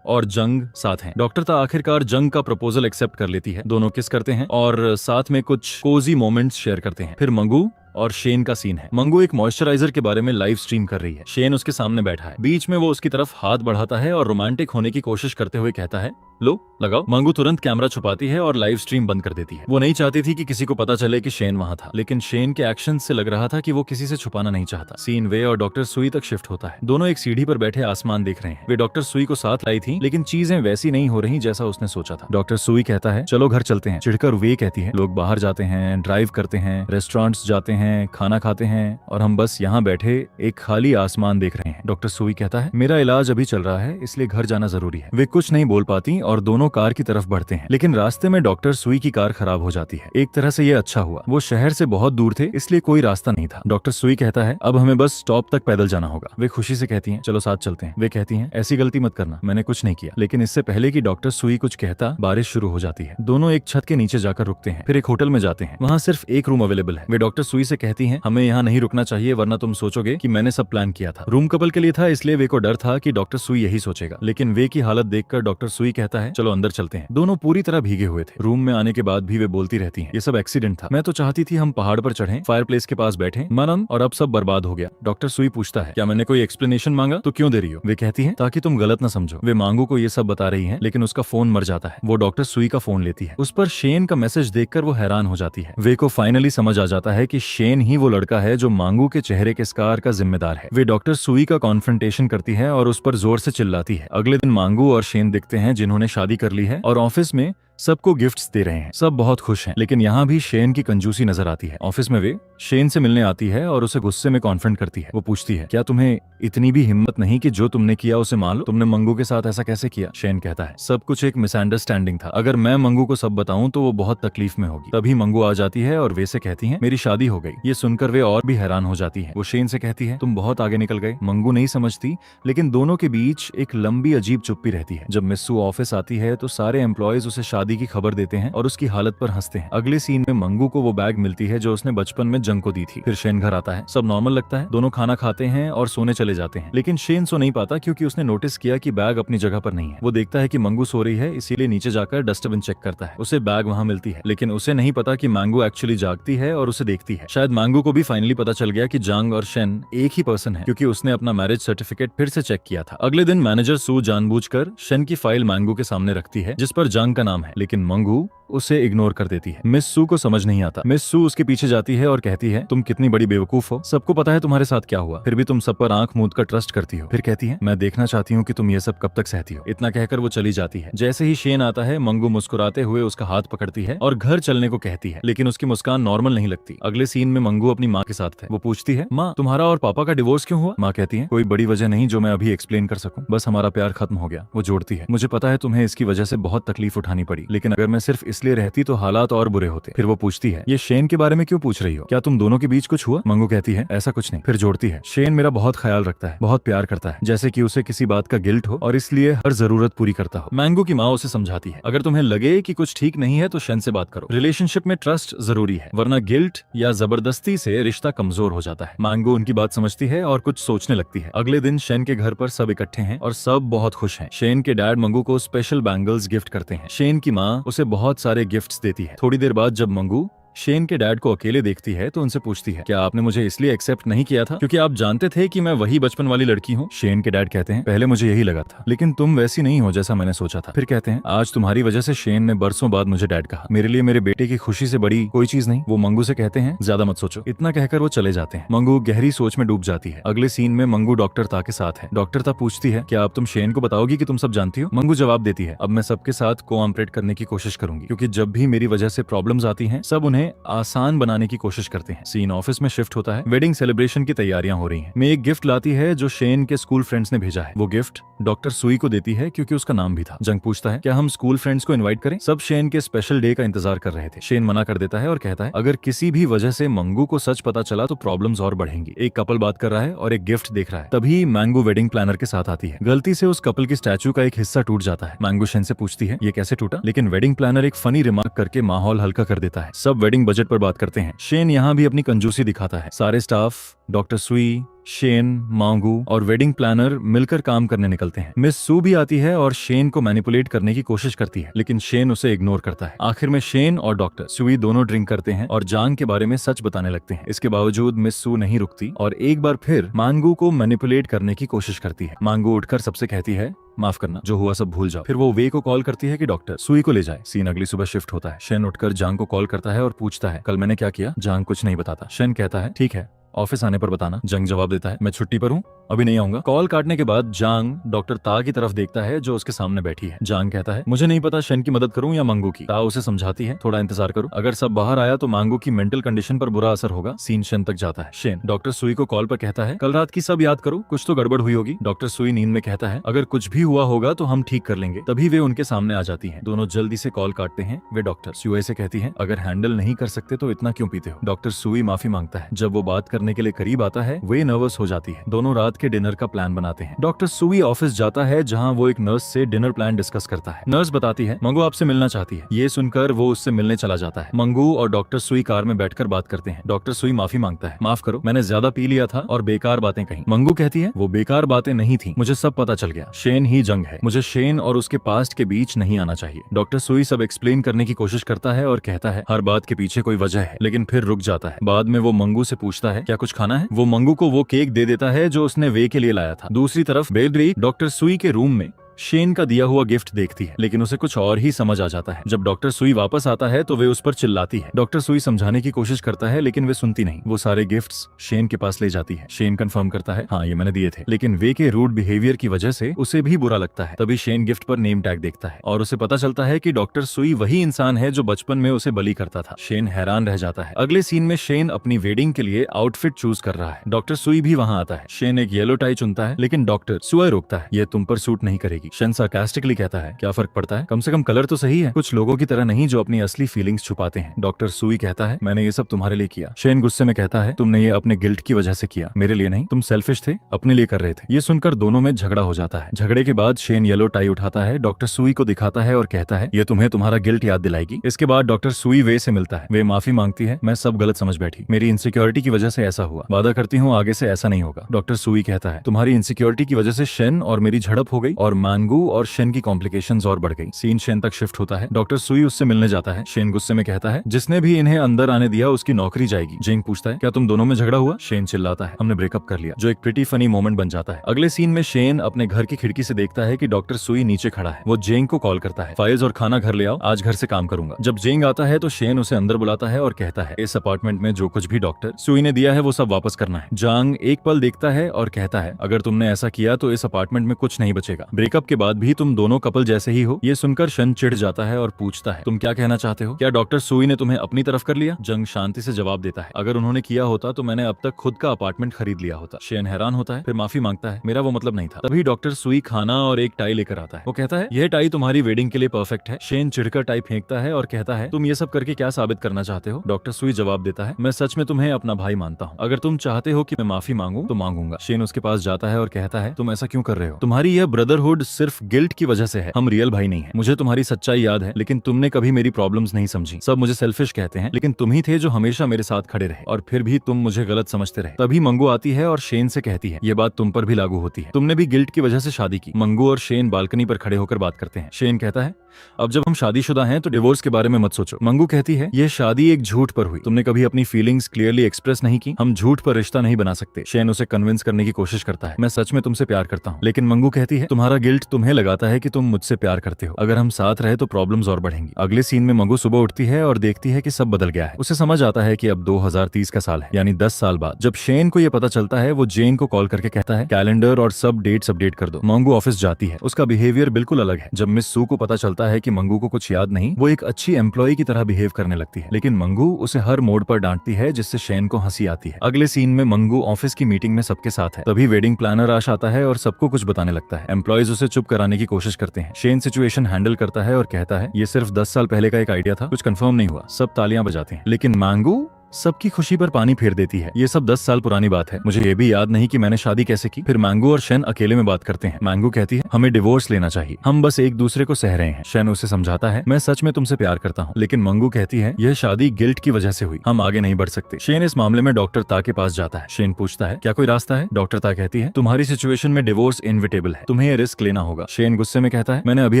और जंग साथ हैं। डॉक्टर ता आखिरकार जंग का प्रपोजल एक्सेप्ट कर लेती है। दोनों किस करते हैं और साथ में कुछ कोजी मोमेंट्स शेयर करते हैं। फिर मंगू और शेन का सीन है। मंगू एक मॉइस्चराइजर के बारे में लाइव स्ट्रीम कर रही है। शेन उसके सामने बैठा है। बीच में वो उसकी तरफ हाथ बढ़ाता है और रोमांटिक होने की कोशिश करते हुए कहता है लो लगाओ। मंगू तुरंत कैमरा छुपाती है और लाइव स्ट्रीम बंद कर देती है। वो नहीं चाहती थी कि किसी को पता चले कि शेन वहां था, लेकिन शेन के एक्शन से लग रहा था कि वो किसी से छुपाना नहीं चाहता। सीन वे और डॉक्टर सुई तक शिफ्ट होता है। दोनों एक सीढ़ी पर बैठे आसमान देख रहे हैं। वे डॉक्टर सुई को साथ लाई थी लेकिन चीजें वैसी नहीं हो रही जैसा उसने सोचा था। डॉक्टर सुई कहता है चलो घर चलते हैं। चिढ़कर वे कहती है लोग बाहर जाते हैं, ड्राइव करते हैं, रेस्टोरेंट्स जाते हैं, खाना खाते हैं और हम बस यहाँ बैठे एक खाली आसमान देख रहे हैं। डॉक्टर सुई कहता है मेरा इलाज अभी चल रहा है इसलिए घर जाना जरूरी है। वे कुछ नहीं बोल पाती और दोनों कार की तरफ बढ़ते हैं लेकिन रास्ते में डॉक्टर सुई की कार खराब हो जाती है। एक तरह से ये अच्छा हुआ, वो शहर से बहुत दूर थे इसलिए कोई रास्ता नहीं था। डॉक्टर सुई कहता है अब हमें बस स्टॉप तक पैदल जाना होगा। वे खुशी से कहती हैं चलो साथ चलते हैं। वे कहती हैं ऐसी गलती मत करना, मैंने कुछ नहीं किया। लेकिन इससे पहले कि डॉक्टर सुई कुछ कहता बारिश शुरू हो जाती है। दोनों एक छत के नीचे जाकर रुकते हैं। फिर एक होटल में जाते हैं। वहाँ सिर्फ एक रूम अवेलेबल है। वे डॉक्टर सुई से कहती हैं हमें यहाँ नहीं रुकना चाहिए वरना तुम सोचोगे कि मैंने सब प्लान किया था। रूम कपल के लिए था इसलिए वे को डर था कि डॉक्टर सुई यही सोचेगा, लेकिन वे की हालत देखकर डॉक्टर सुई कहता है चलो अंदर चलते हैं। दोनों पूरी तरह भीगे हुए थे। रूम में आने के बाद भी वे बोलती रहती हैं ये सब एक्सीडेंट था, मैं तो चाहती थी हम पहाड़ पर चढ़ें, फायर प्लेस के पास बैठे मनम और अब सब बर्बाद हो गया। डॉक्टर सुई पूछता है क्या मैंने कोई एक्सप्लेनेशन मांगा तो क्यों दे रही हो? वे कहती है ताकि तुम गलत न समझो। वे मांगू को ये सब बता रही है लेकिन उसका फोन मर जाता है। वो डॉक्टर सुई का फोन लेती है। उस पर शेन का मैसेज देखकर वो हैरान हो जाती है। वे को फाइनली समझ आ जाता है कि शेन ही वो लड़का है जो मांगू के चेहरे के स्कार का जिम्मेदार है। वे डॉक्टर सुई का कॉन्फ्रंटेशन करती है और उस पर जोर से चिल्लाती है। अगले दिन मांगू और शेन दिखते हैं जिन्होंने शादी कर ली है और ऑफिस में सबको गिफ्ट्स दे रहे हैं। सब बहुत खुश हैं, लेकिन यहाँ भी शेन की कंजूसी नजर आती है। ऑफिस में वे शेन से मिलने आती है और उसे गुस्से में कॉन्फ्रंट करती है। वो पूछती है क्या तुम्हें इतनी भी हिम्मत नहीं कि जो तुमने किया उसे मान लो? तुमने मंगू के साथ ऐसा कैसे किया? शेन कहता है सब कुछ एक मिसअंडरस्टैंडिंग था, अगर मैं मंगू को सब बताऊं तो वो बहुत तकलीफ में होगी। तभी मंगू आ जाती है और वे से कहती है मेरी शादी हो गई। ये सुनकर वे और भी हैरान हो जाती है। वो शेन से कहती है तुम बहुत आगे निकल गए। मंगू नहीं समझती, लेकिन दोनों के बीच एक लंबी अजीब चुप्पी रहती है। जब मिस्सू ऑफिस आती है तो सारे एम्प्लॉयज उसे शादी की खबर देते हैं और उसकी हालत पर हंसते हैं। अगले सीन में मंगू को वो बैग मिलती है जो उसने बचपन में जंग को दी थी। फिर शेन घर आता है, सब नॉर्मल लगता है। दोनों खाना खाते हैं और सोने चले जाते हैं, लेकिन शेन सो नहीं पाता क्योंकि उसने नोटिस किया कि बैग अपनी जगह पर नहीं है। वो देखता है कि मंगू सो रही है, इसीलिए नीचे जाकर डस्टबिन चेक करता है। उसे बैग वहाँ मिलती है, लेकिन उसे नहीं पता कि मंगू एक्चुअली जागती है और उसे देखती है। शायद मंगू को भी फाइनली पता चल गया कि जंग और शेन एक ही पर्सन है, क्योंकि उसने अपना मैरिज सर्टिफिकेट फिर से चेक किया था। अगले दिन मैनेजर सू जानबूझकर शेन की फाइल मंगू के सामने रखती है जिस पर जंग का नाम है, लेकिन मंगू उसे इग्नोर कर देती है। मिस सू को समझ नहीं आता। मिस सू उसके पीछे जाती है और कहती है, तुम कितनी बड़ी बेवकूफ हो, सबको पता है तुम्हारे साथ क्या हुआ, फिर भी तुम सब पर आंख मूंद कर ट्रस्ट करती हो। फिर कहती है, मैं देखना चाहती हूँ कि तुम ये सब कब तक सहती हो। इतना कहकर वो चली जाती है। जैसे ही शेन आता है, मंगू मुस्कुराते हुए उसका हाथ पकड़ती है और घर चलने को कहती है, लेकिन उसकी मुस्कान नॉर्मल नहीं लगती। अगले सीन में मंगू अपनी माँ के साथ है। वो पूछती है, माँ तुम्हारा और पापा का डिवोर्स क्यों हुआ? माँ कहती है, कोई बड़ी वजह नहीं जो मैं अभी एक्सप्लेन कर सकूं, बस हमारा प्यार खत्म हो गया। वो जोड़ती है, मुझे पता है तुम्हें इसकी वजह से बहुत तकलीफ उठानी पड़ी, लेकिन अगर मैं सिर्फ इसलिए रहती तो हालात और बुरे होते। फिर वो पूछती है, ये शेन के बारे में क्यों पूछ रही हो, क्या तुम दोनों के बीच कुछ हुआ? मंगू कहती है, ऐसा कुछ नहीं। फिर जोड़ती है, शेन मेरा बहुत ख्याल रखता है, बहुत प्यार करता है, जैसे कि उसे किसी बात का गिल्ट हो और इसलिए हर जरूरत पूरी करता हो। मैंगो की माँ उसे समझाती है, अगर तुम्हें लगे कि कुछ ठीक नहीं है तो शेन से बात करो। रिलेशनशिप में ट्रस्ट जरूरी है, वरना गिल्ट या जबरदस्ती से रिश्ता कमजोर हो जाता है। मैंगो उनकी बात समझती है और कुछ सोचने लगती है। अगले दिन शेन के घर पर सब इकट्ठे हैं और सब बहुत खुश हैं। शेन के डैड मंगू को स्पेशल बैंगल्स गिफ्ट करते हैं। शेन की माँ उसे बहुत सारे गिफ्ट्स देती है। थोड़ी देर बाद जब मंगू शेन के डैड को अकेले देखती है तो उनसे पूछती है, क्या आपने मुझे इसलिए एक्सेप्ट नहीं किया था क्योंकि आप जानते थे कि मैं वही बचपन वाली लड़की हूँ? शेन के डैड कहते हैं, पहले मुझे यही लगा था, लेकिन तुम वैसी नहीं हो जैसा मैंने सोचा था। फिर कहते हैं, आज तुम्हारी वजह से शेन ने बरसों बाद मुझे डैड कहा, मेरे लिए मेरे बेटे की खुशी से बड़ी कोई चीज नहीं। वो मंगू से कहते हैं, ज्यादा मत सोचो। इतना कहकर वो चले जाते हैं। मंगू गहरी सोच में डूब जाती है। अगले सीन में मंगू डॉक्टर ता के साथ है। डॉक्टर ता पूछती है, क्या अब तुम शेन को बताओगी कि तुम सब जानती हो? मंगू जवाब देती है, अब मैं सबके साथ कोऑपरेट करने की कोशिश करूंगी, क्योंकि जब भी मेरी वजह से प्रॉब्लम्स आती हैं सब उन्हें आसान बनाने की कोशिश करते हैं। सीन ऑफिस में शिफ्ट होता है। वेडिंग सेलिब्रेशन की तैयारियां हो रही हैं। मैं एक गिफ्ट लाती है जो शेन के स्कूल फ्रेंड्स ने भेजा है। वो गिफ्ट डॉक्टर सुई को देती है क्योंकि उसका नाम भी था। जंग पूछता है, क्या हम स्कूल फ्रेंड्स को इनवाइट करें? सब शेन के स्पेशल डे का इंतजार कर रहे थे। शेन मना कर देता है और कहता है, अगर किसी भी वजह से मंगू को सच पता चला तो प्रॉब्लम्स और बढ़ेंगी। एक कपल बात कर रहा है और एक गिफ्ट देख रहा है। तभी मैंगो वेडिंग प्लानर के साथ आती है। गलती से उस कपल की स्टैचू का एक हिस्सा टूट जाता है। मैंगो शेन से पूछती है, ये कैसे टूटा? लेकिन वेडिंग प्लानर एक फनी रिमार्क करके माहौल हल्का कर देता है। सब वेडिंग बजट पर बात करते हैं। शेन यहाँ भी अपनी कंजूसी दिखाता है। सारे स्टाफ, डॉक्टर सुई, शेन, मांगू और वेडिंग प्लानर मिलकर काम करने निकलते हैं। मिस सू भी आती है और शेन को मैनिपुलेट करने की कोशिश करती है, लेकिन शेन उसे इग्नोर करता है। आखिर में शेन और डॉक्टर सुई दोनों ड्रिंक करते हैं और जांग के बारे में सच बताने लगते हैं। इसके बावजूद मिस सू नहीं रुकती और एक बार फिर मांगू को मैनिपुलेट करने की कोशिश करती है। मांगू उठकर सबसे कहती है, माफ करना, जो हुआ सब भूल जाओ। फिर वो वे को कॉल करती है कि डॉक्टर सुई को ले जाए। सीन अगली सुबह शिफ्ट होता है। शेन उठकर जांग को कॉल करता है और पूछता है, कल मैंने क्या किया? जांग कुछ नहीं बताता। शेन कहता है, ठीक है, ऑफिस आने पर बताना। जंग जवाब देता है, मैं छुट्टी पर हूँ, अभी नहीं आऊंगा। कॉल काटने के बाद जांग डॉक्टर ता की तरफ देखता है जो उसके सामने बैठी है। जांग कहता है, मुझे नहीं पता शेन की मदद करूं या मंगू की। ता उसे समझाती है, थोड़ा इंतजार करो, अगर सब बाहर आया तो मंगू की मेंटल कंडीशन पर बुरा असर होगा। सीन शेन तक जाता है। शेन डॉक्टर सुई को कॉल पर कहता है, कल रात की सब याद करो, कुछ तो गड़बड़ हुई होगी। डॉक्टर सुई नींद में कहता है, अगर कुछ भी हुआ होगा तो हम ठीक कर लेंगे। तभी वे उनके सामने आ जाती है। दोनों जल्दी से कॉल काटते हैं। वे डॉक्टर सुई से कहती है, अगर हैंडल नहीं कर सकते तो इतना क्यों पीते हो? डॉक्टर सुई माफी मांगता है। जब वो बात करने के लिए करीब आता है, वे नर्वस हो जाती है। दोनों रात के डिनर का प्लान बनाते हैं। डॉक्टर सुई ऑफिस जाता है जहां वो एक नर्स से डिनर प्लान डिस्कस करता है। नर्स बताती है, मंगू आपसे मिलना चाहती है। ये सुनकर वो उससे मिलने चला जाता है। मंगू और डॉक्टर सुई कार में बैठकर बात करते हैं। डॉक्टर सुई माफी मांगता है, माफ करो, मैंने ज्यादा पी लिया था और बेकार बातें कही। मंगू कहती है, वो बेकार बातें नहीं थी, मुझे सब पता चल गया, शेन ही जंग है, मुझे शेन और उसके पास्ट के बीच नहीं आना चाहिए। डॉक्टर सुई सब एक्सप्लेन करने की कोशिश करता है और कहता है, हर बात के पीछे कोई वजह है, लेकिन फिर रुक जाता है। बाद में वो मंगू से पूछता है, क्या कुछ खाना है? वो मंगू को वो केक दे देता है जो उसने वे के लिए लाया था। दूसरी तरफ बेलरी डॉक्टर सुई के रूम में शेन का दिया हुआ गिफ्ट देखती है, लेकिन उसे कुछ और ही समझ आ जाता है। जब डॉक्टर सुई वापस आता है तो वे उस पर चिल्लाती है। डॉक्टर सुई समझाने की कोशिश करता है लेकिन वे सुनती नहीं। वो सारे गिफ्ट्स शेन के पास ले जाती है। शेन कंफर्म करता है, हाँ ये मैंने दिए थे, लेकिन वे के रूड बिहेवियर की वजह से उसे भी बुरा लगता है। तभी शेन गिफ्ट पर नेम टैग देखता है और उसे पता चलता है कि डॉक्टर सुई वही इंसान है जो बचपन में उसे बली करता था। शेन हैरान रह जाता है। अगले सीन में शेन अपनी वेडिंग के लिए आउटफिट चूज कर रहा है। डॉक्टर सुई भी वहाँ आता है। शेन एक येलो टाई चुनता है, लेकिन डॉक्टर सुई रोकता है, ये तुम पर सूट नहीं करेगी। शेन सार्कास्टिकली कहता है, क्या फर्क पड़ता है, कम से कम कलर तो सही है, कुछ लोगों की तरह नहीं जो अपनी असली फीलिंग्स छुपाते हैं। डॉक्टर सुई कहता है, मैंने ये सब तुम्हारे लिए किया। शेन गुस्से में कहता है, तुमने ये अपने गिल्ट की वजह से किया, मेरे लिए नहीं, तुम सेल्फिश थे, अपने लिए कर रहे थे। ये सुनकर दोनों में झगड़ा हो जाता है। झगड़े के बाद शेन येलो टाई उठाता है, डॉक्टर सुई को दिखाता है और कहता है, ये तुम्हें तुम्हारा गिल्ट याद दिलाएगी। इसके बाद डॉक्टर सुई वे से मिलता है। वे माफी मांगती है, मैं सब गलत समझ बैठी, मेरी इनसिक्योरिटी की वजह से ऐसा हुआ, वादा करती हूँ आगे से ऐसा नहीं होगा। डॉक्टर सुई कहता है, तुम्हारी इनसिक्योरिटी की वजह से शेन और मेरी झड़प हो गई और मांगू और शेन की कॉम्प्लिकेशंस और बढ़ गई। सीन शेन तक शिफ्ट होता है। डॉक्टर सुई उससे मिलने जाता है। शेन गुस्से में कहता है जिसने भी इन्हें अंदर आने दिया उसकी नौकरी जाएगी। जिंग पूछता है क्या तुम दोनों में झगड़ा हुआ? शेन चिल्लाता है हमने ब्रेकअप कर लिया, जो एक प्रिटी फनी मोमेंट बन जाता है। अगले सीन में शेन अपने घर की खिड़की से देखता है कि डॉक्टर सुई नीचे खड़ा है। वो जेंग को कॉल करता है, फाइल्स और खाना घर ले आओ, आज घर से काम करूंगा। जब जेंग आता है तो शेन उसे अंदर बुलाता है और कहता है इस अपार्टमेंट में जो कुछ भी डॉक्टर सुई ने दिया है वो सब वापस करना है। जांग एक पल देखता है और कहता है अगर तुमने ऐसा किया तो इस अपार्टमेंट में कुछ नहीं बचेगा। ब्रेकअप के बाद भी तुम दोनों कपल जैसे ही हो। ये सुनकर शन चिढ़ जाता है और पूछता है तुम क्या कहना चाहते हो? क्या डॉक्टर सुई ने तुम्हें अपनी तरफ कर लिया? जंग शांति से जवाब देता है अगर उन्होंने किया होता तो मैंने अब तक खुद का अपार्टमेंट खरीद लिया होता। शेन हैरान होता है, फिर माफी मांगता है, मेरा वो मतलब नहीं था। तभी डॉक्टर सुई खाना और एक टाई लेकर आता है। वो कहता है यह टाई तुम्हारी वेडिंग के लिए परफेक्ट है। शेन चिढ़कर टाई फेंकता है और कहता है तुम ये सब करके क्या साबित करना चाहते हो? डॉक्टर सुई जवाब देता है मैं सच में तुम्हें अपना भाई मानता हूँ। अगर तुम चाहते हो कि मैं माफी मांगू तो मांगूंगा। शेन उसके पास जाता है और कहता है तुम ऐसा क्यों कर रहे हो? तुम्हारी यह ब्रदरहुड सिर्फ गिल्ट की वजह से है, हम रियल भाई नहीं है। मुझे तुम्हारी सच्चाई याद है लेकिन तुमने कभी मेरी प्रॉब्लम्स नहीं समझी। सब मुझे सेल्फिश कहते हैं लेकिन तुम ही थे जो हमेशा मेरे साथ खड़े रहे और फिर भी तुम मुझे गलत समझते रहे। तभी मंगू आती है और शेन से कहती है ये बात तुम पर भी लागू होती है, तुमने भी गिल्ट की वजह से शादी की। मंगू और शेन बालकनी पर खड़े होकर बात करते हैं। शेन कहता है अब जब हम शादीशुदा हैं तो डिवोर्स के बारे में मत सोचो। मंगू कहती है यह शादी एक झूठ पर हुई, तुमने कभी अपनी फीलिंग्स क्लियरली एक्सप्रेस नहीं की, हम झूठ पर रिश्ता नहीं बना सकते। शेन उसे कन्विंस करने की कोशिश करता है मैं सच में तुमसे प्यार करता हूँ। लेकिन मंगू कहती है तुम्हारा गिल्ट तुम्हें लगाता है कि तुम मुझसे प्यार करते हो, अगर हम साथ रहे तो प्रॉब्लम्स और बढ़ेंगी। अगले सीन में मंगू सुबह उठती है और देखती है कि सब बदल गया है। उसे समझ आता है कि अब 2030 का साल है, यानी 10 साल बाद। जब शेन को यह पता चलता है वो जेन को कॉल करके कहता है कैलेंडर और सब डेट्स अपडेट कर दो। मंगू ऑफिस जाती है, उसका बिहेवियर बिल्कुल अलग है। जब मिस सू को पता चलता है कि मंगू को कुछ याद नहीं, वो एक अच्छी एम्प्लॉय की तरह बिहेव करने लगती है, लेकिन मंगू उसे हर मोड़ पर डांटती है जिससे शेन को हंसी आती है। अगले सीन में मंगू ऑफिस की मीटिंग में सबके साथ है। तभी वेडिंग प्लानर आश आता है और सबको कुछ बताने लगता है। एम्प्लॉयज उसे चुप कराने की कोशिश करते हैं। शेन सिचुएशन हैंडल करता है और कहता है ये सिर्फ 10 साल पहले का एक आइडिया था, कुछ कंफर्म नहीं हुआ। सब तालियां बजाते हैं लेकिन मंगू सबकी खुशी पर पानी फेर देती है। ये सब 10 साल पुरानी बात है, मुझे ये भी याद नहीं कि मैंने शादी कैसे की। फिर मैंगो और शेन अकेले में बात करते हैं। मैंगो कहती है हमें डिवोर्स लेना चाहिए, हम बस एक दूसरे को सह रहे हैं। शेन उसे समझाता है मैं सच में तुमसे प्यार करता हूँ, लेकिन मंगू कहती है यह शादी गिल्ट की वजह से हुई, हम आगे नहीं बढ़ सकते। शेन इस मामले में डॉक्टर ता के पास जाता है। शेन पूछता है क्या कोई रास्ता है? डॉक्टर ता कहती है तुम्हारी सिचुएशन में डिवोर्स इनविटेबल है, तुम्हें ये रिस्क लेना होगा। शेन गुस्से में कहता है मैंने अभी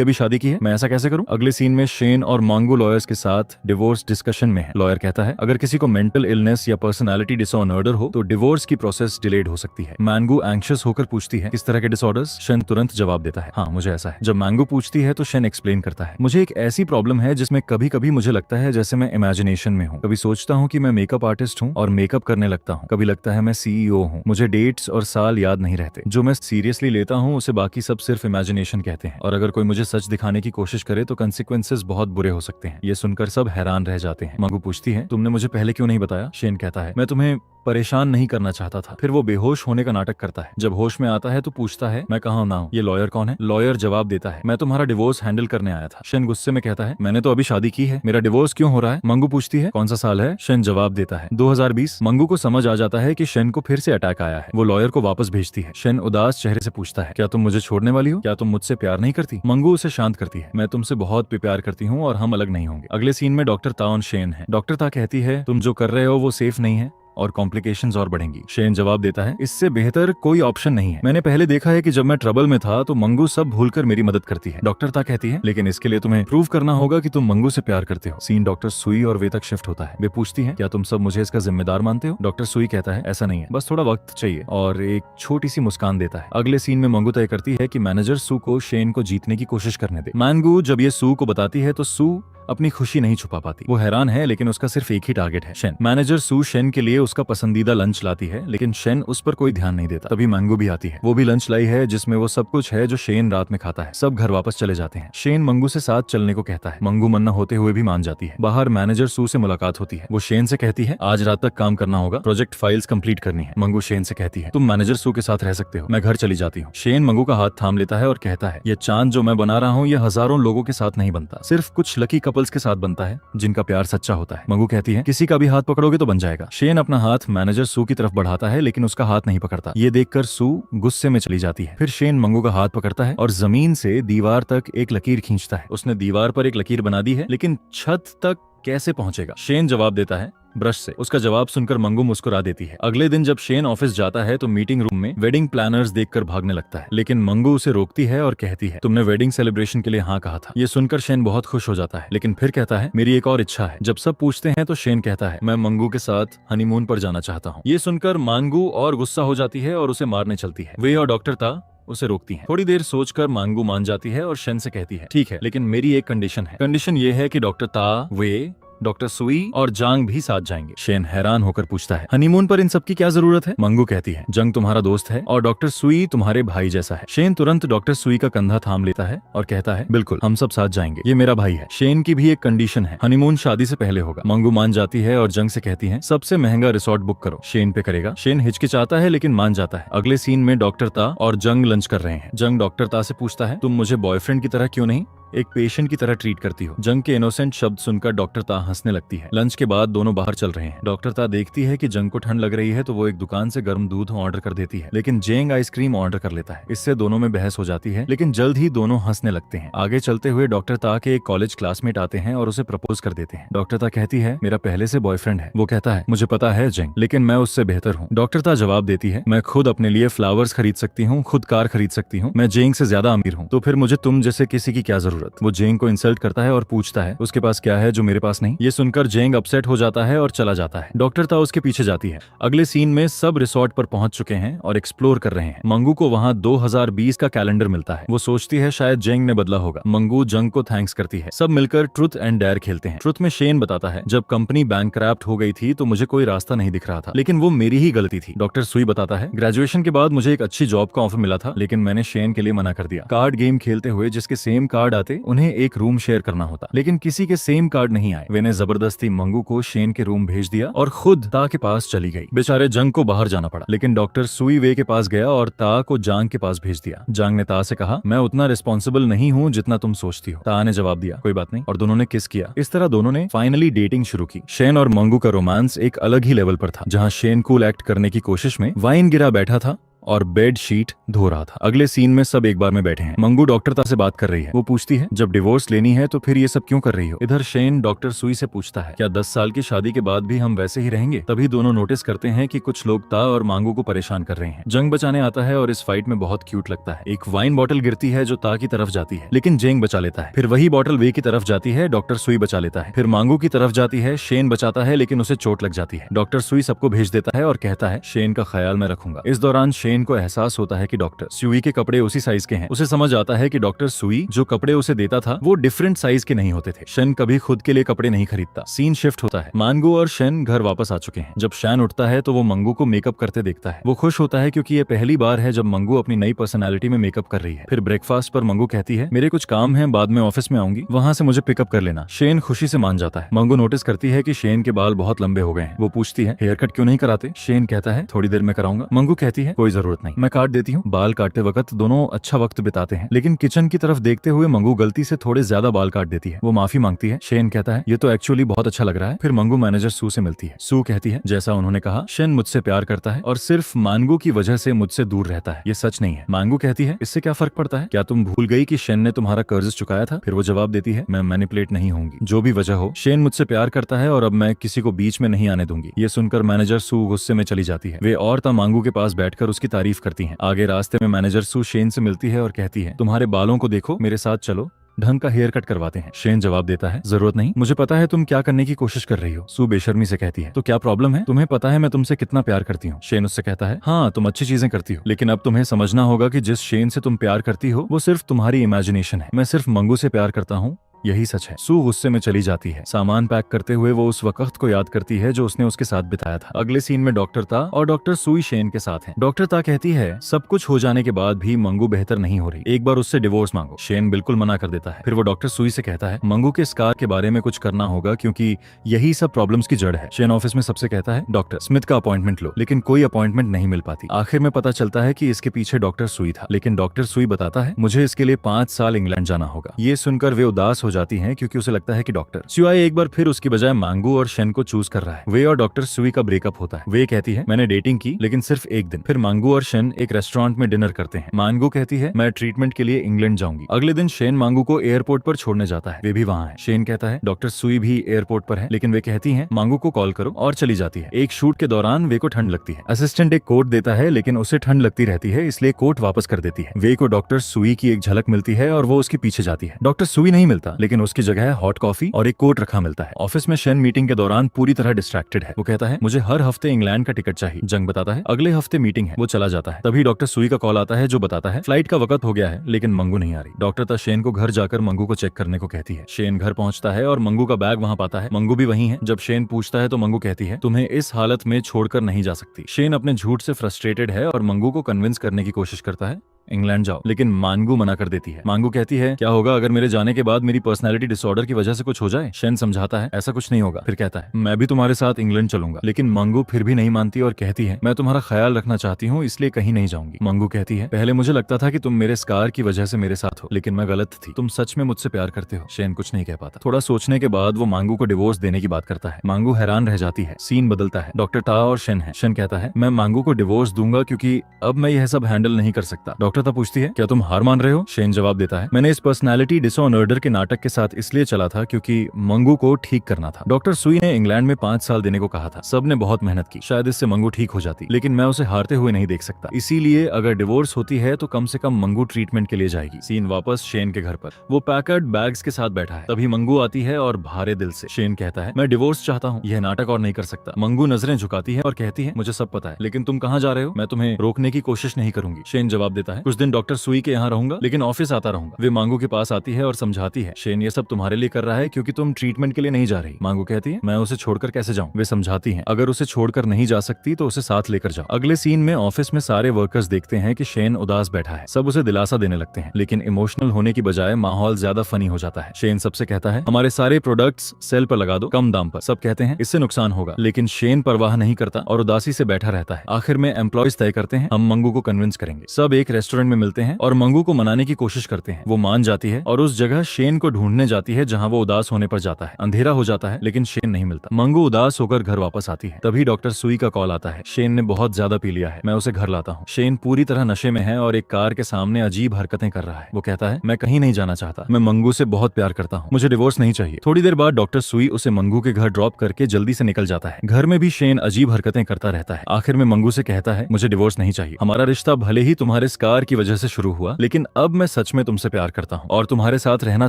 अभी शादी की है, मैं ऐसा कैसे करूँ? अगले सीन में शेन और मंगू लॉयर्स के साथ डिवोर्स डिस्कशन में है। लॉयर कहता है अगर किसी को मेंटल इलनेस या पर्सनालिटी डिसऑर्डर हो तो डिवोर्स की प्रोसेस डिलेड हो सकती है। मैंगू एंग्शियस होकर पूछती है किस तरह के डिसऑर्डर्स? शेन तुरंत जवाब देता है हाँ मुझे ऐसा है। जब मैंगू पूछती है तो शेन एक्सप्लेन करता है मुझे एक ऐसी प्रॉब्लम है जिसमें कभी कभी मुझे लगता है जैसे मैं इमेजिनेशन में हूँ। कभी सोचता हूँ कि मैं मेकअप आर्टिस्ट हूँ और मेकअप करने लगता हूँ, कभी लगता है मैं CEO हूँ। मुझे डेट्स और साल याद नहीं रहते। जो मैं सीरियसली लेता हूँ उसे बाकी सब सिर्फ इमेजिनेशन कहते हैं, और अगर कोई मुझे सच दिखाने की कोशिश करे तो कंसिक्वेंसेस बहुत बुरे हो सकते हैं। ये सुनकर सब हैरान रह जाते हैं। मंगू पूछती है तुमने मुझे पहले क्यों नहीं बताया? शेन कहता है मैं तुम्हें परेशान नहीं करना चाहता था। फिर वो बेहोश होने का नाटक करता है। जब होश में आता है तो पूछता है मैं कहाँ ना हूँ, ये लॉयर कौन है? लॉयर जवाब देता है मैं तुम्हारा डिवोर्स हैंडल करने आया था। शेन गुस्से में कहता है मैंने तो अभी शादी की है, मेरा डिवोर्स क्यों हो रहा है? मंगू पूछती है कौन सा साल है? शेन जवाब देता है 2020। मंगू को समझ आ जाता है कि शेन को फिर से अटैक आया है। वो लॉयर को वापस भेजती है। शेन उदास चेहरे से पूछता है क्या तुम मुझे छोड़ने वाली हो? क्या तुम मुझसे प्यार नहीं करती? मंगू उसे शांत करती है मैं तुमसे बहुत प्यार करती हूँ और हम अलग नहीं होंगे। अगले सीन में डॉक्टर ता और शेन है। डॉक्टर ता कहती है तुम जो कर रहे हो वो सेफ नहीं है और कॉम्प्लिकेशंस और बढ़ेंगी। शेन जवाब देता है इससे बेहतर कोई ऑप्शन नहीं है, मैंने पहले देखा है कि जब मैं ट्रबल में था तो मंगू सब भूलकर मेरी मदद करती है। डॉक्टर ता कहती है लेकिन इसके लिए तुम्हें प्रूव करना होगा कि तुम मंगू से प्यार करते हो। सीन डॉक्टर सुई और वे तक शिफ्ट होता है। वे पूछती है क्या तुम सब मुझे इसका जिम्मेदार मानते हो? डॉक्टर सुई कहता है ऐसा नहीं है, बस थोड़ा वक्त चाहिए, और एक छोटी सी मुस्कान देता है। अगले सीन में मंगू तय करती है कि मैनेजर सू को शेन को जीतने की कोशिश करने दे। मैंगू जब ये सू को बताती है तो सू अपनी खुशी नहीं छुपा पाती। वो हैरान है लेकिन उसका सिर्फ एक ही टारगेट है शेन। मैनेजर सू शेन के लिए उसका पसंदीदा लंच लाती है लेकिन शेन उस पर कोई ध्यान नहीं देता। तभी मंगू भी आती है। वो भी लंच लाई है जिसमें वो सब कुछ है जो शेन रात में खाता है। सब घर वापस चले जाते हैं। शेन मंगू से साथ चलने को कहता है। मंगू मन्ना होते हुए भी मान जाती है। बाहर मैनेजर सू से मुलाकात होती है। वो शेन से कहती है आज रात तक काम करना होगा, प्रोजेक्ट फाइल्स कंप्लीट करनी है। मंगू शेन से कहती है तुम मैनेजर सू के साथ रह सकते हो, मैं घर चली जाती हूँ। शेन मंगू का हाथ थाम लेता है और कहता है ये चांद जो मैं बना रहा हूँ ये हजारों लोगों के साथ नहीं बनता, सिर्फ कुछ लकी कपल्स के साथ बनता है जिनका प्यार सच्चा होता है। मंगू कहती है किसी का भी हाथ पकड़ोगे तो बन जाएगा। शेन अपना हाथ मैनेजर सू की तरफ बढ़ाता है लेकिन उसका हाथ नहीं पकड़ता। ये देखकर सू गुस्से में चली जाती है। फिर शेन मंगू का हाथ पकड़ता है और जमीन से दीवार तक एक लकीर खींचता है। उसने दीवार पर एक लकीर बना दी है लेकिन छत तक कैसे पहुंचेगा? शेन जवाब देता है ब्रश से। उसका जवाब सुनकर मंगू मुस्कुरा देती है। अगले दिन जब शेन ऑफिस जाता है तो मीटिंग रूम में वेडिंग प्लानर्स देखकर भागने लगता है, लेकिन मंगू उसे रोकती है और कहती है तुमने वेडिंग सेलिब्रेशन के लिए हाँ कहा था। ये सुनकर शेन बहुत खुश हो जाता है, लेकिन फिर कहता है मेरी एक और इच्छा है। जब सब पूछते हैं तो शेन कहता है मैं मंगू के साथ हनीमून पर जाना चाहता हूँ। ये सुनकर मंगू और गुस्सा हो जाती है और उसे मारने चलती है। वे और डॉक्टर ता उसे रोकती हैं। थोड़ी देर सोचकर मंगू मान जाती है और शेन से कहती है ठीक है, लेकिन मेरी एक कंडीशन है। कंडीशन ये है कि डॉक्टर ता, वे, डॉक्टर सुई और जंग भी साथ जाएंगे। शेन हैरान होकर पूछता है हनीमून पर इन सब की क्या जरूरत है? मंगू कहती है जंग तुम्हारा दोस्त है और डॉक्टर सुई तुम्हारे भाई जैसा है। शेन तुरंत डॉक्टर सुई का कंधा थाम लेता है और कहता है बिल्कुल, हम सब साथ जाएंगे, ये मेरा भाई है। शेन की भी एक कंडीशन है, हनीमून शादी से पहले होगा। मंगू मान जाती है और जंग से कहती है सबसे महंगा रिसोर्ट बुक करो। शेन पे करेगा। शेन हिचकिचाता है लेकिन मान जाता है। अगले सीन में डॉक्टर ता और जंग लंच कर रहे हैं। जंग डॉक्टर ता से पूछता है तुम मुझे बॉयफ्रेंड की तरह क्यों नहीं एक पेशेंट की तरह ट्रीट करती हो? जंग के इनोसेंट शब्द सुनकर डॉक्टर ता हंसने लगती है। लंच के बाद दोनों बाहर चल रहे हैं। डॉक्टर ता देखती है कि जंग को ठंड लग रही है तो वो एक दुकान से गर्म दूध ऑर्डर कर देती है, लेकिन जेंग आइसक्रीम ऑर्डर कर लेता है। इससे दोनों में बहस हो जाती है, लेकिन जल्द ही दोनों हंसने लगते हैं। आगे चलते हुए डॉक्टर ता के एक कॉलेज क्लासमेट आते हैं और उसे प्रपोज कर देते हैं। डॉक्टर ता कहती है मेरा पहले से बॉयफ्रेंड है। वो कहता है मुझे पता है जेंग, लेकिन मैं उससे बेहतर हूँ। डॉक्टर ता जवाब देती है मैं खुद अपने लिए फ्लावर्स खरीद सकती हूँ, खुद कार खरीद सकती हूँ, मैं जेंग से ज्यादा अमीर हूँ, तो फिर मुझे तुम जैसे किसी की क्या जरूरत? वो जेंग को इंसल्ट करता है और पूछता है उसके पास क्या है जो मेरे पास नहीं? ये सुनकर जेंग अपसेट हो जाता है और चला जाता है। डॉक्टर ता उसके पीछे जाती है। अगले सीन में सब रिसोर्ट पर पहुंच चुके हैं और एक्सप्लोर कर रहे हैं। मंगू को वहां 2020 का कैलेंडर मिलता है। वो सोचती है शायद जेंग ने बदला होगा। मंगू जंग को थैंक्स करती है। सब मिलकर ट्रुथ एंड डेयर खेलते हैं। ट्रुथ में शेन बताता है जब कंपनी बैंकक्रप्ट हो गई थी तो मुझे कोई रास्ता नहीं दिख रहा था, लेकिन वो मेरी ही गलती थी। डॉक्टर सुई बताता है ग्रेजुएशन के बाद मुझे एक अच्छी जॉब का ऑफर मिला था, लेकिन मैंने शेन के लिए मना कर दिया। कार्ड गेम खेलते हुए जिसके सेम कार्ड आते उन्हें एक रूम शेयर करना होता, लेकिन किसी के सेम कार्ड नहीं आए। वे ने जबरदस्ती मंगू को शेन के रूम भेज दिया और खुद ता के पास चली गई। बेचारे जंग को बाहर जाना पड़ा, लेकिन डॉक्टर सुई वे के पास गया और ता को जांग के पास भेज दिया। जांग ने ता से कहा मैं उतना रिस्पॉन्सिबल नहीं हूँ जितना तुम सोचती हो। ता ने जवाब दिया कोई बात नहीं, और दोनों ने किस किया। इस तरह दोनों ने फाइनली डेटिंग शुरू की। शेन और मंगू का रोमांस एक अलग ही लेवल पर था, जहाँ शेन कूल एक्ट करने की कोशिश में वाइन गिरा बैठा था और बेड शीट धो रहा था। अगले सीन में सब एक बार में बैठे हैं। मंगू डॉक्टर ता से बात कर रही है। वो पूछती है जब डिवोर्स लेनी है तो फिर ये सब क्यों कर रही हो? इधर शेन डॉक्टर सुई से पूछता है क्या 10 साल की शादी के बाद भी हम वैसे ही रहेंगे? तभी दोनों नोटिस करते हैं कि कुछ लोग ता और मंगू को परेशान कर रहे हैं। जंग बचाने आता है और इस फाइट में बहुत क्यूट लगता है। एक वाइन बॉटल गिरती है जो ता की तरफ जाती है, लेकिन जेंग बचा लेता है। फिर वही बॉटल वे की तरफ जाती है, डॉक्टर सुई बचा लेता है। फिर मंगू की तरफ जाती है, शेन बचाता है लेकिन उसे चोट लग जाती है। डॉक्टर सुई सबको भेज देता है और कहता है शेन का ख्याल मैं रखूंगा। इस दौरान शेन को एहसास होता है कि डॉक्टर सुई के कपड़े उसी साइज के हैं। उसे समझ आता है कि डॉक्टर सुई जो कपड़े उसे देता था वो डिफरेंट साइज के नहीं होते थे। शेन कभी खुद के लिए कपड़े नहीं खरीदता। सीन शिफ्ट होता है। मंगू और शेन घर वापस आ चुके हैं। जब शेन उठता है तो वो मंगू को मेकअप करते देखता है। वो खुश होता है क्योंकि ये पहली बार है जब मंगू अपनी नई पर्सनैलिटी में मेकअप कर रही है। फिर ब्रेकफास्ट पर मंगू कहती है मेरे कुछ काम है, बाद में ऑफिस में आऊंगी, वहां से मुझे पिकअप कर लेना। शेन खुशी से मान जाता है। मंगू नोटिस करती है कि शेन के बाल बहुत लंबे हो गए हैं। वो पूछती है हेयर कट क्यों नहीं कराते? शेन कहता है थोड़ी देर में कराऊंगा। मंगू कहती है कोई जरूरत नहीं, मैं काट देती हूँ। बाल काटते वक्त दोनों अच्छा वक्त बिताते हैं, लेकिन किचन की तरफ देखते हुए मंगू गलती से थोड़े ज्यादा बाल काट देती है। वो माफी मांगती है। शेन कहता है ये तो एक्चुअली बहुत अच्छा लग रहा है। फिर मंगू मैनेजर सू से मिलती है। सू कहती है जैसा उन्होंने कहा शेन मुझसे प्यार करता है और सिर्फ मंगू की वजह से मुझसे दूर रहता है। ये सच नहीं है। मंगू कहती है इससे क्या फर्क पड़ता है? क्या तुम भूल गई कि शेन ने तुम्हारा कर्ज चुकाया था? फिर वो जवाब देती है मैं मैनिपुलेट नहीं होंगी, जो भी वजह हो शेन मुझसे प्यार करता है और अब मैं किसी को बीच में नहीं आने दूंगी। ये सुनकर मैनेजर सू गुस्से में चली जाती है। वे और मंगू के पास बैठकर उसकी तारीफ करती है। आगे रास्ते में मैनेजर सू शेन से मिलती है और कहती है तुम्हारे बालों को देखो, मेरे साथ चलो, ढंग का हेयर कट करवाते हैं। शेन जवाब देता है जरूरत नहीं, मुझे पता है तुम क्या करने की कोशिश कर रही हो। सू बेशर्मी से कहती है तो क्या प्रॉब्लम है? तुम्हें पता है मैं तुमसे कितना प्यार करती हूँ। शेन उससे कहता है हाँ तुम अच्छी चीजें करती हो, लेकिन अब तुम्हें समझना होगा कि जिस शेन से तुम प्यार करती हो वो सिर्फ तुम्हारी इमेजिनेशन है। मैं सिर्फ मंगू से प्यार करता हूँ, यही सच है। सू गुस्से में चली जाती है। सामान पैक करते हुए वो उस वक्त को याद करती है जो उसने उसके साथ बिताया था। अगले सीन में डॉक्टर ता और डॉक्टर सुई शेन के साथ हैं। डॉक्टर ता कहती है सब कुछ हो जाने के बाद भी मंगू बेहतर नहीं हो रही, एक बार उससे डिवोर्स मांगो। शेन बिल्कुल मना कर देता है। फिर वो डॉक्टर सुई से कहता है मंगू के स्कार के बारे में कुछ करना होगा क्योंकि यही सब प्रॉब्लम्स की जड़ है। शेन ऑफिस में सबसे कहता है डॉक्टर स्मिथ का अपॉइंटमेंट लो, लेकिन कोई अपॉइंटमेंट नहीं मिल पाती। आखिर में पता चलता है कि इसके पीछे डॉक्टर सुई था, लेकिन डॉक्टर सुई बताता है मुझे इसके लिए 5 साल इंग्लैंड जाना होगा। ये सुनकर वे उदास हो जाती हैं क्योंकि उसे लगता है कि डॉक्टर सुआई एक बार फिर उसकी बजाय मांगू और शेन को चूज कर रहा है। वे और डॉक्टर सुई का ब्रेकअप होता है। वे कहती है मैंने डेटिंग की लेकिन सिर्फ एक दिन। फिर मांगू और शेन एक रेस्टोरेंट में डिनर करते हैं। मांगू कहती है मैं ट्रीटमेंट के लिए इंग्लैंड जाऊंगी। अगले दिन शेन मांगू को एयरपोर्ट पर छोड़ने जाता है। वे भी वहाँ है। शेन कहता है डॉक्टर सुई भी एयरपोर्ट पर है लेकिन वे कहती है मांगू को कॉल करो और चली जाती है। एक शूट के दौरान वे को ठंड लगती है। असिस्टेंट एक कोट देता है लेकिन उसे ठंड लगती रहती है इसलिए कोट वापस कर देती है। वे को डॉक्टर सुई की एक झलक मिलती है और वो उसके पीछे जाती है। डॉक्टर सुई नहीं मिलता लेकिन उसकी जगह हॉट कॉफी और एक कोट रखा मिलता है। ऑफिस में शेन मीटिंग के दौरान पूरी तरह डिस्ट्रैक्टेड है। वो कहता है मुझे हर हफ्ते इंग्लैंड का टिकट चाहिए। जंग बताता है अगले हफ्ते मीटिंग है। वो चला जाता है। तभी डॉक्टर सुई का कॉल आता है जो बताता है फ्लाइट का वक्त हो गया है लेकिन मंगू नहीं आ रही। डॉक्टर शेन को घर जाकर मंगू को चेक करने को कहती है। शेन घर पहुंचता है और मंगू का बैग वहां पाता है। मंगू भी वहीं है। जब शेन पूछता है तो मंगू कहती है तुम्हें इस हालत में छोड़कर नहीं जा सकती। शेन अपने झूठ से फ्रस्ट्रेटेड है और मंगू को कन्विंस करने की कोशिश करता है इंग्लैंड जाओ लेकिन मांगू मना कर देती है। मांगू कहती है क्या होगा अगर मेरे जाने के बाद मेरी पर्सनैलिटी डिसऑर्डर की वजह से कुछ हो जाए। शेन समझाता है ऐसा कुछ नहीं होगा। फिर कहता है मैं भी तुम्हारे साथ इंग्लैंड चलूंगा लेकिन मांगू फिर भी नहीं मानती और कहती है मैं तुम्हारा ख्याल रखना चाहती हूँ इसलिए कहीं नहीं जाऊंगी। मांगू कहती है पहले मुझे लगता था कि तुम मेरे स्कार की वजह से मेरे साथ हो लेकिन मैं गलत थी। तुम सच में मुझसे प्यार करते हो। शेन कुछ नहीं कह पाता। थोड़ा सोचने के बाद वो मांगू को डिवोर्स देने की बात करता है। मांगू हैरान रह जाती है। सीन बदलता है। डॉक्टर ता और शेन है। शेन कहता है मैं मांगू को डिवोर्स दूंगा क्योंकि अब मैं यह सब हैंडल नहीं कर सकता। डॉक्टर ता पूछती है क्या तुम हार मान रहे हो। शेन जवाब देता है मैंने इस पर्सनैलिटी डिसऑर्डर के नाटक के साथ इसलिए चला था क्योंकि मंगू को ठीक करना था। डॉक्टर सुई ने इंग्लैंड में 5 साल देने को कहा था। सबने बहुत मेहनत की। शायद इससे मंगू ठीक हो जाती लेकिन मैं उसे हारते हुए नहीं देख सकता। इसीलिए अगर डिवोर्स होती है तो कम से कम मंगू ट्रीटमेंट के लिए जाएगी। सीन वापस शेन के घर पर। वो पैकर्ड बैग्स के साथ बैठा है। तभी मंगू आती है और भारे दिल से शेन कहता है मैं डिवोर्स चाहता हूँ। यह नाटक और नहीं कर सकता। मंगू नजरें झुकाती है और कहती है मुझे सब पता है लेकिन तुम कहाँ जा रहे हो। मैं तुम्हें रोकने की कोशिश नहीं करूंगी। शेन जवाब देता है कुछ दिन डॉक्टर सुई के यहाँ रहूंगा लेकिन ऑफिस आता रहूंगा। वे मांगू के पास आती है और समझाती है शेन ये सब तुम्हारे लिए कर रहा है क्योंकि तुम ट्रीटमेंट के लिए नहीं जा रही। मांगू कहती है मैं उसे छोड़कर कैसे जाऊं। वे समझाती हैं अगर उसे छोड़कर नहीं जा सकती तो उसे साथ लेकर जाओ। अगले सीन में ऑफिस में सारे वर्कर्स देखते हैं कि शेन उदास बैठा है। सब उसे दिलासा देने लगते हैं लेकिन इमोशनल होने की बजाय माहौल ज्यादा फनी हो जाता है। शेन सबसे कहता है हमारे सारे प्रोडक्ट्स सेल पर लगा दो कम दाम पर। सब कहते हैं इससे नुकसान होगा लेकिन शेन परवाह नहीं करता और उदासी से बैठा रहता है। आखिर में एम्प्लॉयज तय करते हैं हम मंगू को कन्विंस करेंगे। सब एक रेस्टोरेंट में मिलते हैं और मंगू को मनाने की कोशिश करते हैं। वो मान जाती है और उस जगह शेन को ढूंढने जाती है जहां वो उदास होने पर जाता है। अंधेरा हो जाता है लेकिन शेन नहीं मिलता। मंगू उदास होकर घर वापस आती है। तभी डॉक्टर सुई का कॉल आता है शेन ने बहुत ज्यादा पी लिया है मैं उसे घर लाता हूँ। शेन पूरी तरह नशे में है और एक कार के सामने अजीब हरकतें कर रहा है। वो कहता है मैं कहीं नहीं जाना चाहता। मैं मंगू से बहुत प्यार करता हूँ। मुझे डिवोर्स नहीं चाहिए। थोड़ी देर बाद डॉक्टर सुई उसे मंगू के घर ड्रॉप करके जल्दी से निकल जाता है। घर में भी शेन अजीब हरकतें करता रहता है। आखिर में मंगू से कहता है मुझे डिवोर्स नहीं चाहिए। हमारा रिश्ता भले ही तुम्हारे स्कार की वजह से शुरू हुआ लेकिन अब मैं सच में तुमसे प्यार करता हूँ और तुम्हारे साथ रहना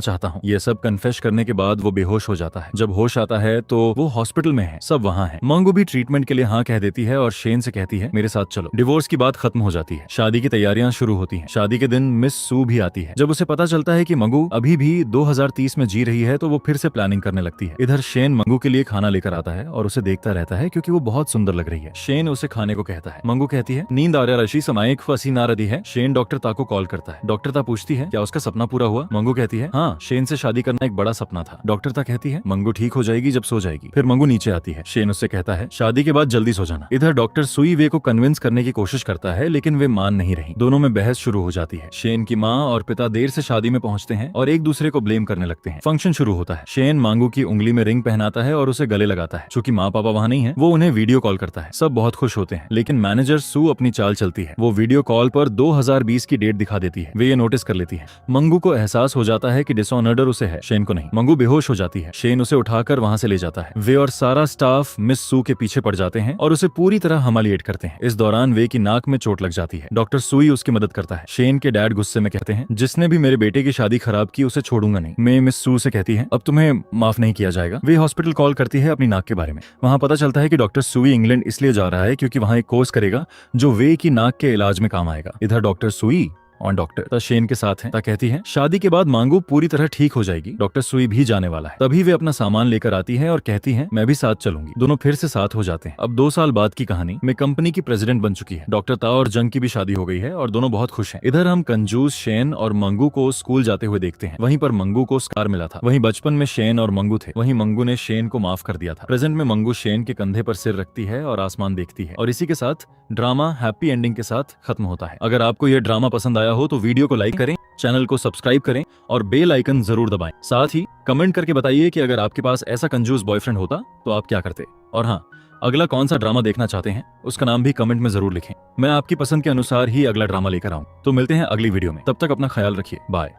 चाहता हूँ। ये सब कन्फेस करने के बाद वो बेहोश हो जाता है। जब होश आता है तो वो हॉस्पिटल में है। सब वहाँ है। मंगू भी ट्रीटमेंट के लिए हाँ कह देती है और शेन से कहती है मेरे साथ चलो। डिवोर्स की बात खत्म हो जाती है। शादी की तैयारियां शुरू होती हैं। शादी के दिन मिस सू भी आती है। जब उसे पता चलता है कि मंगू अभी भी 2030 में जी रही है तो वो फिर से प्लानिंग करने लगती है। इधर शेन मंगू के लिए खाना लेकर आता है और उसे देखता रहता है क्योंकि वो बहुत सुंदर लग रही है। शेन उसे खाने को कहता है। मंगू कहती है नींद आ रशी समाइक फसी ना रदी है। शेन डॉक्टर ता को कॉल करता है। डॉक्टर ता पूछती है क्या उसका सपना पूरा हुआ। मंगू कहती है हाँ शेन से शादी करना एक बड़ा सपना था। डॉक्टर ता कहती है मंगू ठीक हो जाएगी जब सो जाएगी। फिर मंगू नीचे आती है। शेन उससे कहता है शादी के बाद जल्दी सो जाना। इधर डॉक्टर सुई वे को कन्विंस करने की कोशिश करता है लेकिन वे मान नहीं रही। दोनों में बहस शुरू हो जाती है। शेन की माँ और पिता देर से शादी में पहुंचते हैं और एक दूसरे को ब्लेम करने लगते हैं। फंक्शन शुरू होता है। शेन मंगू की उंगली में रिंग पहनाता है और उसे गले लगाता है। चूंकि माँ पापा वहाँ नहीं है वो उन्हें वीडियो कॉल करता है। सब बहुत खुश होते हैं लेकिन मैनेजर सू अपनी चाल चलती है। वो वीडियो कॉल पर 2020 की डेट दिखा देती है। वे ये नोटिस कर लेती है। मंगू को एहसास हो जाता है कि डिसऑनर्डर उसे है शेन को नहीं। मंगू बेहोश हो जाती है। शेन उसे उठाकर वहाँ से ले जाता है। वे और सारा स्टाफ मिस सू के पीछे पड़ जाते हैं और उसे पूरी तरह हमालिएट करते हैं। इस दौरान वे की नाक में चोट लग जाती है। डॉक्टर सुई उसकी मदद करता है। शेन के डैड गुस्से में कहते हैं जिसने भी मेरे बेटे की शादी खराब की उसे छोड़ूंगा नहीं। मैं मिस सू से कहती है अब तुम्हें माफ नहीं किया जाएगा। वे हॉस्पिटल कॉल करती है अपनी नाक के बारे में। वहाँ पता चलता है कि डॉक्टर सुई इंग्लैंड इसलिए जा रहा है क्योंकि वहाँ एक कोर्स करेगा जो वे की नाक के इलाज में काम आएगा। इधर डॉक्टर सुई और डॉक्टर ता शेन के साथ हैं। ता कहती है शादी के बाद मांगू पूरी तरह ठीक हो जाएगी। डॉक्टर सुई भी जाने वाला है। तभी वे अपना सामान लेकर आती है और कहती है मैं भी साथ चलूंगी। दोनों फिर से साथ हो जाते हैं। अब 2 साल बाद की कहानी में कंपनी की प्रेसिडेंट बन चुकी है। डॉक्टर ता और जंग की भी शादी हो गई है और दोनों बहुत खुश हैं। इधर हम कंजूस शेन और मंगू को स्कूल जाते हुए देखते हैं। वहीं पर मंगू को स्कार मिला था। वहीं बचपन में शेन और मंगू थे। वहीं मंगू ने शेन को माफ कर दिया था। प्रेजेंट में मंगू शेन के कंधे पर सिर रखती है और आसमान देखती है। और इसी के साथ ड्रामा हैप्पी एंडिंग के साथ खत्म होता है। अगर आपको यह ड्रामा पसंद आया हो तो वीडियो को लाइक करें, चैनल को सब्सक्राइब करें और बेल आइकन जरूर दबाएं। साथ ही कमेंट करके बताइए कि अगर आपके पास ऐसा कंजूस बॉयफ्रेंड होता तो आप क्या करते। और हाँ, अगला कौन सा ड्रामा देखना चाहते हैं उसका नाम भी कमेंट में जरूर लिखें। मैं आपकी पसंद के अनुसार ही अगला ड्रामा लेकर आऊं। तो मिलते हैं अगली वीडियो में, तब तक अपना ख्याल रखिए। बाय।